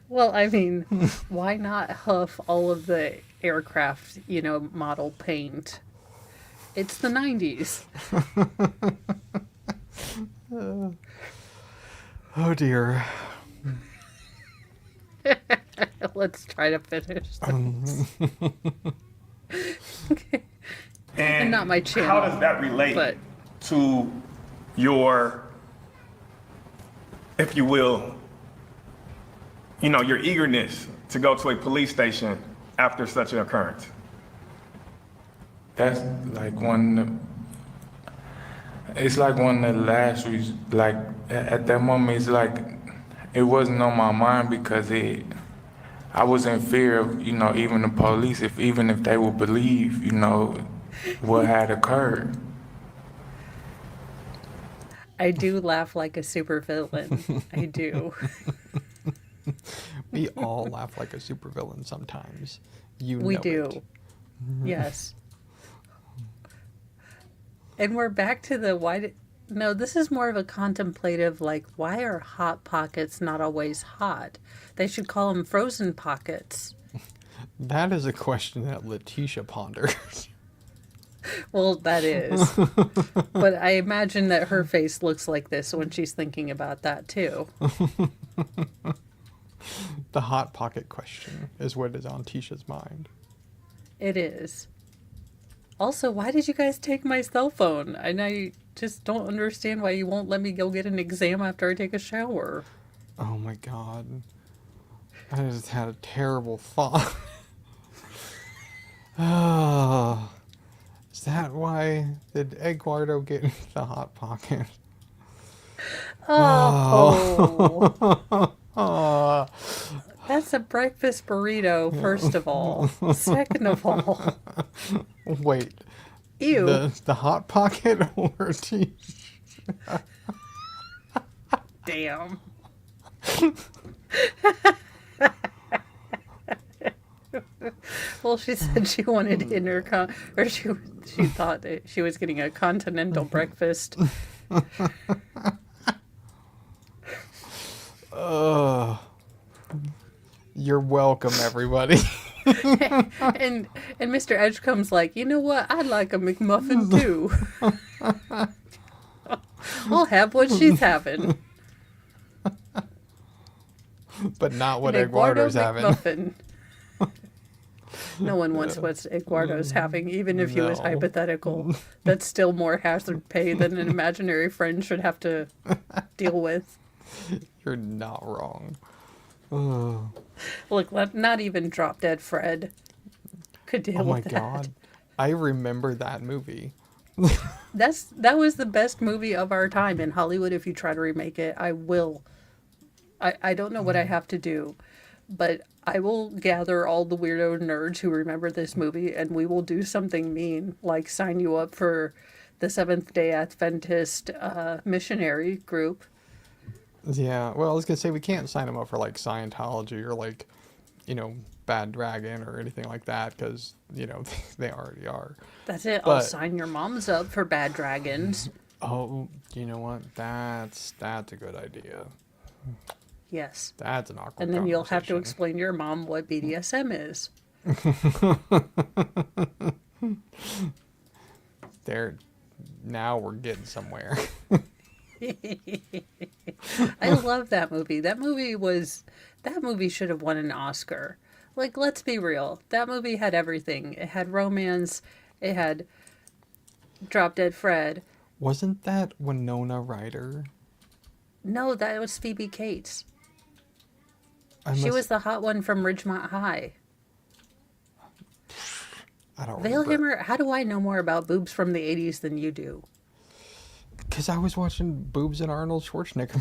well, I mean, why not huff all of the aircraft, model paint? It's the 90s. Oh dear. Let's try to finish this. And not my channel, how does that relate but- to your, if you will, your eagerness to go to a police station after such an occurrence? That's like it's like one of the last, like at that moment, it's like it wasn't on my mind because I was in fear of, even the police, even if they would believe, what had occurred. I do laugh like a supervillain. I do. We all laugh like a supervillain sometimes. We know do. it. Yes. And we're back to the no, this is more of a contemplative, like, why are Hot Pockets not always hot? They should call them frozen pockets. That is a question that Letitia ponders. Well, that is. But I imagine that her face looks like this when she's thinking about that, too. The Hot Pocket question is what is on Tisha's mind. It is. Also, why did you guys take my cell phone? I just don't understand why you won't let me go get an exam after I take a shower. Oh my god. I just had a terrible thought. Oh, is that why did Eduardo get into the Hot Pocket? Oh. Oh. That's a breakfast burrito, first of all. Second of all, Wait, ew. the hot pocket or tea? Damn. Well, she said she wanted or she thought that she was getting a continental breakfast. You're welcome, everybody. And Mr. Edgecome's like, you know what? I'd like a McMuffin too. I'll have what she's having. But not what An Eduardo's Eduardo having. McMuffin. No one wants what Eduardo's having, even if he was No. hypothetical. That's still more hazard pay than an imaginary friend should have to deal with. You're not wrong. Look, not even Drop Dead Fred could deal Oh my with that. god. I remember that movie. That was the best movie of our time in Hollywood. If you try to remake it, I will. I don't know what I have to do, but I will gather all the weirdo nerds who remember this movie, and we will do something mean, like sign you up for the Seventh-day Adventist missionary group. Yeah, well, I was gonna say we can't sign them up for like Scientology or like, Bad Dragon or anything like that because they already are. That's it. I'll But- sign your moms up for Bad Dragons. Oh, you know what? That's a good idea. Yes. That's an awkward. And then you'll have to conversation. explain to your mom what BDSM is. There, now we're getting somewhere. I love that movie. That movie should have won an Oscar. Like, let's be real. That movie had everything. It had romance. It had Drop Dead Fred. Wasn't that Winona Ryder? No, that was Phoebe Cates. I She must- was the hot one from Ridgemont High. I don't remember. Veilhammer, how do I know more about boobs from the 80s than you do? Because I was watching boobs in Arnold Schwarzenegger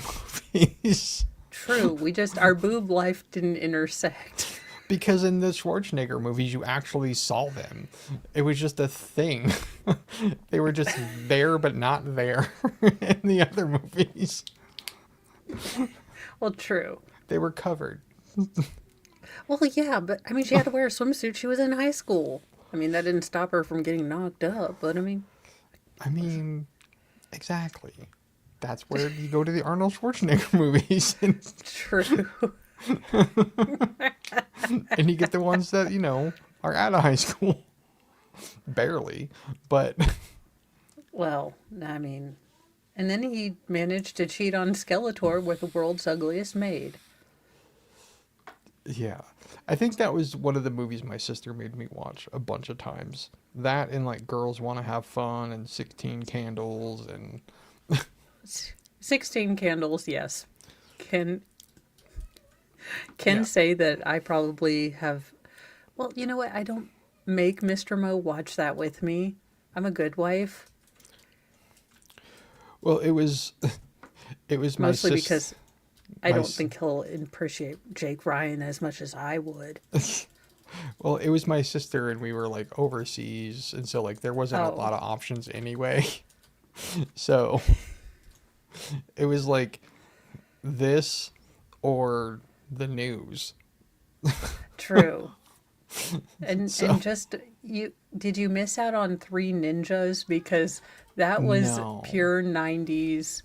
movies. True, our boob life didn't intersect. Because in the Schwarzenegger movies, you actually saw them. It was just a thing. They were just there, but not there in the other movies. Well, true. They were covered. Well, yeah, but I mean, she had to wear a swimsuit. She was in high school. I mean, that didn't stop her from getting knocked up, but I mean, Exactly. That's where you go to the Arnold Schwarzenegger movies. true. And you get the ones that, are out of high school. Barely. But Well, I mean, and then he managed to cheat on Skeletor with the world's ugliest maid. yeah. I think that was one of the movies my sister made me watch a bunch of times. That and like Girls Want to Have Fun and 16 Candles and 16 Candles, yes. Can say that I probably have. Well, you know what? I don't make Mr. Mo watch that with me. I'm a good wife. well, it was my Mostly sis- because I my don't s- think he'll appreciate Jake Ryan as much as I would. Well, it was my sister and we were like overseas and so like there wasn't a Oh. lot of options anyway. So it was like this or the news. True. And So- and just did you miss out on Three Ninjas, because that was No. pure 90s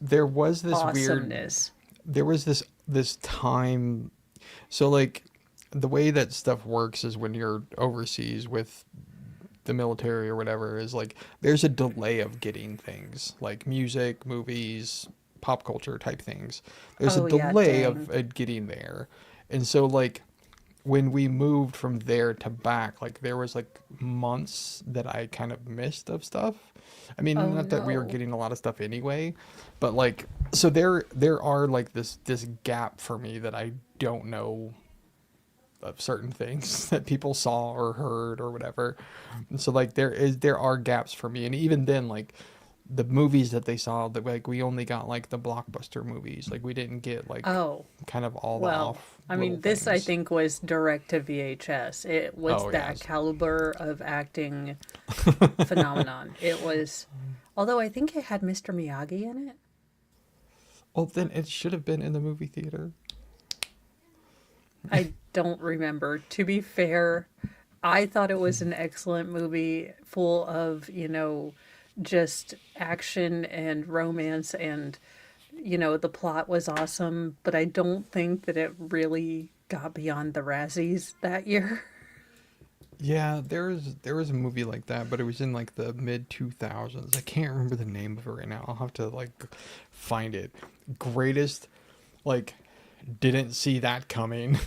There was this weird awesomeness. there was this time, so like the way that stuff works is when you're overseas with the military or whatever is like there's a delay of getting things like music, movies, pop culture type things. There's Oh, a yeah, delay dang. of it getting there. And so like when we moved from there to back, like there was like months that I kind of missed of stuff. I mean, Oh, not that we were no. getting a lot of stuff anyway, but like so there are like this gap for me that I don't know of certain things that people saw or heard or whatever. And so like there are gaps for me, and even then like the movies that they saw, that like we only got like the blockbuster movies. Like we didn't get like Oh, kind of all the well, off. I mean, little this I things. think was direct to VHS. It was Oh, that yes. caliber of acting phenomenon. It was, although I think it had Mr. Miyagi in it. Well, then it should have been in the movie theater. I don't remember. To be fair, I thought it was an excellent movie full of, just action and romance, and, the plot was awesome, but I don't think that it really got beyond the Razzies that year. Yeah, there was a movie like that, but it was in like the mid 2000s. I can't remember the name of it right now. I'll have to like find it. Greatest, like, didn't see that coming.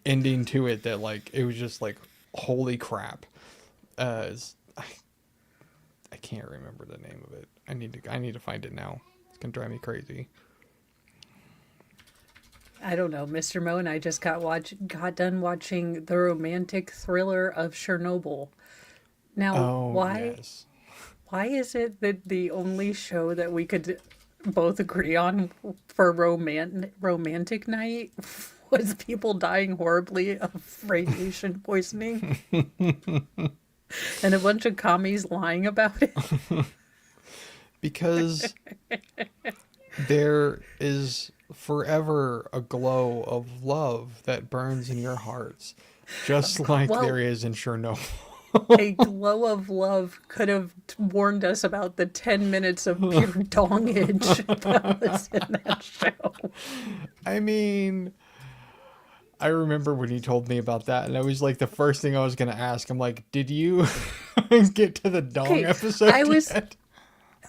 Ending to it that like it was just like holy crap. I can't remember the name of it. I need to find it now. It's gonna drive me crazy. I don't know. Mr. Mo and I just got done watching the romantic thriller of Chernobyl. Now, Oh, why yes. why is it that the only show that we could both agree on for romantic night was people dying horribly of radiation poisoning and a bunch of commies lying about it? Because there is forever a glow of love that burns in your hearts, just like Well- there is in Chernobyl. A glow of love could have warned us about the 10 minutes of pure dongage that was in that show. I mean, I remember when you told me about that, and I was like, the first thing I was gonna ask, I'm like, did you get to the dong Okay, episode I was- yet?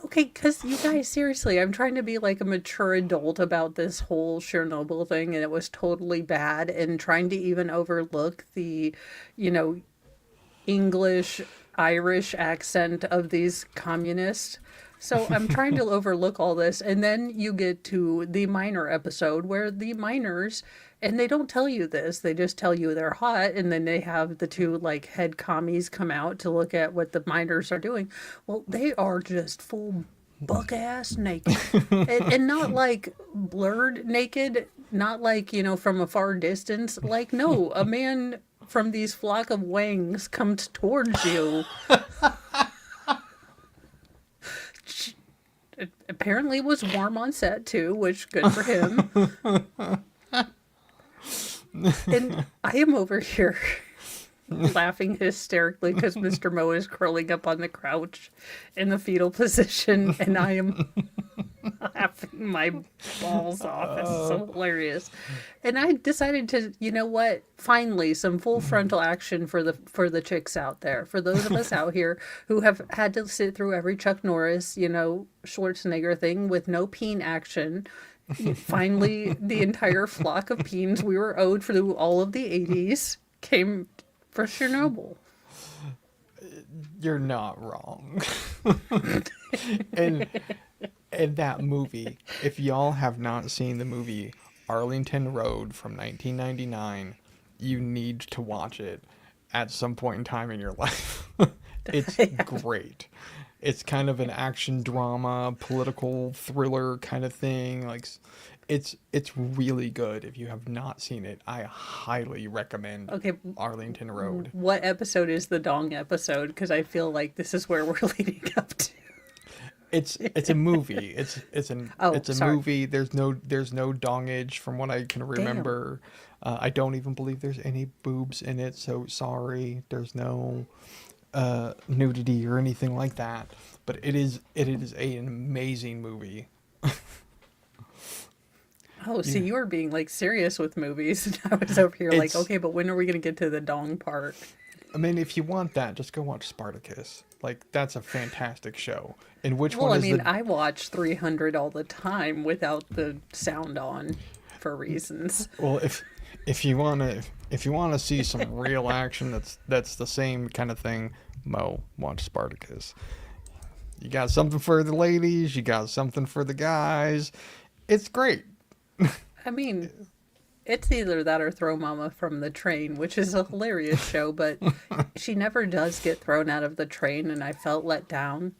Okay, because you guys, seriously, I'm trying to be like a mature adult about this whole Chernobyl thing, and it was totally bad, and trying to even overlook the, English, Irish accent of these communists. So I'm trying to overlook all this, and then you get to the minor episode where the miners, and they don't tell you this, they just tell you they're hot, and then they have the two like head commies come out to look at what the miners are doing. Well, they are just full buck ass naked, and not like blurred naked, not like from a far distance. Like no, a man from these flock of wangs comes towards you. It apparently was warm on set too, which good for him. And I am over here laughing hysterically because Mr. Mo is curling up on the couch in the fetal position, and I am laughing my balls off. It's so hilarious. And I decided to, finally some full frontal action for the chicks out there. For those of us out here who have had to sit through every Chuck Norris, Schwarzenegger thing with no peen action. Finally, the entire flock of peens we were owed through all of the 80s came for Chernobyl. You're not wrong. and that movie, if y'all have not seen the movie Arlington Road from 1999, you need to watch it at some point in time in your life. It's great. It's kind of an action drama, political thriller kind of thing. Like, it's really good. If you have not seen it, I highly recommend Arlington Road. What episode is the dong episode? Because I feel like this is where we're leading up to. It's a movie. It's a sorry. movie. There's no dongage from what I can remember. I don't even believe there's any boobs in it. So sorry. There's no nudity or anything like that. But it is an amazing movie. Oh, see, you were being like serious with movies, and I was over here like, okay, but when are we gonna get to the dong part? I mean, if you want that, just go watch Spartacus. Like, that's a fantastic show. And which Well, one I is mean, the... I watch 300 all the time without the sound on for reasons. Well, if you wanna see some real action that's the same kind of thing, watch Spartacus. You got something for the ladies, you got something for the guys. It's great. I mean, It's either that or Throw Mama from the Train, which is a hilarious show, but she never does get thrown out of the train, and I felt let down.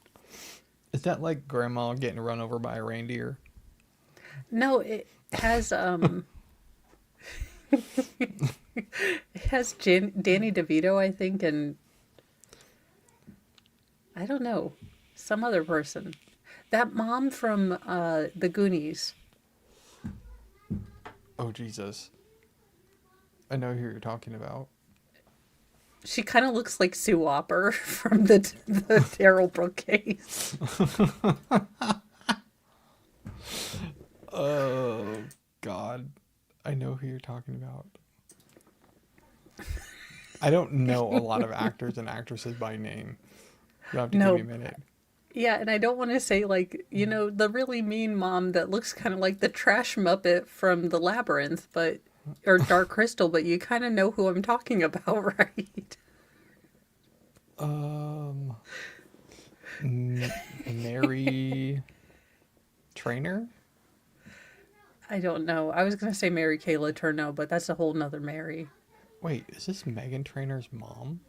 Is that like grandma getting run over by a reindeer? No, it has it has Danny DeVito, I think, and I don't know, some other person. That mom from the Goonies. Oh, Jesus. I know who you're talking about. She kind of looks like Sue Opper from the Daryl Brook case. Oh, God. I know who you're talking about. I don't know a lot of actors and actresses by name. You'll have to No. give me a minute. Yeah, and I don't want to say, like, you know, the really mean mom that looks kind of like the trash Muppet from The Labyrinth, but, or Dark Crystal, but you kind of know who I'm talking about, right? Mary Trainer? I don't know. I was going to say Mary Kay Letourneau, but that's a whole nother Mary. Wait, is this Megan Trainor's mom?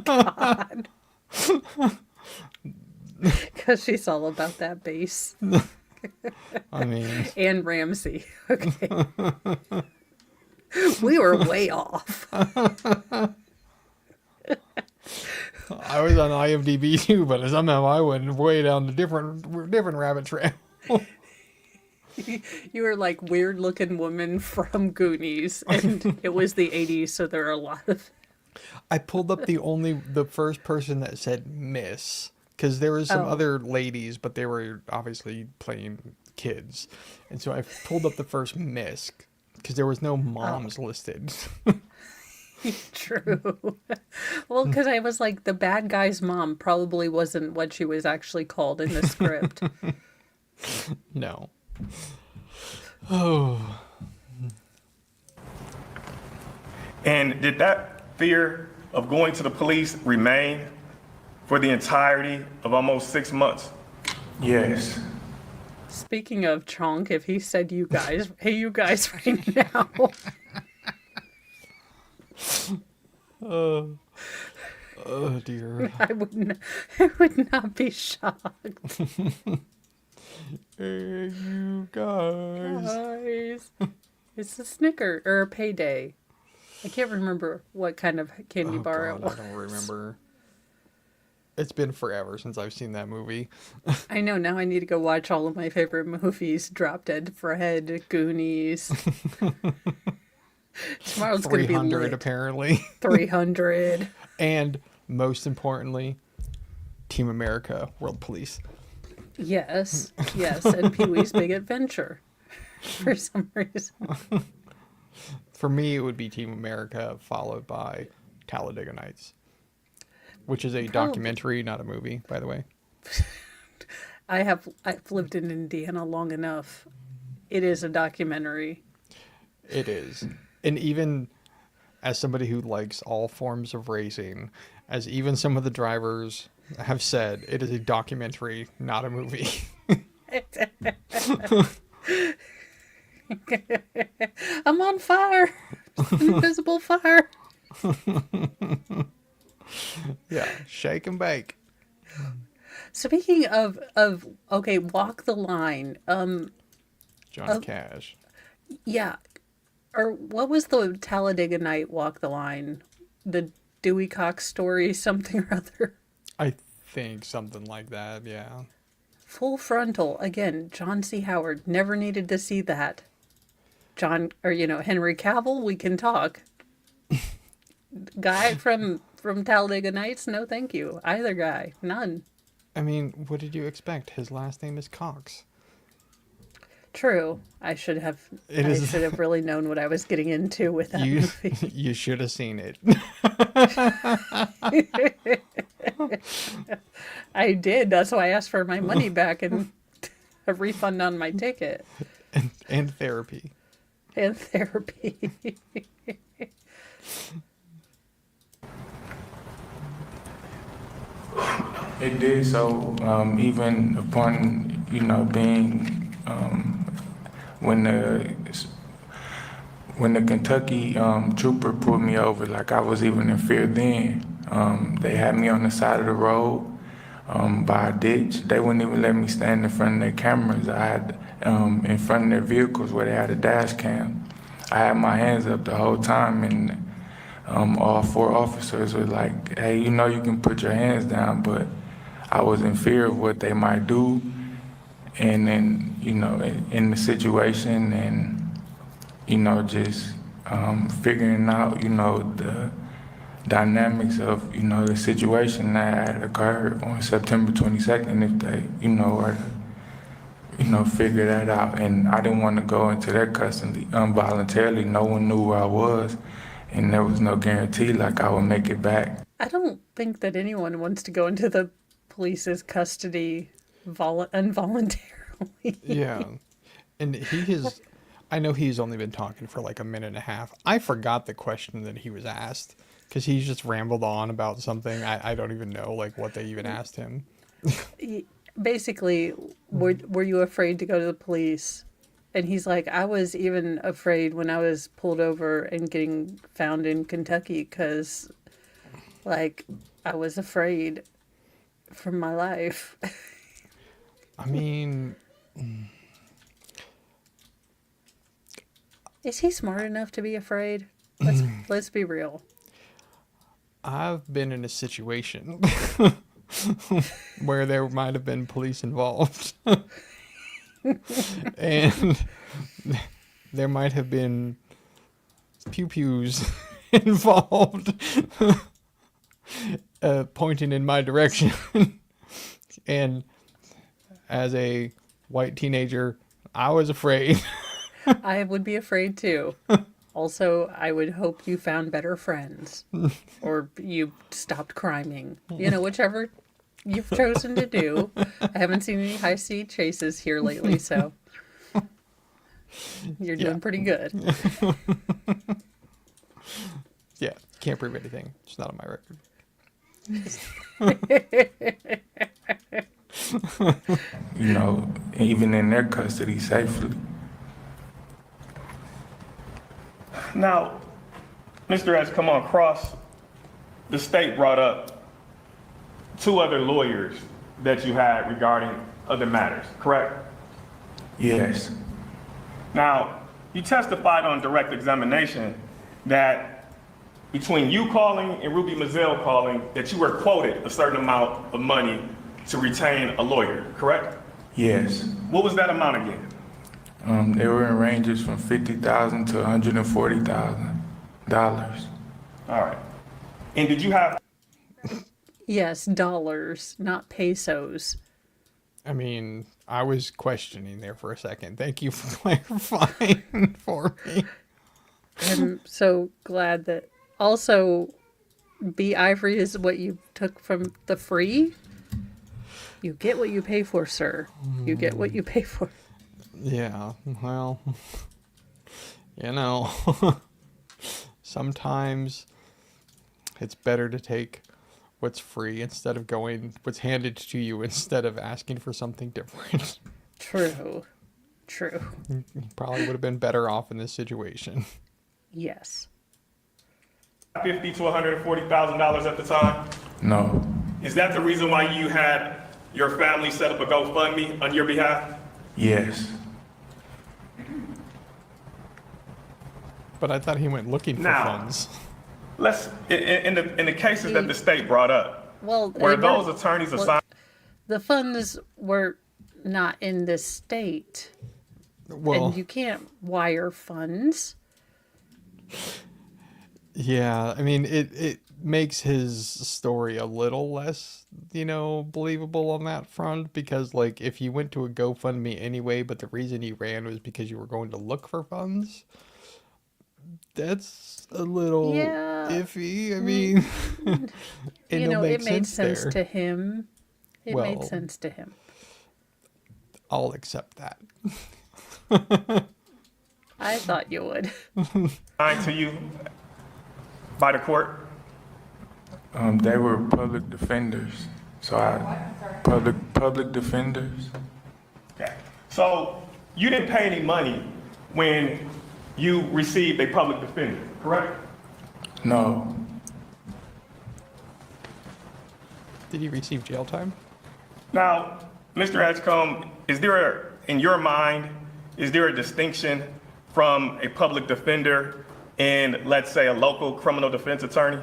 God. Because she's all about that bass. I mean, And Ramsey. Okay. We were way off. I was on IMDb too, but somehow I went way down the different rabbit trail. You were like weird looking woman from Goonies, and it was the 80s, so there are a lot of. I pulled up the first person that said Miss, because there was some other ladies, but they were obviously playing kids, and so I pulled up the first Miss because there was no moms listed. True. Well, because I was like, the bad guy's mom probably wasn't what she was actually called in the script. No. Oh. And did that fear of going to the police remain for the entirety of almost 6 months? Yes. Speaking of Chonk, if he said you guys, hey, you guys right now. Oh dear. I would not be shocked. Hey, you guys. Guys. It's a Snicker or a Payday. I can't remember what kind of candy bar it God, was. I don't remember. It's been forever since I've seen that movie. I know, now I need to go watch all of my favorite movies. Drop Dead Fred, Goonies. Tomorrow's going to be 300 lit. apparently. 300. And most importantly, Team America, World Police. Yes, and Pee-wee's Big Adventure. For some reason. For me, it would be Team America, followed by Talladega Nights, which is a documentary, not a movie, by the way. I've lived in Indiana long enough. It is a documentary. It is. And even as somebody who likes all forms of racing, as even some of the drivers have said, it is a documentary, not a movie. I'm on fire. Invisible fire. Yeah, shake and bake. Speaking of okay, walk the line. Johnny Cash. Yeah. Or what was the Talladega Night walk the line? The Dewey Cox story, something or other. I think something like that, yeah. Full frontal. Again, John C. Howard. Never needed to see that. Henry Cavill, we can talk. Guy from Talladega Nights, no thank you. Either guy, none. I mean, what did you expect? His last name is Cox. True. I should have really known what I was getting into with that movie. You should have seen it. I did. That's why I asked for my money back and a refund on my ticket. And therapy. And therapy. It did so, even upon, being, when the Kentucky trooper pulled me over, like I was even in fear then. They had me on the side of the road by a ditch. They wouldn't even let me stand in front of their cameras. I had in front of their vehicles where they had a dash cam. I had my hands up the whole time, and all 4 officers were like, "Hey, you know you can put your hands down," but I was in fear of what they might do. And then, you know, in the situation, and you know, just figuring out, you know, the dynamics of, you know, the situation that had occurred on September 22nd, if they, you know, were to, you know, figure that out. And I didn't want to go into their custody involuntarily. No one knew where I was, and there was no guarantee like I would make it back. I don't think that anyone wants to go into the police's custody involuntarily. Yeah. And I know he's only been talking for like a minute and a half. I forgot the question that he was asked because he's just rambled on about something. I don't even know like what they even asked him. Basically, were you afraid to go to the police? And he's like, I was even afraid when I was pulled over and getting found in Kentucky because, like, I was afraid for my life. I mean, is he smart enough to be afraid? Let's be real. I've been in a situation where there might have been police involved. And there might have been pew-pews involved pointing in my direction. And as a white teenager, I was afraid. I would be afraid too. Also, I would hope you found better friends or you stopped criming. You know, whichever you've chosen to do. I haven't seen any high speed chases here lately, so you're doing pretty good. Yeah, can't prove anything. It's not on my record. You know, even in their custody safely. Now, Mr. Edgecome, on cross, the state brought up 2 other lawyers that you had regarding other matters, correct? Yes. Now, you testified on direct examination that between you calling and Ruby Mazzell calling, that you were quoted a certain amount of money to retain a lawyer, correct? Yes. What was that amount again? They were in ranges from $50,000 to $140,000. All right. And did you have... Yes, dollars, not pesos. I mean, I was questioning there for a second. Thank you for clarifying for me. I'm so glad that also B. Ivory is what you took from the free. You get what you pay for, sir. You get what you pay for. Yeah, well, you know, sometimes it's better to take what's free instead of going what's handed to you instead of asking for something different. True. You probably would have been better off in this situation. Yes. $50,000 to $140,000 at the time? No. Is that the reason why you had your family set up a GoFundMe on your behalf? Yes. But I thought he went looking for funds. Let's in the cases that the state brought up. Well, were those attorneys assigned? The funds were not in the state, Well, and you can't wire funds. yeah, I mean, it makes his story a little less, believable on that front, because, like, if you went to a GoFundMe anyway, but the reason you ran was because you were going to look for funds, that's a little iffy. I mean, it made sense to him. It made sense to him. I'll accept that. I thought you would. Assigned to you by the court? They were public defenders. So public defenders. Okay. So you didn't pay any money when you received a public defender, correct? No. Did he receive jail time? Now, Mr. Edgecome, is there, in your mind, is there a distinction from a public defender and, let's say, a local criminal defense attorney?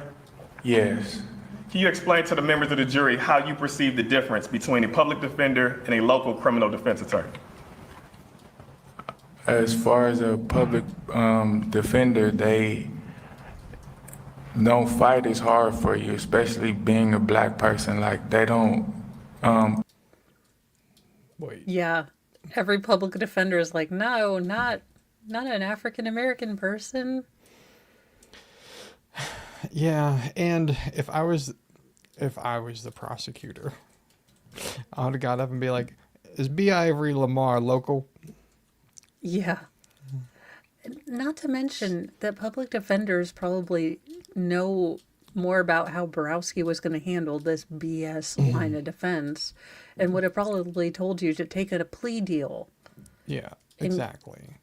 Yes. Can you explain to the members of the jury how you perceive the difference between a public defender and a local criminal defense attorney? As far as a public defender, they don't fight as hard for you, especially being a black person. Like, they don't, Wait. Yeah. Every public defender is like, no, not an African American person. Yeah, and if I was the prosecutor, I would have got up and be like, is B. Ivory Lamar local? Yeah. Not to mention that public defenders probably know more about how Borowski was going to handle this BS line of defense and would have probably told you to take a plea deal. Yeah, exactly.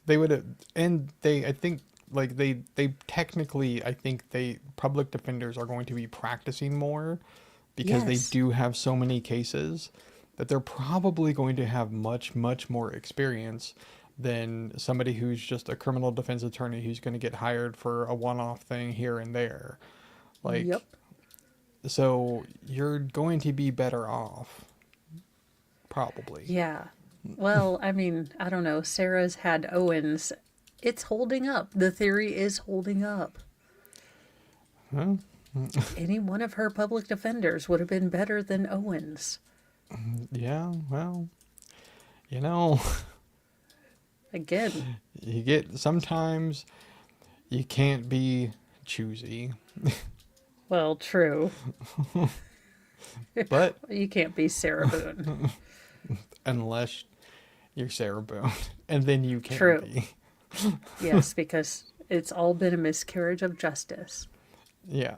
They would have, and I think, like, they technically, I think public defenders are going to be practicing more because Yes. they do have so many cases that they're probably going to have much, much more experience than somebody who's just a criminal defense attorney who's going to get hired for a one-off thing here and there. Like, Yep. so you're going to be better off, probably. Yeah. Well, I mean, I don't know. Sarah's had Owens. It's holding up. The theory is holding up. Huh? Any one of her public defenders would have been better than Owens. Yeah, well, you know, Again, sometimes you can't be choosy, well, true. but You can't be Sarah Boone. unless you're Sarah Boone, and then you can True. be. Yes, because it's all been a miscarriage of justice. Yeah.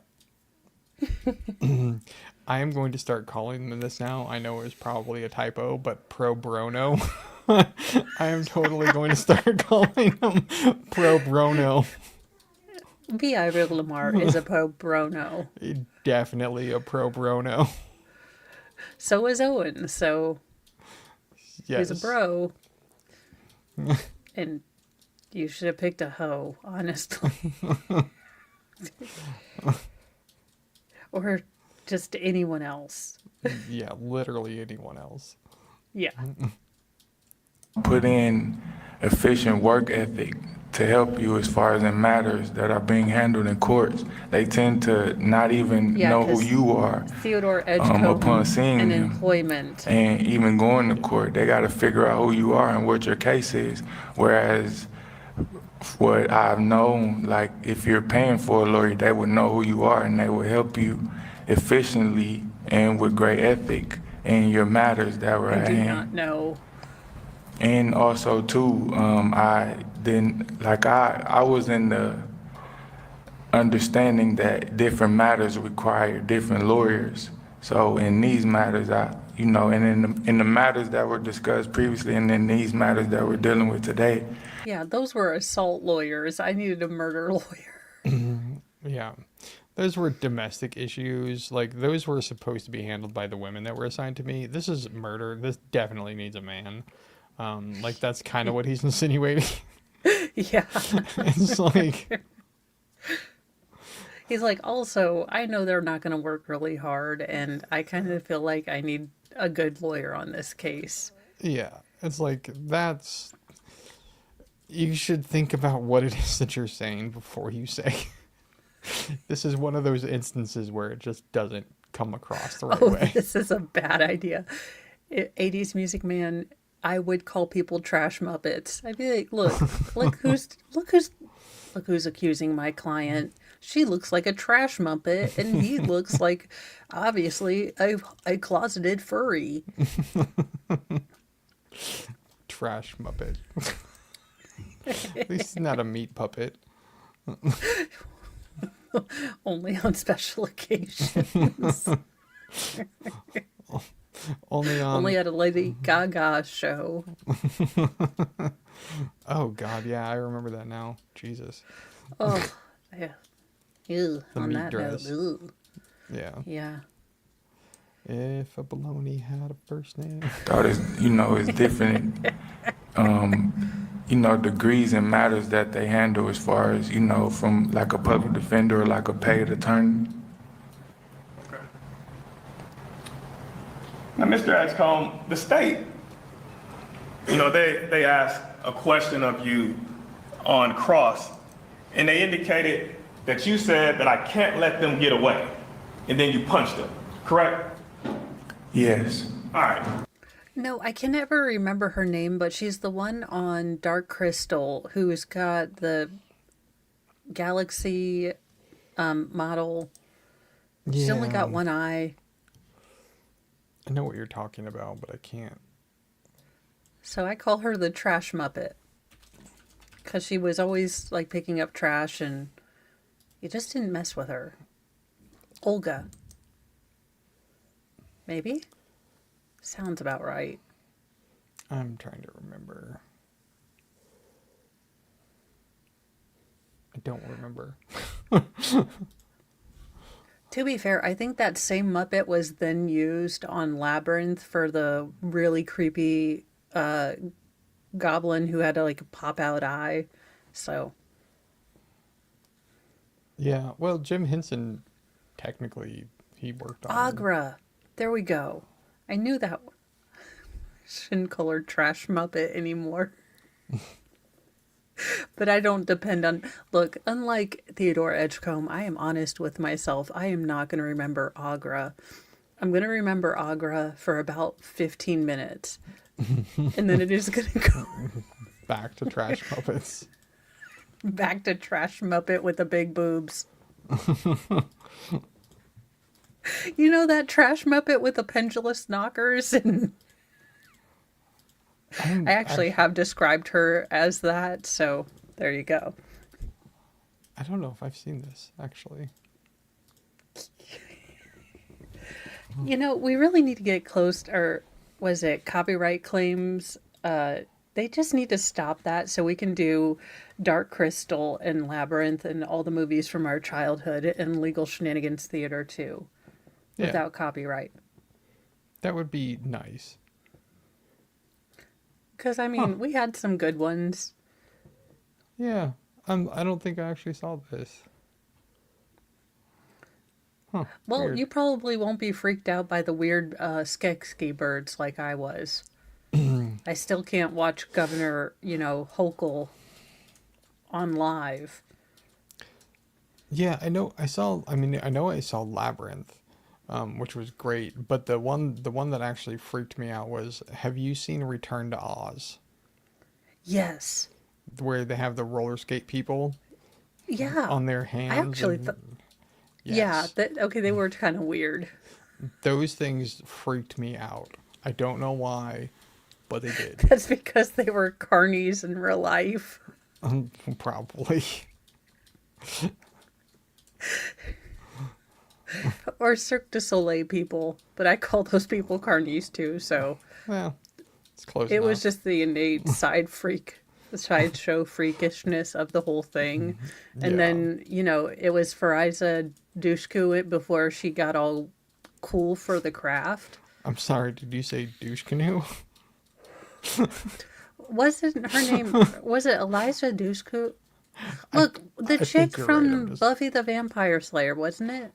I am going to start calling them this now. I know it was probably a typo, but pro Brono. I am totally going to start calling them pro Brono. B. Ivory Lamar is a pro Brono. Definitely a pro Brono. So is Owen. So Yes. he's a bro. And you should have picked a hoe, honestly. Or just anyone else. Yeah, literally anyone else. Yeah. put in efficient work ethic to help you as far as in matters that are being handled in courts. They tend to not even Yeah, know who 'cause you are. Theodore Edgecome upon seeing and him. employment. And even going to court, they got to figure out who you are and what your case is. Whereas what I've known, like if you're paying for a lawyer, they would know who you are and they will help you efficiently and with great ethic in your matters that were I at do hand. not know. And also too, I didn't, like I was in the understanding that different matters require different lawyers. So in these matters, and in the matters that were discussed previously and in these matters that we're dealing with today, Yeah, those were assault lawyers. I needed a murder lawyer. Yeah. Those were domestic issues. Like, those were supposed to be handled by the women that were assigned to me. This is murder. This definitely needs a man. Like, that's kind of what he's insinuating. Yeah. It's like, He's like, also, I know they're not going to work really hard, and I kind of feel like I need a good lawyer on this case. yeah. It's like, you should think about what it is that you're saying before you say. This is one of those instances where it just doesn't come across the right way. This is a bad idea. 80s Music Man, I would call people trash muppets. I'd be like, look who's accusing my client. She looks like a trash muppet, and he looks like, obviously, a closeted furry. Trash Muppet. At least he's not a meat puppet. Only on special occasions. Only on. Only at a Lady Gaga show. Oh God, yeah, I remember that now. Jesus. Oh, yeah. Ew, The on meat that dress. note. Ew. Yeah. Yeah. If a baloney had a first name. Thought it's, it's different, degrees and matters that they handle as far as, from like a public defender or like a paid attorney. Okay. Now, Mr. Edgecome, the state, they asked a question of you on cross, and they indicated that you said that I can't let them get away, and then you punched them, correct? Yes. All right. No, I can never remember her name, but she's the one on Dark Crystal who's got the Galaxy model. She's only got one eye. I know what you're talking about, but I can't. So I call her the Trash Muppet. Because she was always like picking up trash and you just didn't mess with her. Olga. Maybe? Sounds about right. I'm trying to remember. I don't remember. To be fair, I think that same Muppet was then used on Labyrinth for the really creepy goblin who had like a pop out eye. So, Yeah, well, Jim Henson, technically, he worked on. Agra. There we go. I knew that one. Shouldn't call her Trash Muppet anymore. But I don't depend on... Look, unlike Theodore Edgecome, I am honest with myself. I am not going to remember Agra. I'm going to remember Agra for about 15 minutes. And then it is going to go Back to Trash Muppets. back to Trash Muppet with the big boobs. You know that Trash Muppet with the pendulous knockers? And I actually have described her as that, so there you go. I don't know if I've seen this, actually. You know, we really need to get close, or was it copyright claims? They just need to stop that so we can do Dark Crystal and Labyrinth and all the movies from our childhood and Legal Shenanigans Theater too, Yeah. without copyright. That would be nice. Because, I mean, we had some good ones. Yeah, I don't think I actually saw this. Huh, Well, weird. you probably won't be freaked out by the weird Skeksis birds like I was. I still can't watch Governor, Hochul on live. Yeah, I know I saw Labyrinth, which was great, but the one that actually freaked me out was, have you seen Return to Oz? Yes. Where they have the roller skate people Yeah. on their hands. actually and- Yeah. Yes. Okay, they were kind of weird. Those things freaked me out. I don't know why, but they did. That's because they were carnies in real life. Probably. Or Cirque du Soleil people. But I call those people carnies too, so Well, it's close it enough. was just the innate the sideshow freakishness of the whole thing. And Yeah. then, it was Fariza Dushku before she got all cool for the craft. I'm sorry, did you say douche canoe? Wasn't her name, was it Eliza Dushku? Look, the I chick think you're right, from I'm just- Buffy the Vampire Slayer, wasn't it?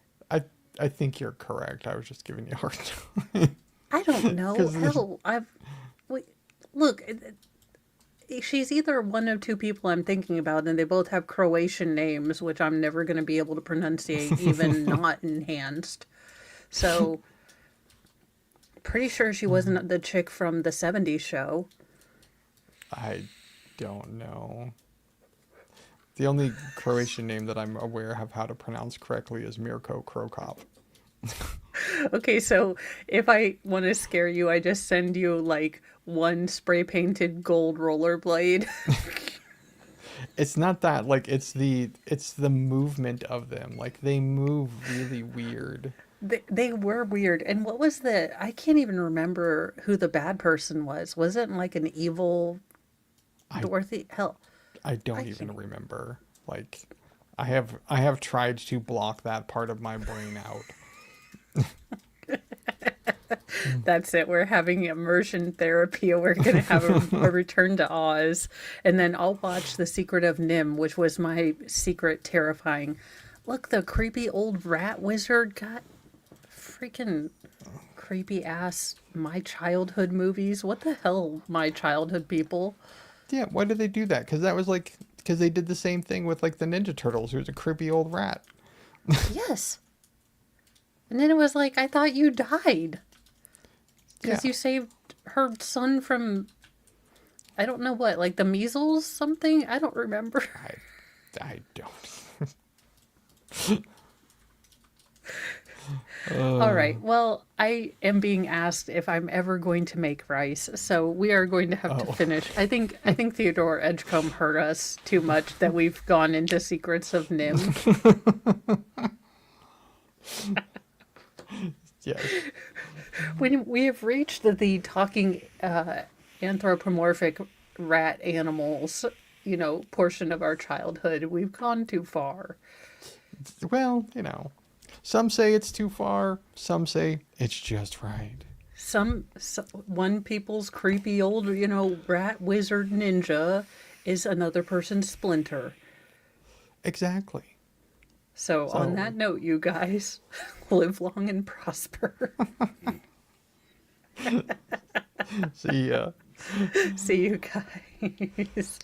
I think you're correct. I was just giving you a hard time. I don't know. 'Cause there's- Hell, look, she's either one of two people I'm thinking about, and they both have Croatian names, which I'm never going to be able to pronunciate, even not enhanced. So, pretty sure she wasn't the chick from the 70s show. I don't know. The only Croatian name that I'm aware of how to pronounce correctly is Mirko Krokop. Okay, so if I want to scare you, I just send you like one spray painted gold rollerblade. It's not that, like, it's the movement of them. Like, they move really weird. They were weird. And what was I can't even remember who the bad person was. Was it like an evil Dorothy? Hell, I don't even remember. Like, I have tried to block that part of my brain out. that's it. We're having immersion therapy. We're going to have a return to Oz. And then I'll watch The Secret of Nim, which was my secret terrifying. Look, the creepy old rat wizard got freaking creepy ass My Childhood movies. What the hell, My Childhood people? Yeah, why did they do that? Because they did the same thing with like the Ninja Turtles, who was a creepy old rat. Yes. And then it was like, I thought you died. Because Yeah. you saved her son from, I don't know what, like the measles something? I don't remember. I don't. All right. Well, I am being asked if I'm ever going to make rice, so we are going to have to finish. I think Theodore Edgecome hurt us too much that we've gone into Secrets of Nim. Yes. When we have reached the talking anthropomorphic rat animals, portion of our childhood, we've gone too far. Well, some say it's too far. Some say it's just right. One people's creepy old, rat wizard ninja is another person's splinter. Exactly. So on that note, you guys, live long and prosper. See ya. See you guys.